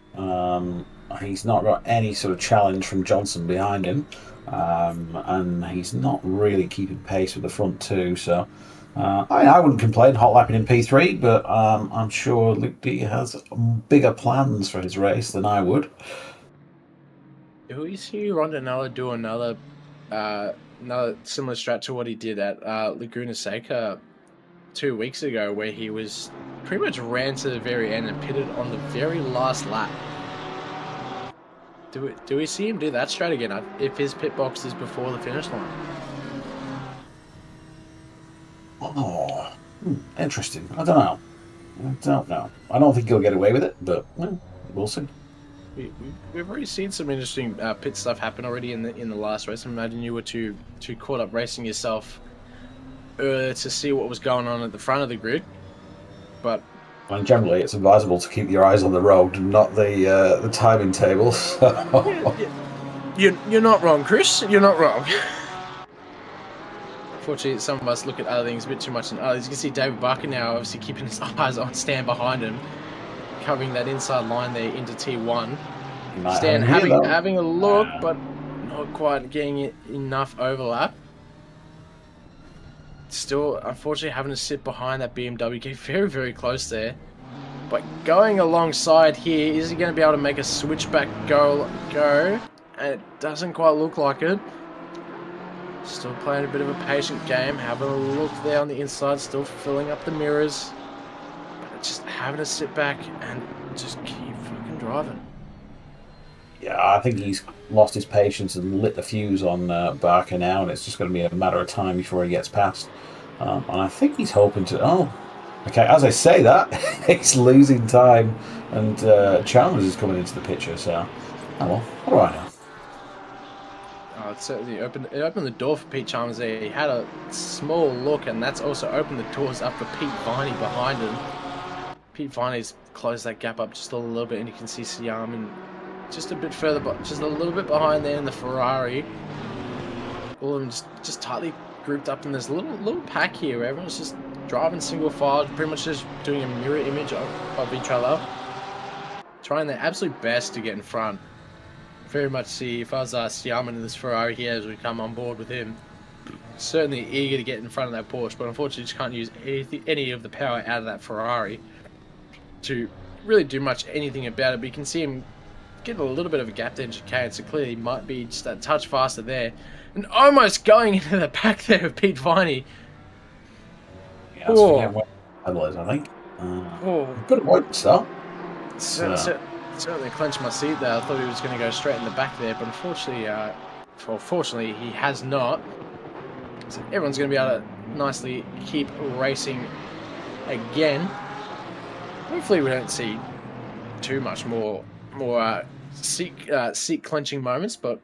He's not got any sort of challenge from Johnson behind him, and he's not really keeping pace with the front two. So I wouldn't complain hot lapping in P3, but I'm sure Luke D has bigger plans for his race than I would. Do we see Rondinella do another similar strat to what he did at Laguna Seca 2 weeks ago, where he was pretty much ran to the very end and pitted on the very last lap? Do we see him do that strat again if his pit box is before the finish line? Oh, interesting. I don't know. I don't think he'll get away with it, but we'll see. We've already seen some interesting pit stuff happen already in the last race. I imagine you were too caught up racing yourself earlier to see what was going on at the front of the grid. But And generally, it's advisable to keep your eyes on the road and not the timing tables. So. you're not wrong, Chris. You're not wrong. Unfortunately, some of us look at other things a bit too much than others. You can see David Barker now obviously keeping his eyes on Stan behind him, covering that inside line there into T1. Stan having a look, but not quite getting enough overlap. Still, unfortunately, having to sit behind that BMW, getting very, very close there. But going alongside here, is he going to be able to make a switchback go? And it doesn't quite look like it. Still playing a bit of a patient game, having a look there on the inside, still filling up the mirrors. But just having to sit back and just keep fucking driving. Yeah, I think he's lost his patience and lit the fuse on Barker now, and it's just going to be a matter of time before he gets past. And I think he's hoping to... Oh, okay, as I say that, he's losing time, and Chalmers is coming into the picture, so... Oh, well, what do I know? It certainly opened the door for Pete Chalmers there. He had a small look, and that's also opened the doors up for Pete Viney behind him. Pete Viney's closed that gap up just a little bit, and you can see Siam and just a bit further, but just a little bit behind there in the Ferrari. All of them just tightly grouped up in this little pack here where everyone's just driving single file, pretty much just doing a mirror image of each other, trying their absolute best to get in front. Very much see if I was Siaman in this Ferrari here as we come on board with him. Certainly eager to get in front of that Porsche, but unfortunately just can't use any of the power out of that Ferrari to really do much anything about it. But you can see him getting a little bit of a gap to chicane, so clearly he might be just a touch faster there. And almost going into the back there of Pete Viney. Yeah, that's I think. Good avoid start. Certainly clenched my seat there. I thought he was going to go straight in the back there, but unfortunately, he has not. So everyone's going to be able to nicely keep racing again. Hopefully, we don't see too much more seat clenching moments, but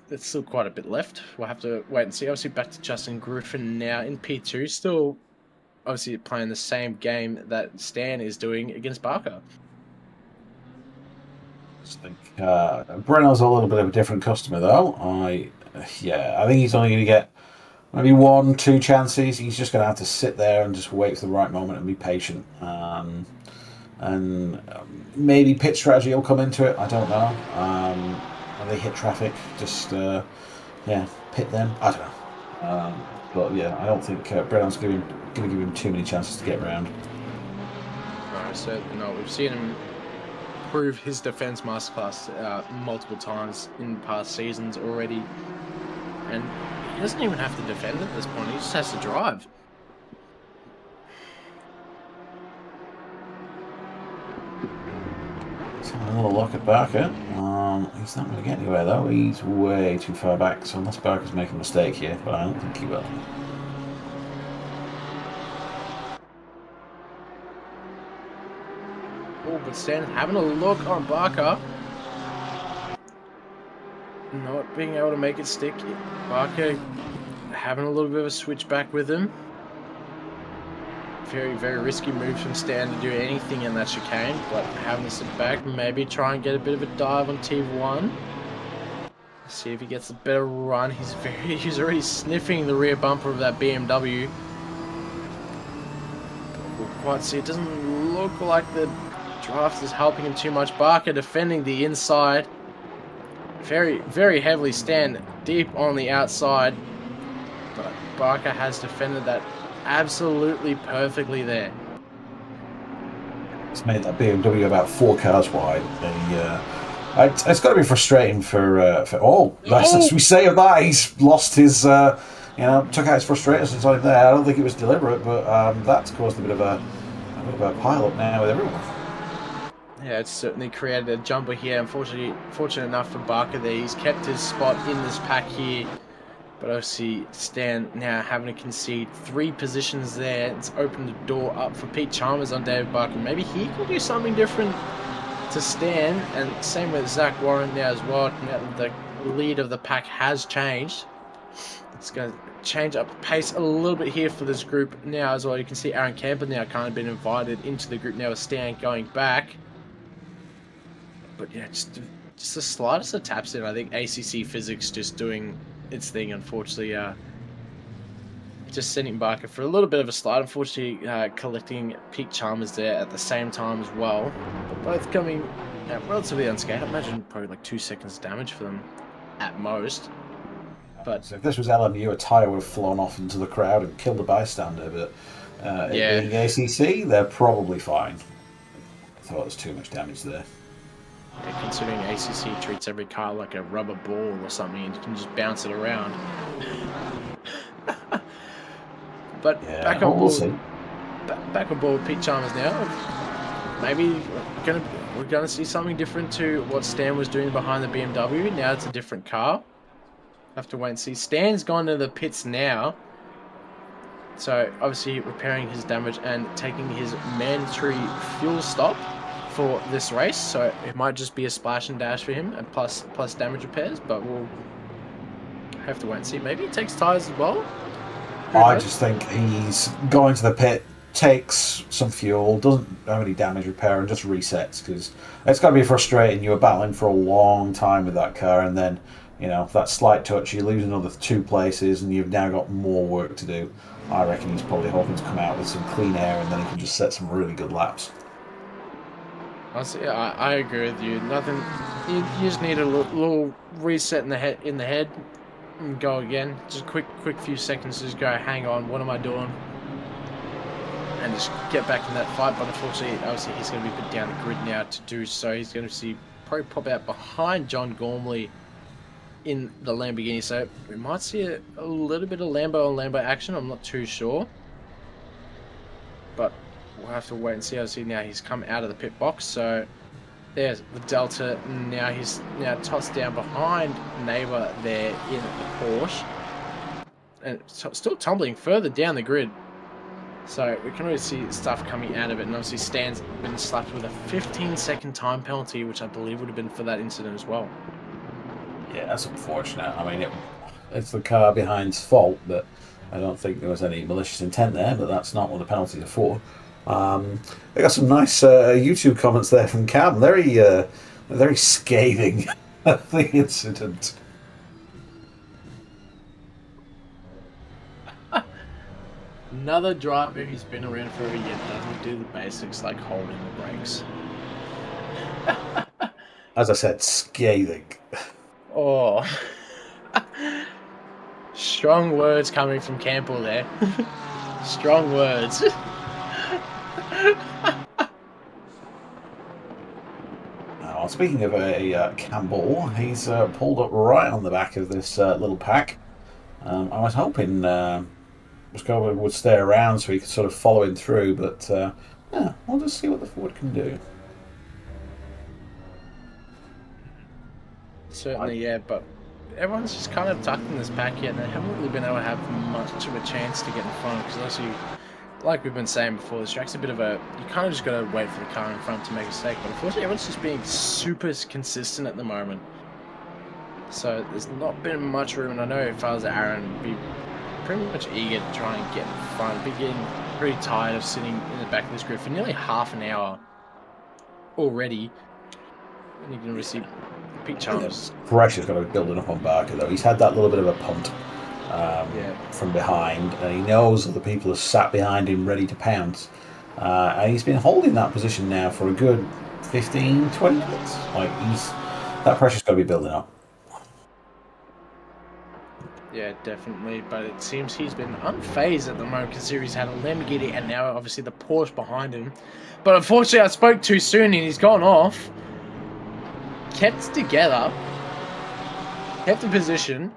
there's still quite a bit left. We'll have to wait and see. Obviously, back to Justin Griffin now in P2, still obviously playing the same game that Stan is doing against Barker. I think Breno's a little bit of a different customer, though. I think he's only going to get maybe 1-2 chances. He's just going to have to sit there and just wait for the right moment and be patient. And maybe pit strategy will come into it. I don't know. When they hit traffic, just pit them. I don't know. But yeah, I don't think Breno's going to give him too many chances to get around. No, certainly not. We've seen him prove his defense masterclass multiple times in past seasons already, and he doesn't even have to defend at this point. He just has to drive. Let's have a little look at Barker. He's not going to get anywhere though. He's way too far back, so unless Barker's making a mistake here, but I don't think he will. But Stan having a look on Barker. Not being able to make it stick. Barker having a little bit of a switch back with him. Very, very risky move from Stan to do anything in that chicane, but having to sit back, maybe try and get a bit of a dive on T1. See if he gets a better run. He's already sniffing the rear bumper of that BMW. But we'll quite see. It doesn't look like the draft is helping him too much. Barker defending the inside. Very, very heavily Stan deep on the outside. But Barker has defended that absolutely perfectly there. It's made that BMW about 4 cars wide. It's got to be frustrating for all. As we say of that, he's lost his, took out his frustrations on him there. I don't think it was deliberate, but that's caused a bit of a pile-up now with everyone. Yeah, it's certainly created a jumper here. Unfortunately, fortunate enough for Barker there. He's kept his spot in this pack here. But obviously, Stan now having to concede 3 positions there. It's opened the door up for Pete Chalmers on David Barker. Maybe he can do something different to Stan. And same with Zach Warren now as well. Now the lead of the pack has changed. It's going to change up the pace a little bit here for this group now as well. You can see Aaron Camper now kind of been invited into the group now with Stan going back. But yeah, just the slightest of taps in. I think ACC Physics just doing its thing, unfortunately. Just sending Barker for a little bit of a slide. Unfortunately, collecting Pete Chalmers there at the same time as well. But both coming relatively unscathed. I imagine probably like 2 seconds damage for them at most. But so if this was LMU, a tyre would have flown off into the crowd and killed a bystander. But yeah, being ACC, they're probably fine. I thought there was too much damage there. Yeah, considering ACC treats every car like a rubber ball or something and you can just bounce it around. But yeah, back on board, we'll back on board, Pete Chalmers now. Maybe we're gonna see something different to what Stan was doing behind the BMW. Now it's a different car. Have to wait and see. Stan's gone to the pits now, so obviously repairing his damage and taking his mandatory fuel stop for this race. So it might just be a splash and dash for him, and plus damage repairs. But we'll have to wait and see. Maybe he takes tires as well. I just think he's going to the pit, takes some fuel, doesn't have any damage repair, and just resets, because it's got to be frustrating. You were battling for a long time with that car, and then, you know, that slight touch, you lose another 2 places, and you've now got more work to do. I reckon he's probably hoping to come out with some clean air, and then he can just set some really good laps. Honestly, I agree with you. Nothing. You just need a little reset in the head. And go again. Just quick few seconds to just go, hang on, what am I doing? And just get back in that fight. But unfortunately, obviously, he's going to be put down the grid now to do so. He's going to probably pop out behind John Gormley in the Lamborghini. So we might see a little bit of Lambo on Lambo action. I'm not too sure. But we'll have to wait and see. Obviously, now he's come out of the pit box. So there's the Delta. Now he's tossed down behind neighbor there in the Porsche, and still tumbling further down the grid. So we can really see stuff coming out of it, and obviously Stan's been slapped with a 15-second time penalty, which I believe would have been for that incident as well. Yeah, that's unfortunate. I mean, it's the car behind's fault, but I don't think there was any malicious intent there, but that's not what the penalties are for. I got some nice YouTube comments there from Cam. Very scathing of the incident. Another driver who's been around for a year doesn't do the basics like holding the brakes. As I said, scathing. Oh. Strong words coming from Campbell there. Strong words. Now, speaking of a Campbell, he's pulled up right on the back of this little pack. I was hoping Muscova would stay around so he could sort of follow him through, but yeah, we'll just see what the Ford can do. Certainly, yeah, but everyone's just kind of tucked in this pack yet, and they haven't really been able to have much of a chance to get in front, because obviously, like we've been saying before, this track's a bit of a, you kind of just got to wait for the car in front to make a mistake, but unfortunately everyone's just being super consistent at the moment. So there's not been much room, and I know if I was Aaron, I'd be pretty much eager to try and get in front. I'd be getting pretty tired of sitting in the back of this grid for nearly half an hour already. And you can receive Pete Chalmers. Pressure's got to be building up on Barker, though. He's had that little bit of a punt from behind, and he knows that the people are sat behind him ready to pounce. And he's been holding that position now for a good 15, 20 minutes. Like, that pressure's got to be building up. Yeah, definitely, but it seems he's been unfazed at the moment, considering he's had a Lamborghini and now obviously the Porsche behind him. But unfortunately I spoke too soon and he's gone off. Kept together. Kept the position.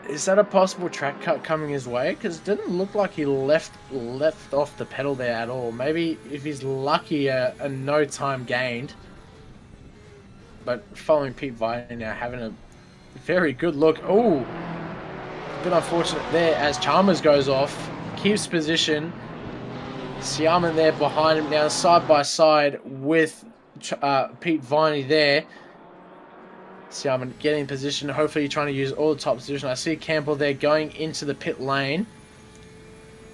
Is that a possible track cut coming his way? Because it didn't look like he left off the pedal there at all. Maybe if he's lucky, a no time gained. But following Pete Viney now, having a very good look. Oh, a bit unfortunate there as Chalmers goes off. Keeps position. Siaman there behind him now, side by side with Pete Viney there. Siaman getting in position, hopefully trying to use all the top position. I see Campbell there going into the pit lane.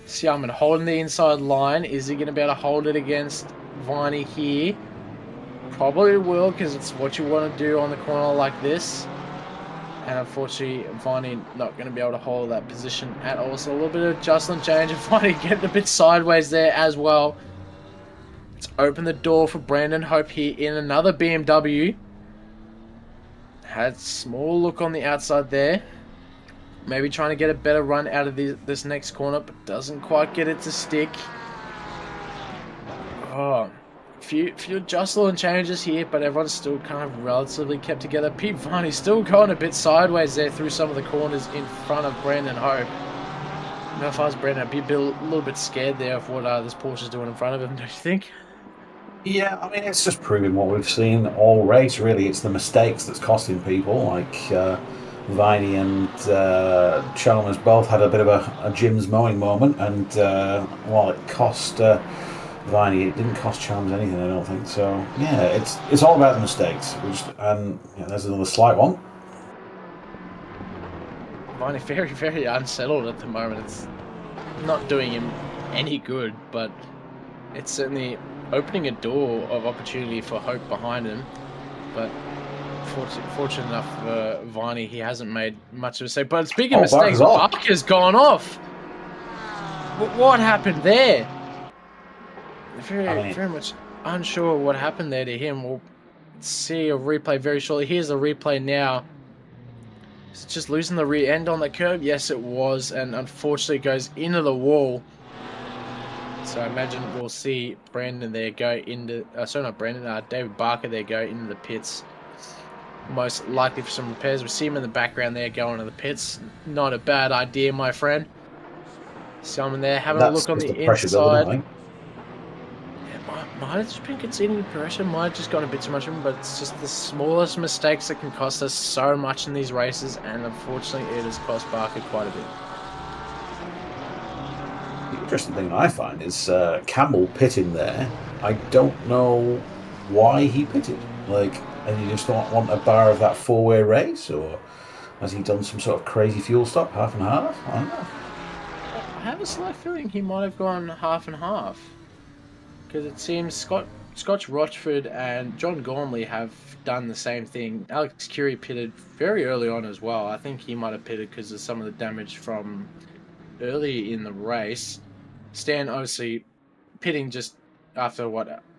Siaman holding the inside line. Is he going to be able to hold it against Viney here? Probably will, because it's what you want to do on the corner like this. And unfortunately, Viney not going to be able to hold that position at all. So a little bit of adjustment change, and Viney getting a bit sideways there as well. Let's open the door for Brandon Hope here in another BMW. Had small look on the outside there. Maybe trying to get a better run out of this next corner, but doesn't quite get it to stick. Oh, few jostle and changes here, but everyone's still kind of relatively kept together. Pete Viney still going a bit sideways there through some of the corners in front of Brandon Hope. Now, if I was Brandon, I'd be a little bit scared there of what this Porsche's doing in front of him, don't you think? Yeah, I mean, it's just proving what we've seen all race, really. It's the mistakes that's costing people. Like, Viney and Chalmers both had a bit of a Jim's mowing moment, and while it cost Viney, it didn't cost Chalmers anything, I don't think. So, yeah, it's all about the mistakes. And there's another slight one. Viney very, very unsettled at the moment. It's not doing him any good, but it's certainly opening a door of opportunity for Hope behind him. But fortunate enough for Viney, he hasn't made much of a mistake. But speaking of mistakes, Barker's gone off. What happened there? Very much unsure what happened there to him. We'll see a replay very shortly. Here's the replay now. It's just losing the rear end on the curb. Yes, it was, and unfortunately goes into the wall. So I imagine we'll see Brandon there go into... sorry, not Brandon. David Barker there go into the pits. Most likely for some repairs. We see him in the background there going to the pits. Not a bad idea, my friend. Someone there having a look on the inside. Might have just been conceding pressure, might have just gone a bit too much of him, but it's just the smallest mistakes that can cost us so much in these races, and unfortunately it has cost Barker quite a bit. The interesting thing I find is Campbell pitting there. I don't know why he pitted. Like, and you just don't want a bar of that four-way race, or has he done some sort of crazy fuel stop, half and half? I don't know. I have a slight feeling he might have gone half and half. Because it seems Scotch Rochford and John Gormley have done the same thing. Alex Curie pitted very early on as well. I think he might have pitted because of some of the damage from early in the race. Stan obviously pitting just after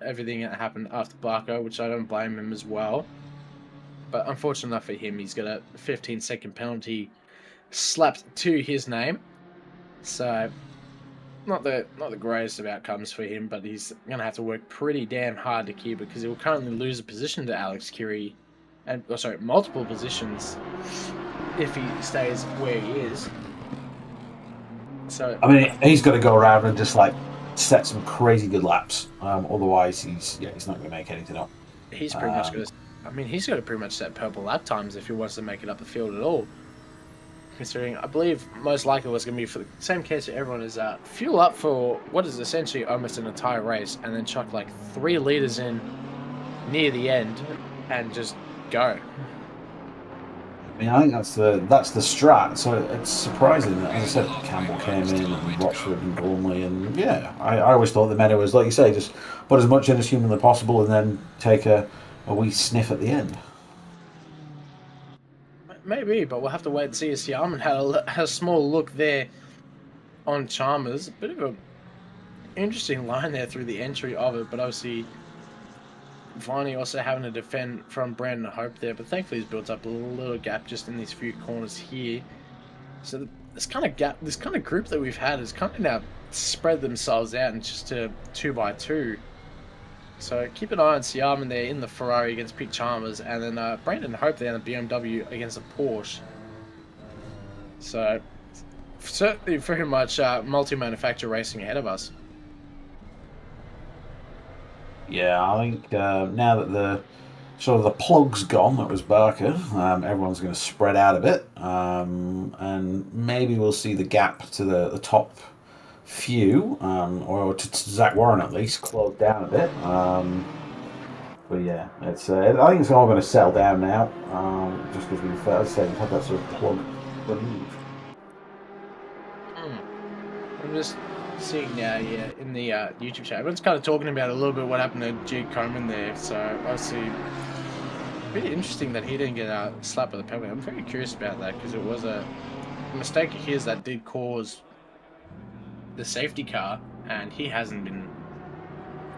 everything that happened after Barker, which I don't blame him as well. But unfortunate enough for him, he's got a 15-second penalty slapped to his name. So... Not the greatest of outcomes for him, but he's going to have to work pretty damn hard to keep it because he will currently lose a position to Alex Curie, and multiple positions if he stays where he is. So I mean, he's got to go around and just like set some crazy good laps. Otherwise, he's not going to make anything up. He's pretty much got to. I mean, he's got to pretty much set purple lap times if he wants to make it up the field at all. Considering, I believe most likely what's going to be for the same case for everyone is fuel up for what is essentially almost an entire race, and then chuck like 3 liters in near the end and just go. I mean, I think that's the strat. So it's surprising that, as I said, Campbell came in and Rochford and Gormley, and yeah, I always thought the meta was, like you say, just put as much in as humanly possible and then take a wee sniff at the end. Maybe, but we'll have to wait and see. Siaman had a small look there on Chalmers. A bit of an interesting line there through the entry of it, but obviously Viney also having to defend from Brandon Hope there, but thankfully he's built up a little gap just in these few corners here. So this kind of group that we've had has kind of now spread themselves out in just a 2x2. So keep an eye on Siaman there in the Ferrari against Pete Chalmers, and then Brandon Hope there in the BMW against the Porsche. So certainly very much multi-manufacturer racing ahead of us. Yeah, I think now that the plug's gone, that was Barker, everyone's going to spread out a bit, and maybe we'll see the gap to the top few, or to Zach Warren at least, close down a bit. But yeah, it's. I think it's all going to settle down now. Just because we've, as I said, we've had that sort of plug removed. I'm just seeing now, yeah, in the YouTube chat. Everyone's kind of talking about a little bit what happened to G. Coleman there. So obviously, pretty interesting that he didn't get a slap of the penalty. I'm very curious about that because it was a mistake of his that did cause the safety car, and he hasn't been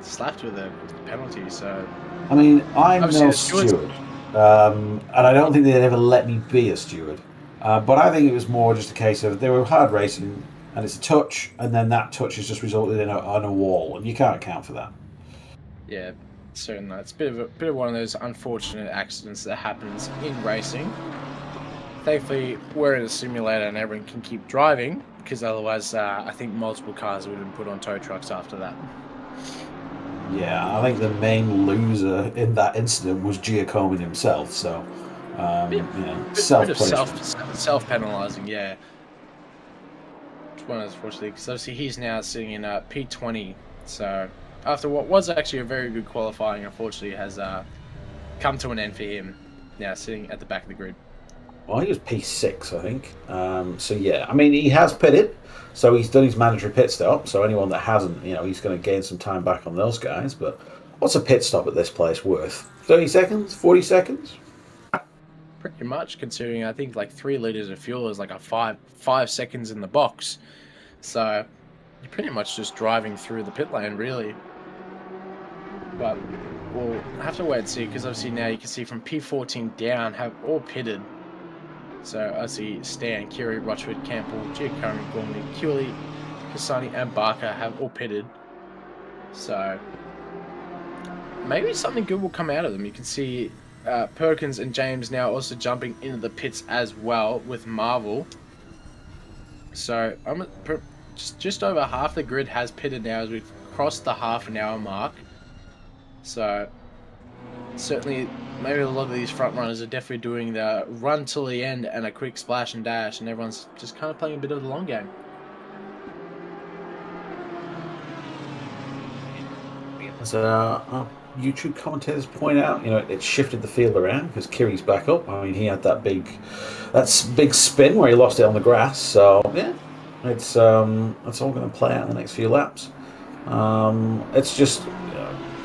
slapped with a penalty. So I mean, I'm obviously no the stewards. steward, and I don't think they'd ever let me be a steward. But I think it was more just a case of they were hard racing, and it's a touch, and then that touch has just resulted in on a wall, and you can't account for that. Yeah, certainly. It's a bit of one of those unfortunate accidents that happens in racing. Thankfully, we're in a simulator and everyone can keep driving, because otherwise, I think multiple cars would have been put on tow trucks after that. Yeah, I think the main loser in that incident was Giacomo himself. So, you know, self-penalising, yeah. It's one of those, fortunately, because obviously he's now sitting in P20. So, after what was actually a very good qualifying, unfortunately has come to an end for him. Now sitting at the back of the grid. Well, he was P6, I think. So yeah, I mean, he has pitted, so he's done his mandatory pit stop. So anyone that hasn't, you know, he's going to gain some time back on those guys. But what's a pit stop at this place worth? 30 seconds? 40 seconds? Pretty much, considering I think like 3 liters of fuel is like a 5 seconds in the box. So you're pretty much just driving through the pit lane, really. But we'll have to wait and see, because obviously now you can see from P14 down have all pitted. So I see Stan, Kiri, Rochford, Campbell, Giacomo, Gormley, Cooley, Cassani, and Barker have all pitted. So maybe something good will come out of them. You can see Perkins and James now also jumping into the pits as well with Marvel. So I'm just over half the grid has pitted now as we've crossed the half an hour mark. So certainly, maybe a lot of these front runners are definitely doing the run till the end and a quick splash and dash, and everyone's just kind of playing a bit of the long game. As YouTube commentators point out, you know, it shifted the field around because Kiri's back up. I mean, he had that big spin where he lost it on the grass. So yeah, it's all going to play out in the next few laps. It's just.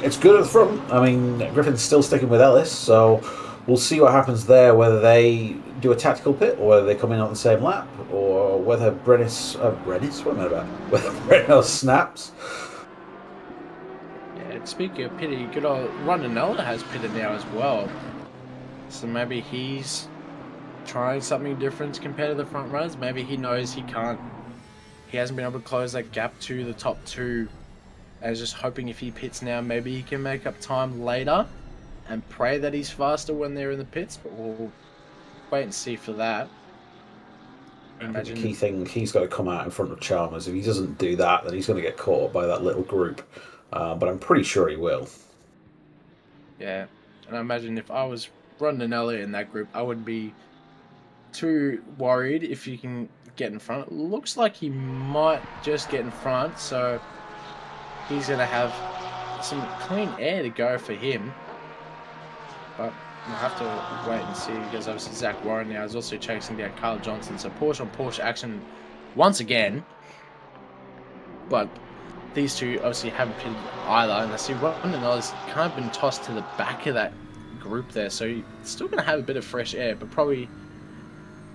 It's good at the front. I mean, Griffin's still sticking with Ellis, so we'll see what happens there, whether they do a tactical pit, or whether they come in on the same lap, or whether Brennis, what am I about? Whether Breno snaps. Yeah, speaking of pitting, good old Rondinella has pitted now as well. So maybe he's trying something different compared to the front runners. Maybe he knows he hasn't been able to close that gap to the top 2. I was just hoping if he pits now, maybe he can make up time later and pray that he's faster when they're in the pits, but we'll wait and see for that. The key thing, he's got to come out in front of Chalmers. If he doesn't do that, then he's going to get caught up by that little group. But I'm pretty sure he will. Yeah, and I imagine if I was Rondinelli in that group, I wouldn't be too worried if he can get in front. It looks like he might just get in front, so he's going to have some clean air to go for him. But we'll have to wait and see, because obviously Zach Warren now is also chasing down Carl Johnson. So Porsche on Porsche action once again. But these two obviously haven't pitted either. And I see Rondinelli's kind of been tossed to the back of that group there. So he's still going to have a bit of fresh air, but probably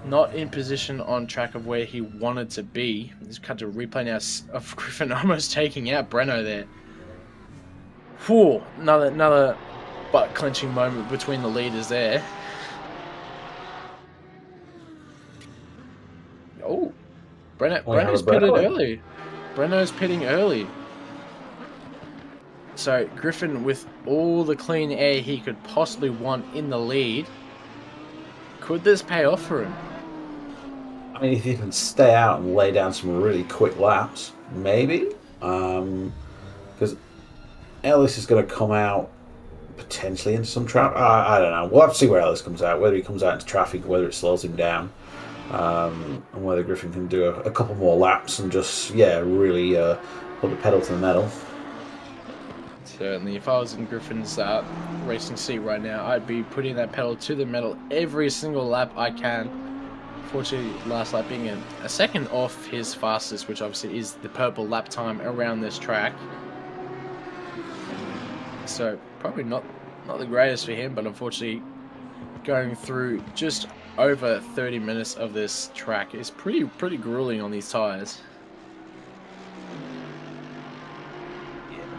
not in position on track of where he wanted to be. Just cut to a replay now of Griffin almost taking out Breno there. Whew, another butt clenching moment between the leaders there. Oh, Breno's pitted early. Breno's pitting early. So Griffin, with all the clean air he could possibly want in the lead, could this pay off for him? I mean, if he can stay out and lay down some really quick laps, maybe. Because Ellis is going to come out potentially into some traffic. I don't know. We'll have to see where Ellis comes out, whether he comes out into traffic, whether it slows him down, and whether Griffin can do a couple more laps and just, really put the pedal to the metal. Certainly, if I was in Griffin's racing seat right now, I'd be putting that pedal to the metal every single lap I can. Fortunately, last lap being a second off his fastest, which obviously is the purple lap time around this track. So probably not the greatest for him, but unfortunately going through just over 30 minutes of this track is pretty grueling on these tires.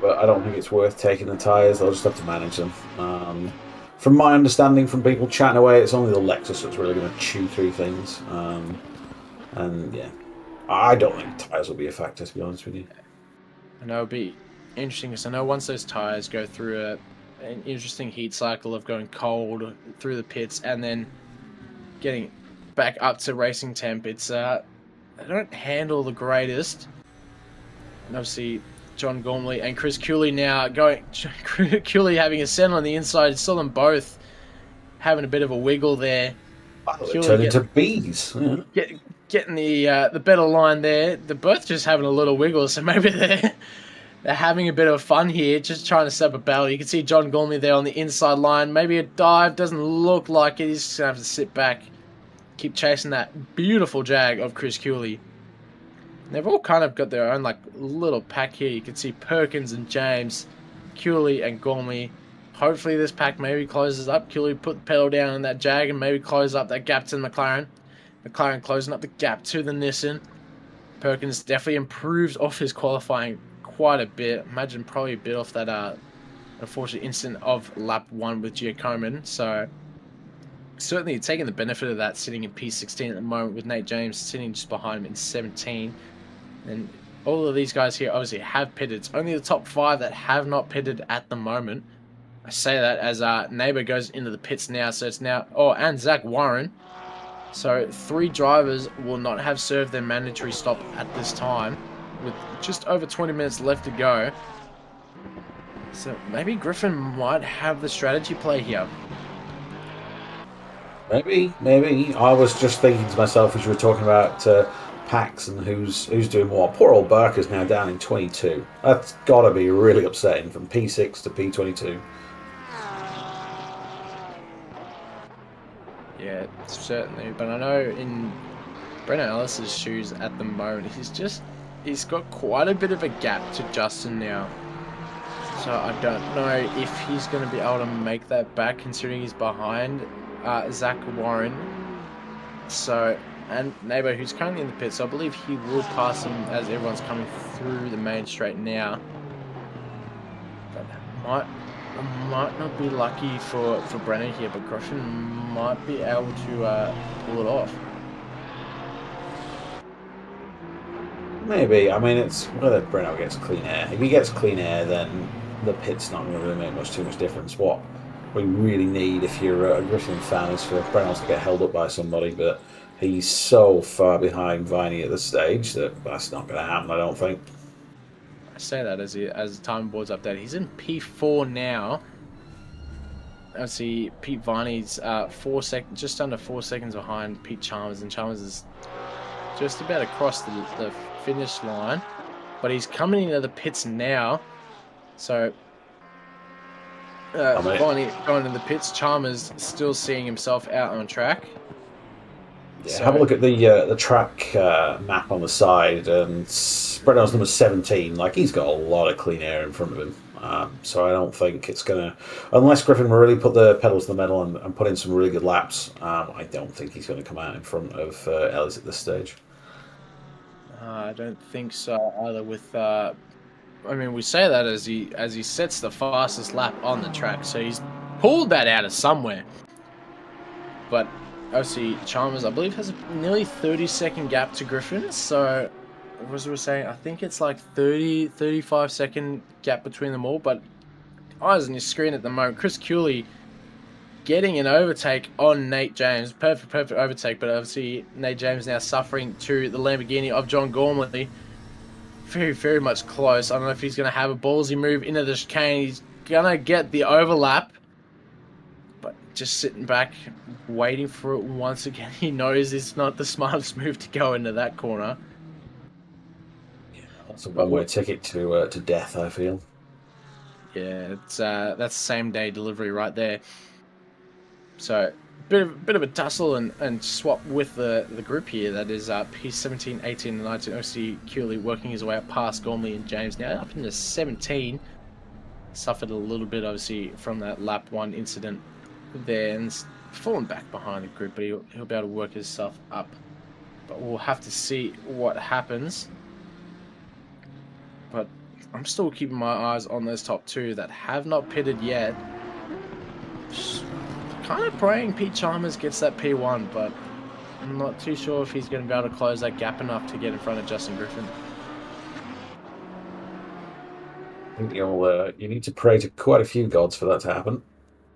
But I don't think it's worth taking the tyres. I'll just have to manage them. From my understanding, from people chatting away, it's only the Lexus that's really going to chew through things. And yeah, I don't think tyres will be a factor, to be honest with you. I know it'll be interesting because I know once those tires go through an interesting heat cycle of going cold through the pits and then getting back up to racing temp, it's they don't handle the greatest. And obviously John Gormley and Chris Cooley now going. Cooley having a send on the inside. Saw them both having a bit of a wiggle there. Turn into bees. Yeah. Getting the better line there. They're both just having a little wiggle, so maybe they're having a bit of fun here, just trying to set up a battle. You can see John Gormley there on the inside line. Maybe a dive, doesn't look like it. He's just going to have to sit back, keep chasing that beautiful jag of Chris Cooley. They've all kind of got their own like little pack here. You can see Perkins and James, Cooley and Gormley. Hopefully this pack maybe closes up. Cooley put the pedal down in that Jag and maybe close up that gap to the McLaren. McLaren closing up the gap to the Nissan. Perkins definitely improved off his qualifying quite a bit. Imagine probably a bit off that unfortunate incident of lap 1 with Giacomin. So certainly taking the benefit of that, sitting in P16 at the moment with Nate James sitting just behind him in 17. And all of these guys here obviously have pitted. It's only the top 5 that have not pitted at the moment. I say that as Neighbor goes into the pits now. So it's now... Oh, and Zach Warren. So 3 drivers will not have served their mandatory stop at this time, with just over 20 minutes left to go. So maybe Griffin might have the strategy play here. Maybe. I was just thinking to myself as you were talking about packs and who's doing what. Poor old Barker's now down in 22. That's got to be really upsetting, from P6 to P22. Yeah, certainly. But I know in Brennan Ellis's shoes at the moment, he's got quite a bit of a gap to Justin now. So I don't know if he's going to be able to make that back, considering he's behind Zach Warren. So, and Neighbor, who's currently in the pit, so I believe he will pass him as everyone's coming through the main straight now. But might not be lucky for Brennan here, but Griffin might be able to pull it off. Maybe. I mean, it's whether Brennan gets clean air. If he gets clean air, then the pit's not going to really make too much difference. What we really need, if you're a Griffin fan, is for Brennan to get held up by somebody, but he's so far behind Viney at this stage that's not going to happen, I don't think. I say that as the time board's updated. He's in P4 now. Let's see, Pete Viney's just under 4 seconds behind Pete Chalmers, and Chalmers is just about across the finish line, but he's coming into the pits now. So Viney going in the pits. Chalmers still seeing himself out on track. Yeah, so have a look at the track map on the side, and Brennan's number 17. Like, he's got a lot of clean air in front of him. So I don't think it's going to... Unless Griffin really put the pedals to the metal and put in some really good laps, I don't think he's going to come out in front of Ellis at this stage. I don't think so either. With I mean, we say that as he sets the fastest lap on the track, so he's pulled that out of somewhere. But obviously Chalmers, I believe, has a nearly 30-second gap to Griffin. So as we were saying, I think it's like 35-second gap between them all. But eyes on your screen at the moment, Chris Cooley getting an overtake on Nate James. Perfect overtake, but obviously Nate James now suffering to the Lamborghini of John Gormley. Very, very much close. I don't know if he's going to have a ballsy move into the chicane. He's going to get the overlap, but just sitting back, waiting for it once again. He knows it's not the smartest move to go into that corner. Yeah, that's a one-way ticket to death, I feel. Yeah, it's that's same day delivery right there. So bit of a tussle and swap with the group here. That is P17, 18, and 19. Obviously, Curley working his way up past Gormley and James now up into 17. Suffered a little bit obviously from that lap 1 incident there and fallen back behind the group, but he'll be able to work himself up. But we'll have to see what happens. But I'm still keeping my eyes on those top 2 that have not pitted yet. Just kind of praying Pete Chalmers gets that P1, but I'm not too sure if he's going to be able to close that gap enough to get in front of Justin Griffin. I think you need to pray to quite a few gods for that to happen.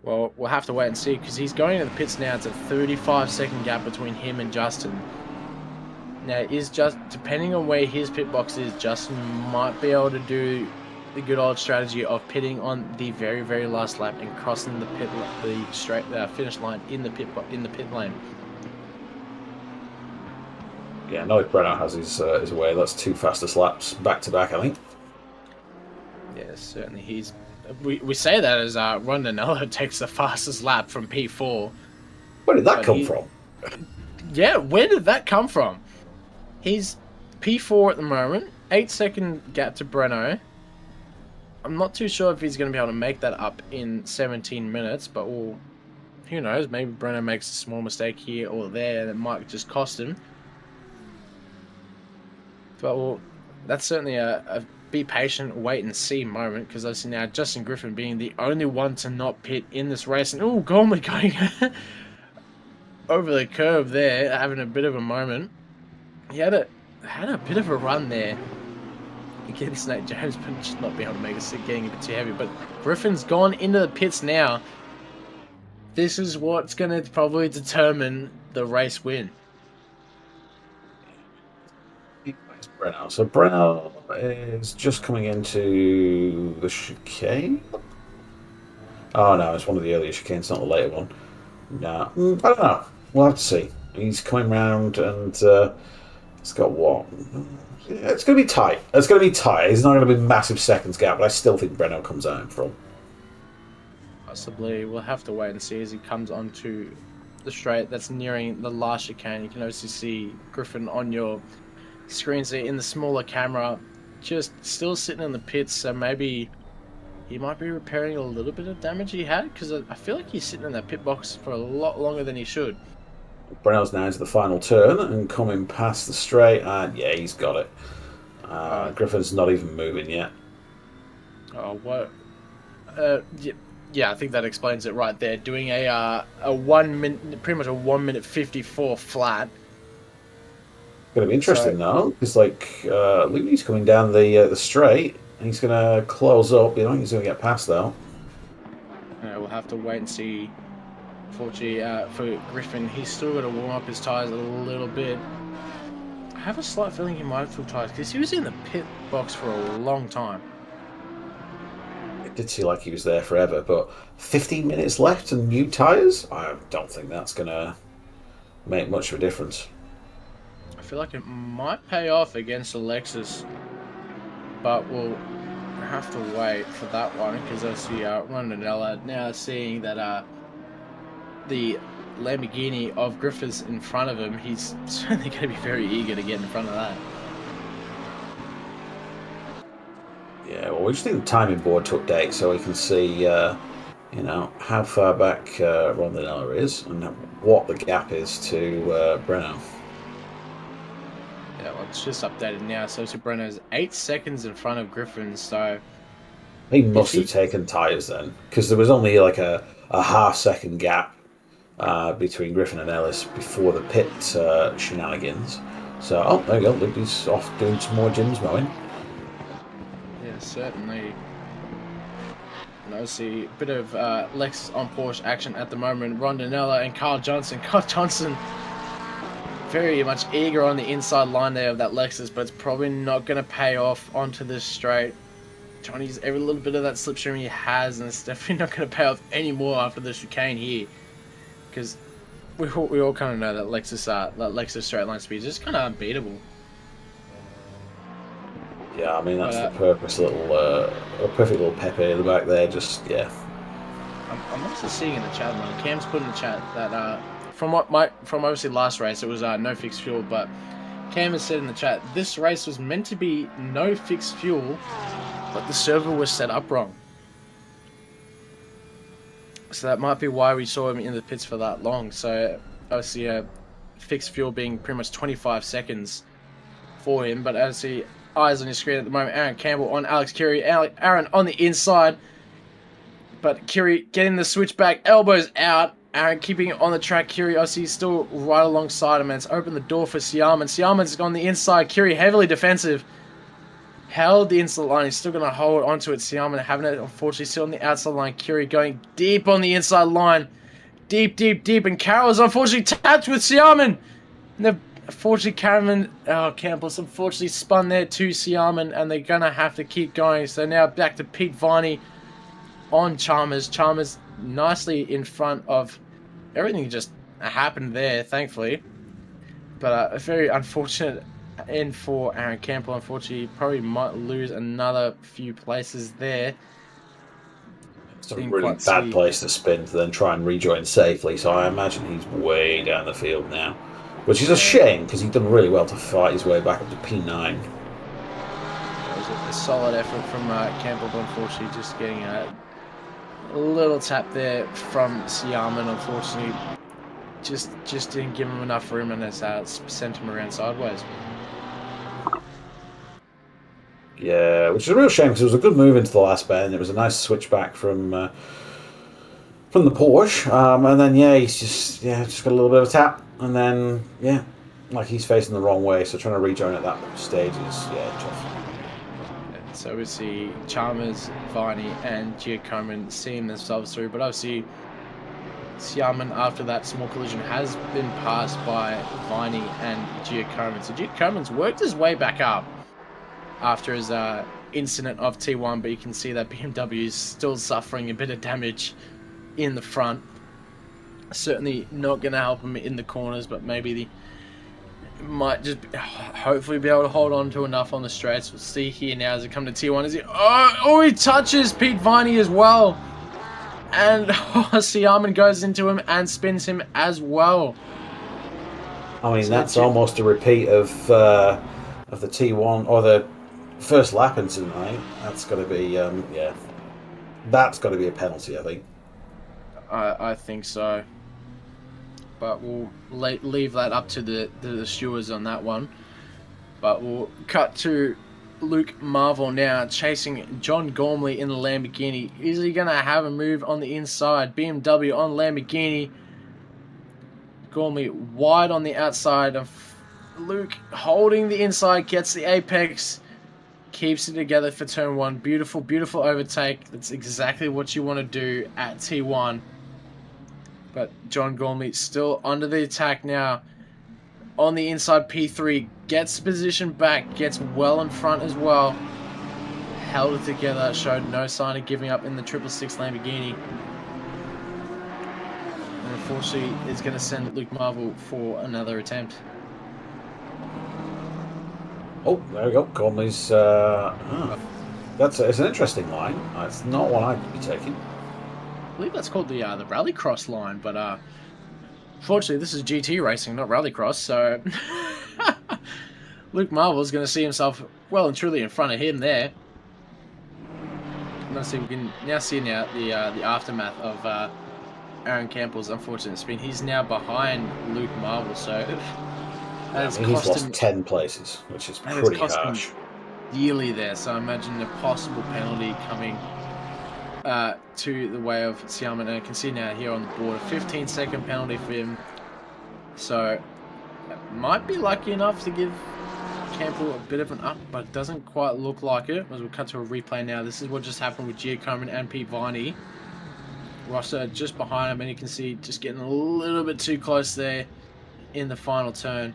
Well, we'll have to wait and see, because he's going to the pits now. It's a 35-second gap between him and Justin. Now, is just depending on where his pit box is, Justin might be able to do the good old strategy of pitting on the very, very last lap and crossing the finish line in the pit lane. Yeah, no, Brenner has his way. That's 2 fastest laps back to back, I think. Yeah, certainly. We say that as Rondinello takes the fastest lap from P4. Where did that come from? Yeah, where did that come from? He's P4 at the moment, 8-second gap to Breno. I'm not too sure if he's going to be able to make that up in 17 minutes, but who knows? Maybe Breno makes a small mistake here or there, and it might just cost him. But that's certainly a be patient, wait and see moment, because obviously now Justin Griffin being the only one to not pit in this race, and Gormley going over the curve there, having a bit of a moment. He had a bit of a run there against Nate James, but just not being able to make it, getting a bit too heavy. But Griffin's gone into the pits now. This is what's going to probably determine the race win. Brenner. So Brenner is just coming into the chicane. Oh no, it's one of the earlier chicanes, not the later one. No, I don't know. We'll have to see. He's coming round and it's got what? Yeah, it's going to be tight. It's going to be tight. It's not going to be a massive seconds gap, but I still think Brenner comes out in front. Possibly. We'll have to wait and see as he comes onto the straight that's nearing the last chicane. You can also see Griffin on your screens there in the smaller camera, just still sitting in the pits, so maybe he might be repairing a little bit of damage he had, because I feel like he's sitting in that pit box for a lot longer than he should. Brennell's now into the final turn and coming past the straight, and yeah, he's got it. Griffin's not even moving yet. Oh, what? Yeah, I think that explains it right there. Doing a 1 minute, pretty much a 1 minute 54 flat. Going to be interesting though, because Looney's coming down the straight, and he's going to close up. You know, he's going to get past that. We'll have to wait and see. Fortunately for Griffin, he's still got to warm up his tyres a little bit. I have a slight feeling he might have full tyres, because he was in the pit box for a long time. It did seem like he was there forever, but 15 minutes left and new tyres? I don't think that's going to make much of a difference. I feel like it might pay off against Alexis, but we'll have to wait for that one, because I see Rondinella now seeing that the Lamborghini of Griffiths in front of him. He's certainly going to be very eager to get in front of that. Yeah, well, we just need the timing board to update so we can see, how far back Rondinella is and what the gap is to Breno. Yeah, well, it's just updated now. So Breno's 8 seconds in front of Griffin, so... He must have taken tyres then, because there was only like a half-second gap between Griffin and Ellis before the pit shenanigans. So, there you go, Libby's off doing some more gyms mowing. Yeah, certainly. And obviously, a bit of Lex on Porsche action at the moment. Rondinella and Carl Johnson. Carl Johnson very much eager on the inside line there of that Lexus, but it's probably not going to pay off onto this straight. Trying to use every little bit of that slipstream he has, and it's definitely not going to pay off anymore after the chicane here. Because we all kind of know that Lexus straight line speed is just kind of unbeatable. Yeah, I mean that's the But perfect little Pepe in the back there. Just yeah. I'm also seeing in the chat, man. Cam's put in the chat that from obviously last race it was no fixed fuel, but Cam has said in the chat this race was meant to be no fixed fuel, but the server was set up wrong. So that might be why we saw him in the pits for that long. So obviously fixed fuel being pretty much 25 seconds for him, but as he eyes on your screen at the moment, Aaron Campbell on Alex Kiri, Aaron on the inside. But Kiri getting the switch back, elbows out. Aaron keeping it on the track. Kiri obviously still right alongside him, and it's opened the door for Siaman. Siaman's on the inside. Kiri heavily defensive. Held the inside line. He's still going to hold onto it. Siaman having it, unfortunately, still on the outside line. Kiri going deep on the inside line. Deep, deep, deep. And Carroll is unfortunately tapped with Siaman. And unfortunately, Campbell's unfortunately spun there to Siaman, and they're going to have to keep going. So now back to Pete Viney on Chalmers. Chalmers nicely in front of everything just happened there, thankfully. But a very unfortunate end for Aaron Campbell. Unfortunately, probably might lose another few places there. It's a really bad place to spin to then try and rejoin safely, so I imagine he's way down the field now. Which is a shame, because he'd done really well to fight his way back up to P9. It was a solid effort from Campbell, but unfortunately just getting a little tap there from Siaman. Unfortunately, just didn't give him enough room, and it's sent him around sideways. Yeah, which is a real shame because it was a good move into the last bend. It was a nice switchback from the Porsche, and then he's just got a little bit of a tap, and then like he's facing the wrong way, so trying to rejoin at that stage is tough. So we see Chalmers, Viney, and Giacomin seeing themselves through, but obviously Siaman, after that small collision, has been passed by Viney and Giacomin. So Giacomin's worked his way back up after his incident of T1, but you can see that BMW is still suffering a bit of damage in the front. Certainly not going to help him in the corners, but maybe might just hopefully be able to hold on to enough on the straights. We'll see here now as it comes to T1. He touches Pete Viney as well, and Siaman goes into him and spins him as well. I mean, so that's almost a repeat of the T1 or the first lap incident, right? That's got to be that's got to be a penalty, I think. I think so, but we'll leave that up to the stewards on that one. But we'll cut to Luke Marvel now chasing John Gormley in the Lamborghini. Is he going to have a move on the inside? BMW on Lamborghini. Gormley wide on the outside of Luke, holding the inside, gets the apex, keeps it together for turn one. Beautiful, beautiful overtake. That's exactly what you want to do at T1. But John Gormley still under the attack now. On the inside, P3 gets position back, gets well in front as well. Held it together, showed no sign of giving up in the 666 Lamborghini. And unfortunately, is going to send Luke Marvel for another attempt. Oh, there we go. Gormley's. It's an interesting line. It's not one I'd be taking. I believe that's called the Rallycross line, but fortunately this is GT racing, not Rallycross, so Luke Marvel is going to see himself well and truly in front of him there. Let's see, we can now see the aftermath of Aaron Campbell's unfortunate spin. He's now behind Luke Marvel, so he's lost 10 places, which is pretty harsh. Dearly there, so I imagine a possible penalty coming to the way of Siaman, and I can see now here on the board a 15-second penalty for him. So might be lucky enough to give Campbell a bit of an up, but it doesn't quite look like it. As we'll cut to a replay now. This is what just happened with Giacomin and Pete Viney. Rosser just behind him, and you can see just getting a little bit too close there in the final turn.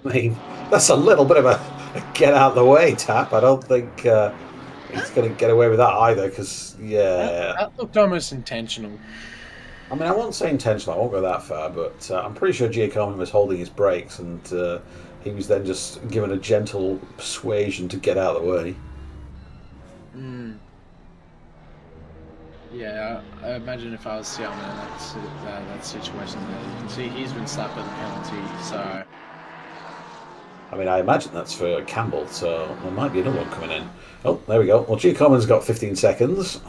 I mean, that's a little bit of a get out of the way tap. I don't think he's going to get away with that either, because, that looked almost intentional. I mean, I won't say intentional, I won't go that far, but I'm pretty sure Giacomin was holding his brakes, and He was then just given a gentle persuasion to get out of the way. Yeah, I imagine if I was Siama in that situation there, you can see he's been slapped with a penalty, so... I mean, I imagine that's for Campbell, so there might be another one coming in. Oh, there we go. Well, G Common's got 15 seconds.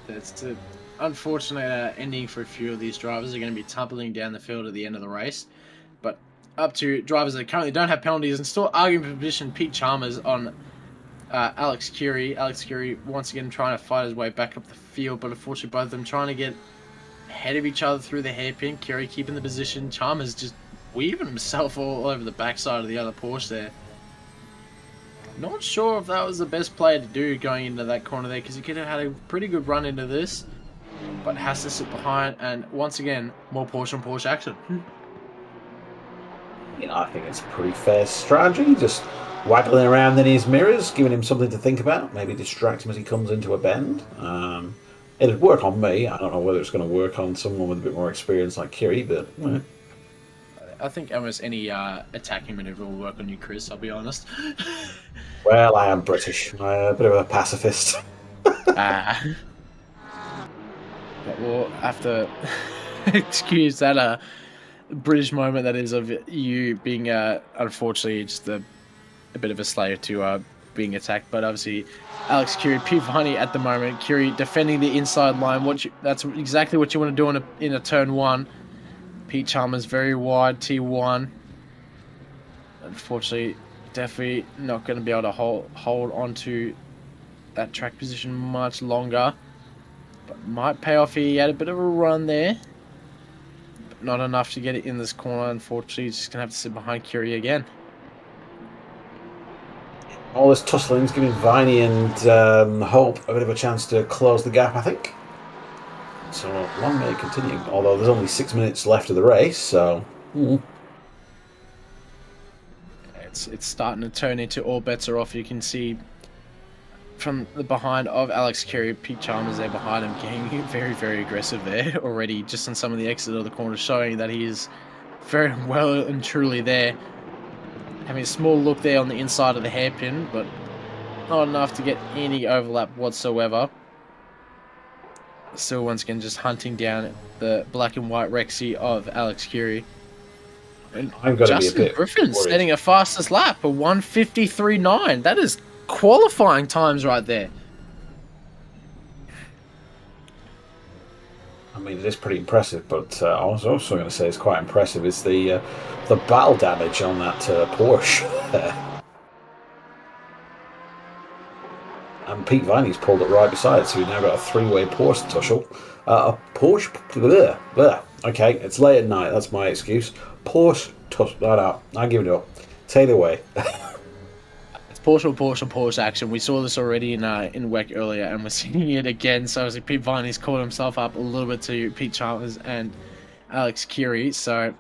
That's an unfortunate ending for a few of these drivers. They're going to be tumbling down the field at the end of the race. But up to drivers that currently don't have penalties and still arguing for position, Pete Chalmers on Alex Curie. Alex Curie once again trying to fight his way back up the field, but unfortunately both of them trying to get ahead of each other through the hairpin. Curie keeping the position. Chalmers just weaving himself all over the backside of the other Porsche there. Not sure if that was the best play to do going into that corner there, because he could have had a pretty good run into this, but has to sit behind, and once again, more Porsche on Porsche action. You know, I think it's a pretty fair strategy, just waggling around in his mirrors, giving him something to think about, maybe distract him as he comes into a bend. It'd work on me. I don't know whether it's going to work on someone with a bit more experience like Curie, but... I think almost any attacking maneuver will work on you, Chris, I'll be honest. Well, I am British. I'm a bit of a pacifist. But we'll have to excuse that British moment that is of you being, unfortunately, just a bit of a slave to being attacked. But obviously, Alex Curie, Pete Honey at the moment. Curie defending the inside line. That's exactly what you want to do in a turn one. Pete Chalmers very wide, T1. Unfortunately, definitely not going to be able to hold on to that track position much longer. But might pay off here. He had a bit of a run there. But not enough to get it in this corner. Unfortunately, he's just going to have to sit behind Curie again. All this tussling's giving Viney and Hope a bit of a chance to close the gap, I think. So long may it continue, although there's only 6 minutes left of the race, so... It's starting to turn into all bets are off. You can see from the behind of Alex Curie, Pete Chalmers there behind him, getting very, very aggressive there already, just on some of the exit of the corner, showing that he is very well and truly there. Having a small look there on the inside of the hairpin, but not enough to get any overlap whatsoever. Still, once again, just hunting down the black and white Rexy of Alex Curie. And Justin Griffin setting a fastest lap, a 1:53.9. That is qualifying times right there. I mean, it is pretty impressive, but I was also going to say it's quite impressive is the battle damage on that Porsche there. And Pete Viney's pulled it right beside, so we've now got a three-way Porsche tussle. A Porsche... Bleh, bleh. Okay, it's late at night, that's my excuse. Porsche tussle... No, I give it up. Take it away. It's Porsche action. We saw this already in WEC earlier, and we're seeing it again. So obviously Pete Viney's caught himself up a little bit to Pete Chalmers and Alex Curie. So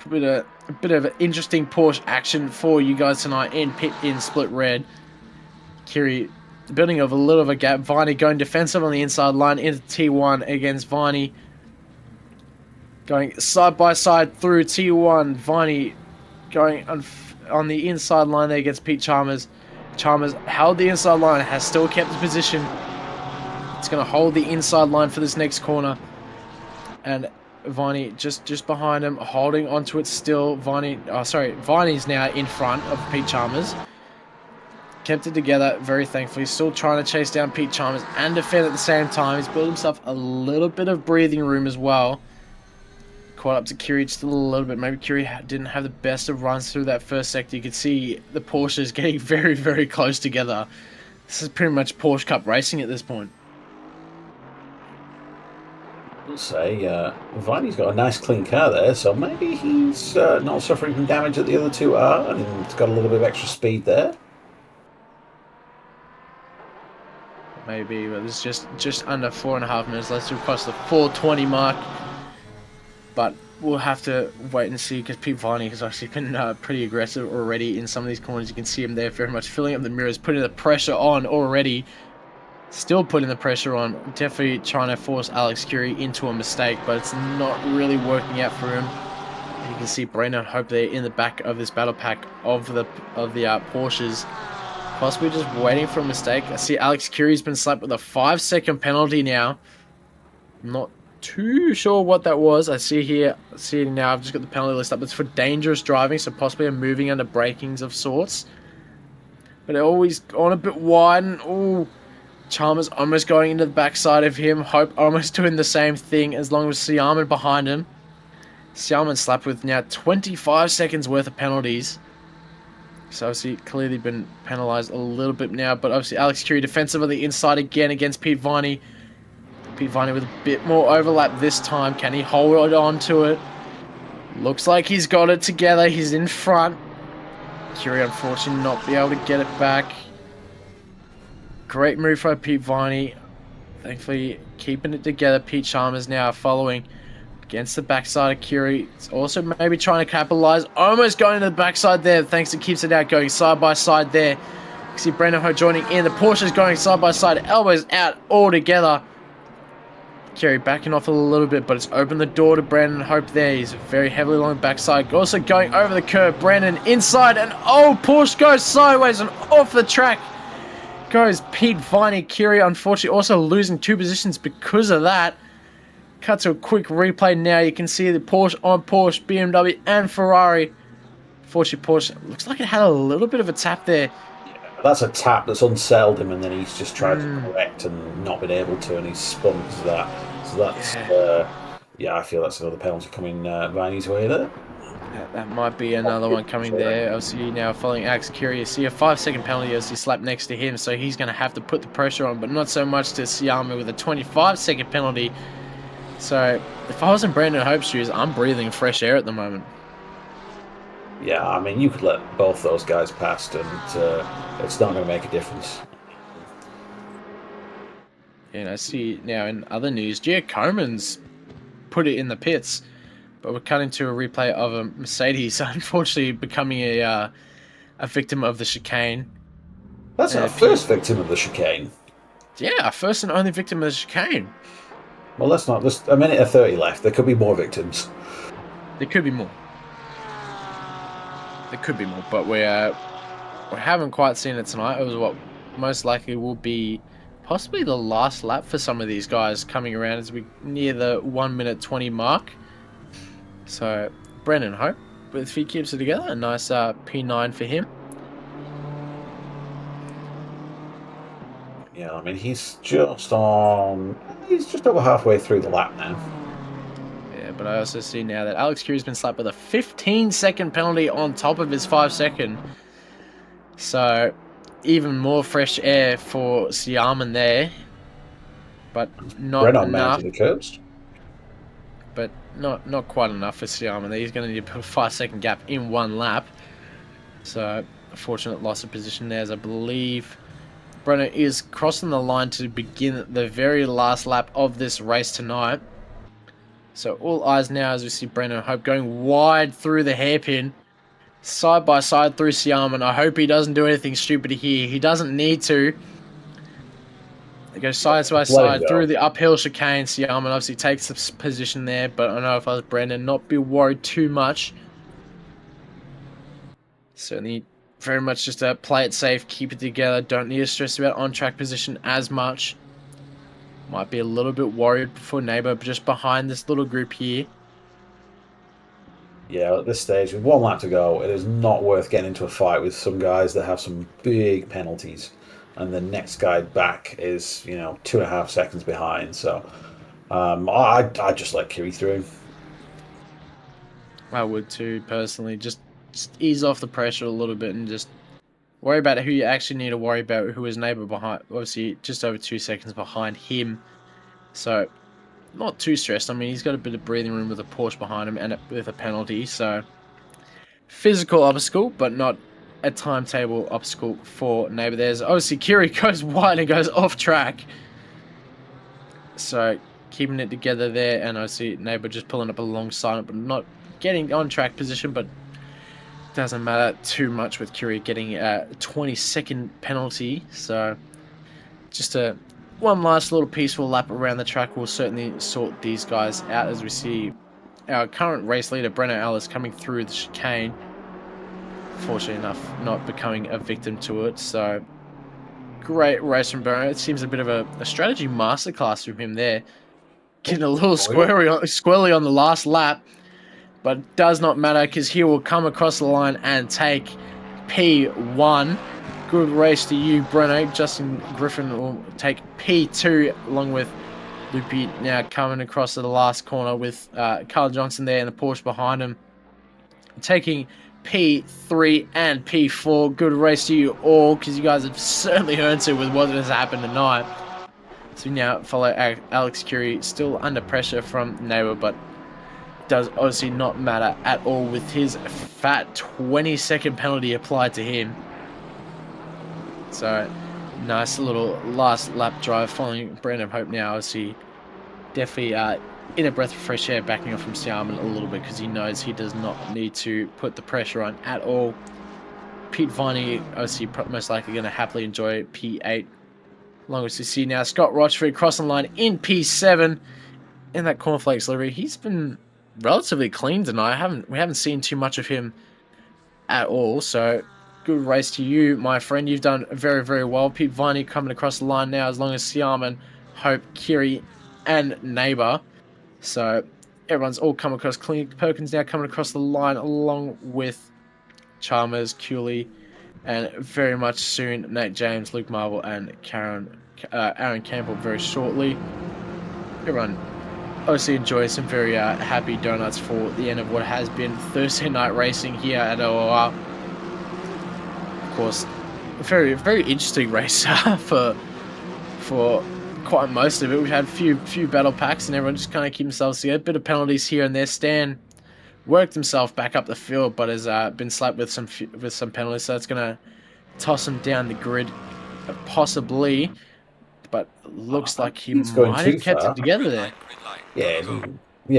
a bit of an interesting Porsche action for you guys tonight in split red. Curie building of a little of a gap. Viney going defensive on the inside line into T1 against Viney. Going side by side through T1. Viney going on the inside line there against Pete Chalmers. Chalmers held the inside line, has still kept the position. It's going to hold the inside line for this next corner. And Viney just behind him, holding onto it still. Viney's now in front of Pete Chalmers. Kept it together very thankfully. Still trying to chase down Pete Chalmers and defend at the same time. He's built himself a little bit of breathing room as well. Caught up to Curie just a little bit. Maybe Curie didn't have the best of runs through that first sector. You could see the Porsches getting very, very close together. This is pretty much Porsche Cup racing at this point. I'll say, Viney's got a nice clean car there, so maybe he's not suffering from damage that the other two are, and he's got a little bit of extra speed there. Maybe, but it's just under 4.5 minutes left to cross the 4:20 mark. But we'll have to wait and see, because Pete Viney has actually been pretty aggressive already in some of these corners. You can see him there very much filling up the mirrors, putting the pressure on already. Still putting the pressure on. Definitely trying to force Alex Curie into a mistake, but it's not really working out for him. You can see Brendan Hope there in the back of this battle pack of the Porsches. Possibly just waiting for a mistake. I see Alex Curie's been slapped with a 5-second penalty now. I'm not too sure what that was. I see it now. I've just got the penalty list up. It's for dangerous driving, so possibly a moving under brakings of sorts. But it always gone a bit wide. And, ooh, Chalmers almost going into the backside of him. Hope almost doing the same thing as long as Siaman behind him. Siaman slapped with now 25 seconds worth of penalties. So obviously clearly been penalised a little bit now. But obviously Alex Curie defensive on the inside again against Pete Viney. Pete Viney with a bit more overlap this time. Can he hold on to it? Looks like he's got it together. He's in front. Curie unfortunately not be able to get it back. Great move by Pete Viney. Thankfully keeping it together. Pete Chalmers now following against the backside of Curie. It's also maybe trying to capitalise. Almost going to the backside there. Thanks to keeps it out going side by side there. You see Brendan Ho joining in. The Porsche's going side by side. Elbows out all together. Curie backing off a little bit, but it's opened the door to Brandon Hope there. He's very heavily along the backside. Also going over the curb. Brandon inside, and oh, Porsche goes sideways and off the track goes Pete Viney. Curie unfortunately also losing 2 positions because of that. Cut to a quick replay now. You can see the Porsche on Porsche, BMW and Ferrari. Unfortunately, Porsche looks like it had a little bit of a tap there. That's a tap that's unsettled him, and then he's just tried to correct and not been able to, and he's spun because of that. So that's, I feel that's another penalty coming Viney's way there. That might be another one coming there. Obviously now following Alex Curie. See a 5-second penalty as he slapped next to him, so he's going to have to put the pressure on, but not so much to Siama with a 25-second penalty. So if I was in Brandon Hope's shoes, I'm breathing fresh air at the moment. Yeah, I mean, you could let both those guys past, and it's not going to make a difference. And I see now in other news, Giacomo's put it in the pits, but we're cutting to a replay of a Mercedes, unfortunately becoming a victim of the chicane. That's our first victim of the chicane. Yeah, first and only victim of the chicane. Well, let's not. There's a minute and 30 left. There could be more victims. There could be more. There could be more, but we haven't quite seen it tonight. It was what most likely will be possibly the last lap for some of these guys coming around as we near the 1 minute 20 mark. So Brendan Hope, if he keeps it together, a nice P9 for him. Yeah, I mean, he's just over halfway through the lap now. Yeah, but I also see now that Alex Curie's been slapped with a 15-second penalty on top of his 5-second. So even more fresh air for Siaman there, but not enough. The curbs. But not quite enough for Siaman. He's going to need to put a 5-second gap in one lap. So a fortunate loss of position there, as I believe Brenner is crossing the line to begin the very last lap of this race tonight. So all eyes now as we see Brenner Hope going wide through the hairpin, side by side through Siaman. I hope he doesn't do anything stupid here. He doesn't need to. They go side by side through the uphill chicane. Siaman obviously takes the position there, but I know if I was Brendan, not be worried too much. Certainly very much just play it safe, keep it together. Don't need to stress about on-track position as much. Might be a little bit worried for Neighbour just behind this little group here. Yeah, at this stage, with 1 lap to go, it is not worth getting into a fight with some guys that have some big penalties. And the next guy back is, 2.5 seconds behind. So I'd just let Curie through. I would too, personally. Just ease off the pressure a little bit and just worry about who you actually need to worry about, who is Neighbour behind. Obviously, just over 2 seconds behind him. So, not too stressed. I mean, he's got a bit of breathing room with a Porsche behind him and with a penalty. So, physical obstacle, but not a timetable obstacle for Neighbour. There's obviously Curie goes wide and goes off track. So, keeping it together there. And I see Neighbour just pulling up alongside it, but not getting on track position, but doesn't matter too much with Curie getting a 20-second penalty. So just a one last little peaceful lap around the track will certainly sort these guys out, as we see our current race leader, Breno Ellis, coming through the chicane. Fortunately enough, not becoming a victim to it. So, great race from Breno. It seems a bit of a strategy masterclass from him there. Getting a little squirrely on the last lap. But it does not matter, because he will come across the line and take P1. Good race to you, Breno. Justin Griffin will take P2, along with Loopy now coming across to the last corner with Carl Johnson there in the Porsche behind him, taking P3 and P4. Good race to you all, because you guys have certainly earned it with what has happened tonight. So we now follow Alex Curie, still under pressure from Neighbor, but does obviously not matter at all with his fat 20-second penalty applied to him. So, nice little last lap drive following Brandon Hope now. Obviously, definitely in a breath of fresh air, backing off from Siaman a little bit, because he knows he does not need to put the pressure on at all. Pete Viney, obviously, most likely going to happily enjoy P8. Along with you see now Scott Rochford crossing the line in P7 in that cornflakes livery. He's been relatively clean tonight. We haven't seen too much of him at all. So good race to you, my friend. You've done very, very well. Pete Viney coming across the line now, as long as Siaman, Hope, Kiri, and Neighbor. So everyone's all come across clean. Perkins now coming across the line, along with Chalmers, Cooley, and very much soon Nate James, Luke Marvel, and Aaron Campbell very shortly. Everyone obviously enjoy some very happy donuts for the end of what has been Thursday night racing here at OOR. Of course, a very, very interesting race for quite most of it. We've had a few battle packs, and everyone just kind of keep themselves together. A bit of penalties here and there. Stan worked himself back up the field, but has been slapped with some penalties, so it's going to toss him down the grid, possibly. But looks like he might have kept it together there. Yeah,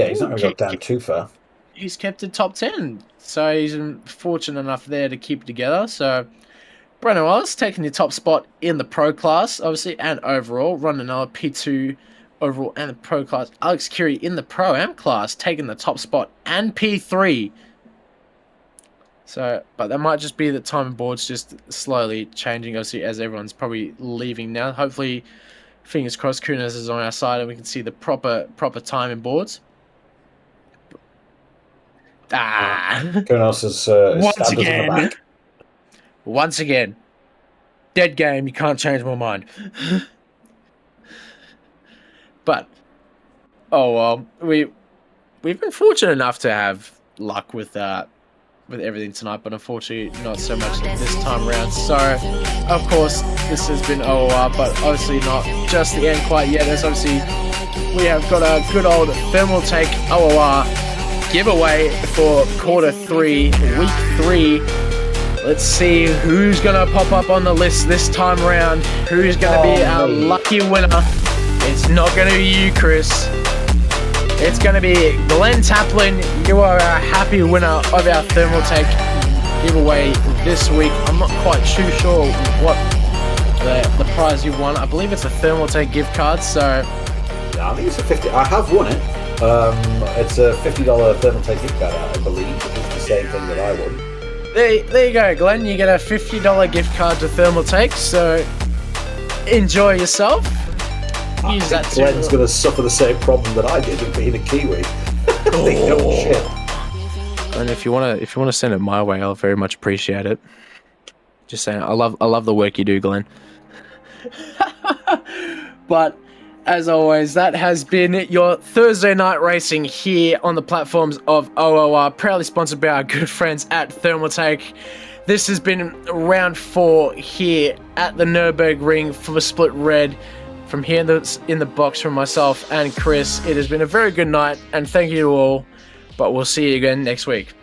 he's not going to go down too far. He's kept it top 10, so he's fortunate enough there to keep it together. So Breno Ellis taking the top spot in the pro class, obviously, and overall, running another P2 overall and the pro class. Alex Curie in the pro-am class, taking the top spot and P3. So, but that might just be the time boards just slowly changing, obviously, as everyone's probably leaving now. Hopefully, fingers crossed, Kunis is on our side and we can see the proper time in boards. Kunis is once again, dead game. You can't change my mind. But oh well, we've been fortunate enough to have luck with everything tonight, but unfortunately not so much this time around. So of course this has been OOR, but obviously not just the end quite yet, as obviously we have got a good old Thermaltake OOR giveaway for quarter 3, week 3. Let's see who's gonna pop up on the list this time around. Who's gonna be our lucky winner? It's not gonna be you, Chris. It's going to be Glenn Taplin. You are a happy winner of our Thermaltake giveaway this week. I'm not quite too sure what the prize you won. I believe it's a Thermaltake gift card. So yeah, I think it's a 50. I have won it. It's a $50 Thermaltake gift card, I believe. It's the same thing that I won. There you go, Glenn. You get a $50 gift card to Thermaltake. So enjoy yourself. Use that Glenn's going to suffer the same problem that I did with being a Kiwi. Shit. And if you want to send it my way, I'll very much appreciate it. Just saying, I love the work you do, Glenn. But as always, that has been your Thursday night racing here on the platforms of OOR, proudly sponsored by our good friends at Thermaltake. This has been round 4 here at the Nürburgring for the Split Red. From here in the box from myself and Chris, it has been a very good night, and thank you to all, but we'll see you again next week.